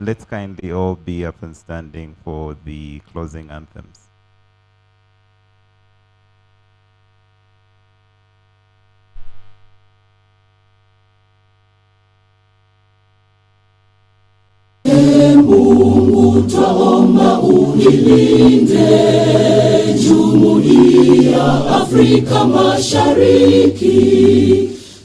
Let's kindly all be up and standing for the closing anthems. Mungu twaomba uilinde Jumuiya Afrika Mashariki,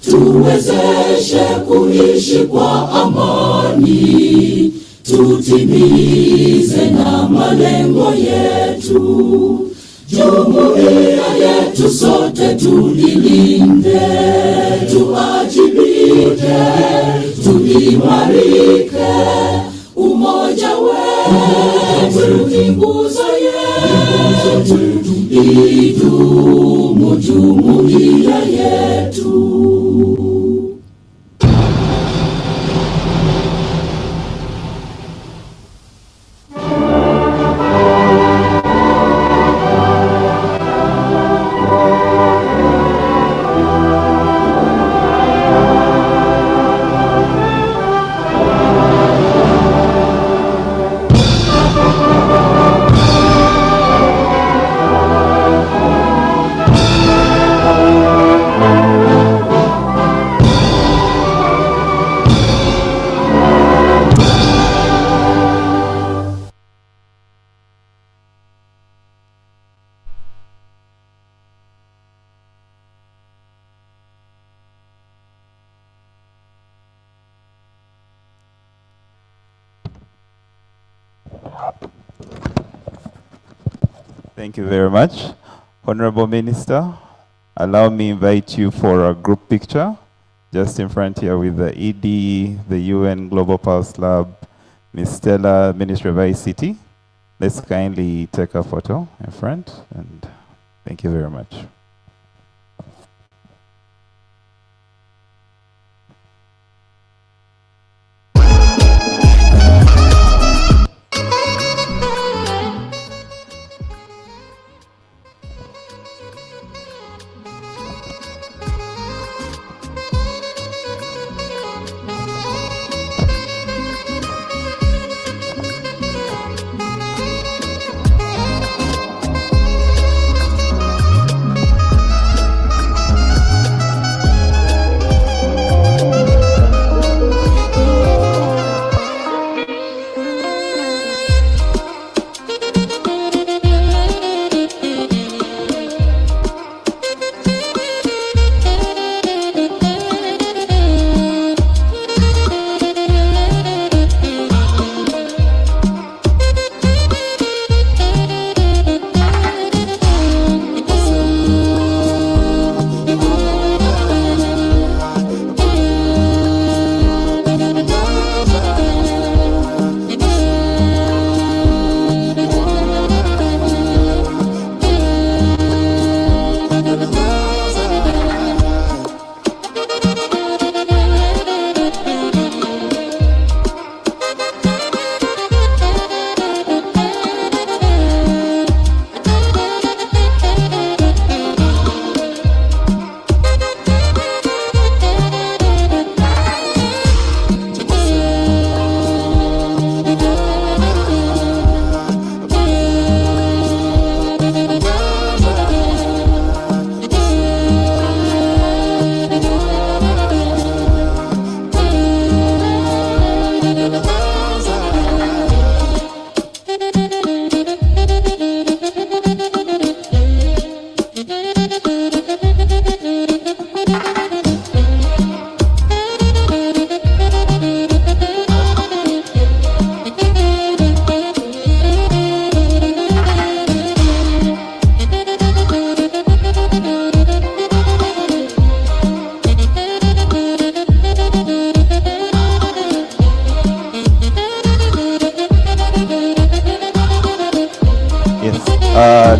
tuwezeshe kuishi kwa amani, tutimize na malengo yetu. Jumuiya yetu sote tuilinde, tuajibike, tuimarike. Umoja wetu ni nguzo yetu, idumu jumuiya yetu. Thank you very much. Honorable Minister, allow me invite you for a group picture just in front here with the ED, the UN Global Pulse Lab, Ms. Stella, Ministry of ICT. Let's kindly take a photo in front, and thank you very much.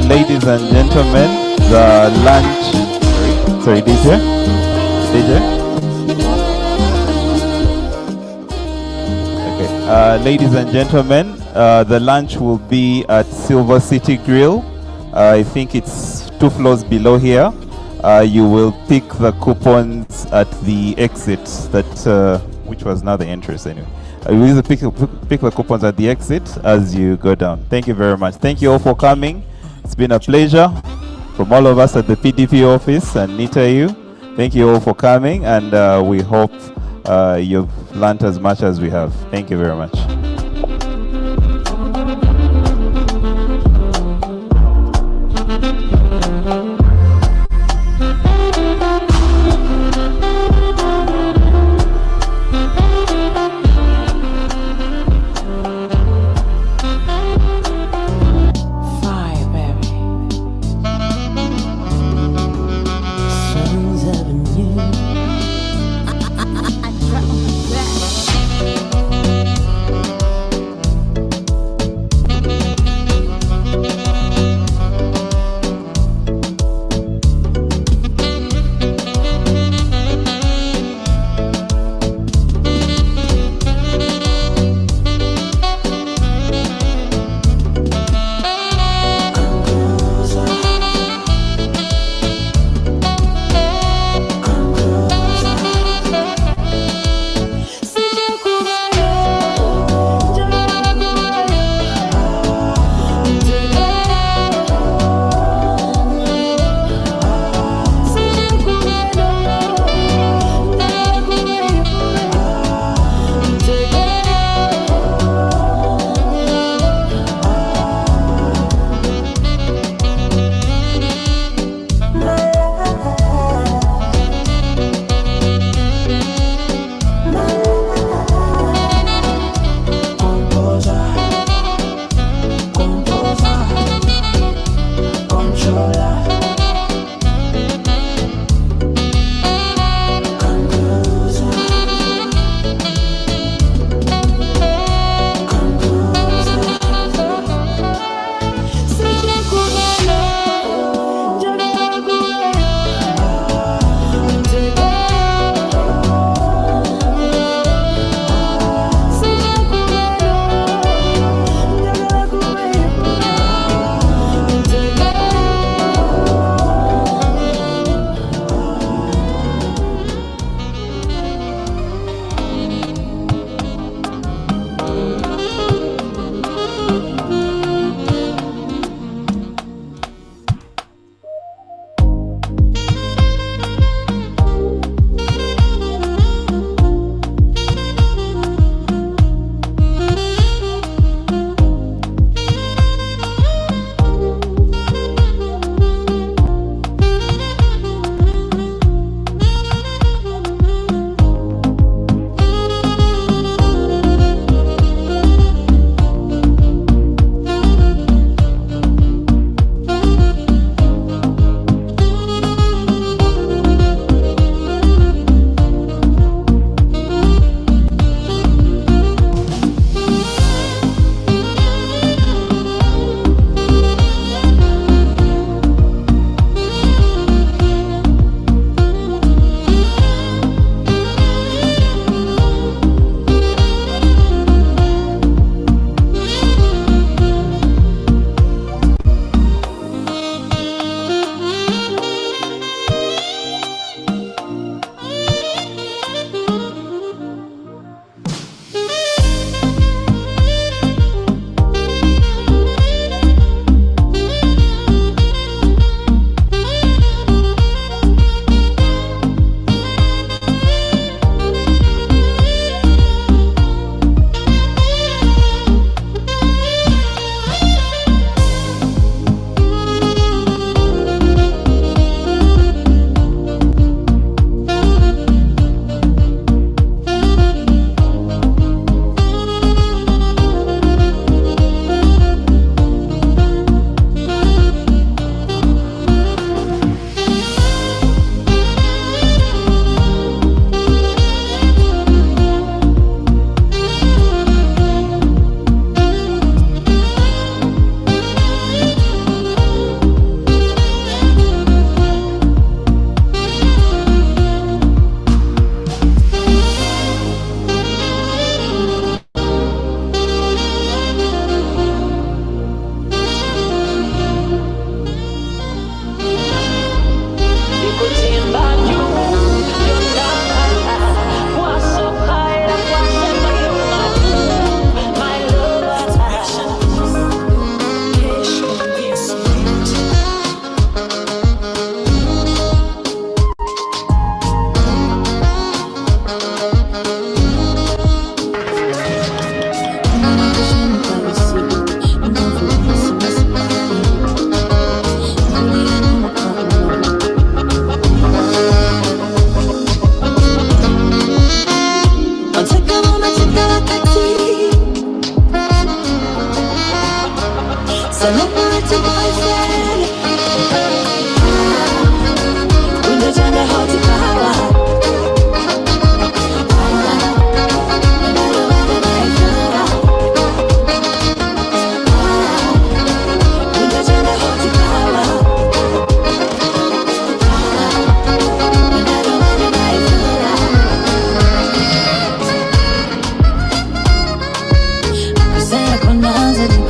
Ladies and gentlemen, the lunch. Sorry, DJ. Okay. Ladies and gentlemen, the lunch will be at Silver City Grill. I think it's 2 floors below here. You will pick the coupons at the exit. That which was now the entrance anyway. You will pick the coupons at the exit as you go down. Thank you very much. Thank you all for coming. It's been a pleasure from all of us at the PDP office and NITAU. Thank you all for coming, and we hope you've learned as much as we have. Thank you very much.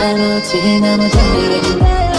Chino, Chino, Chino,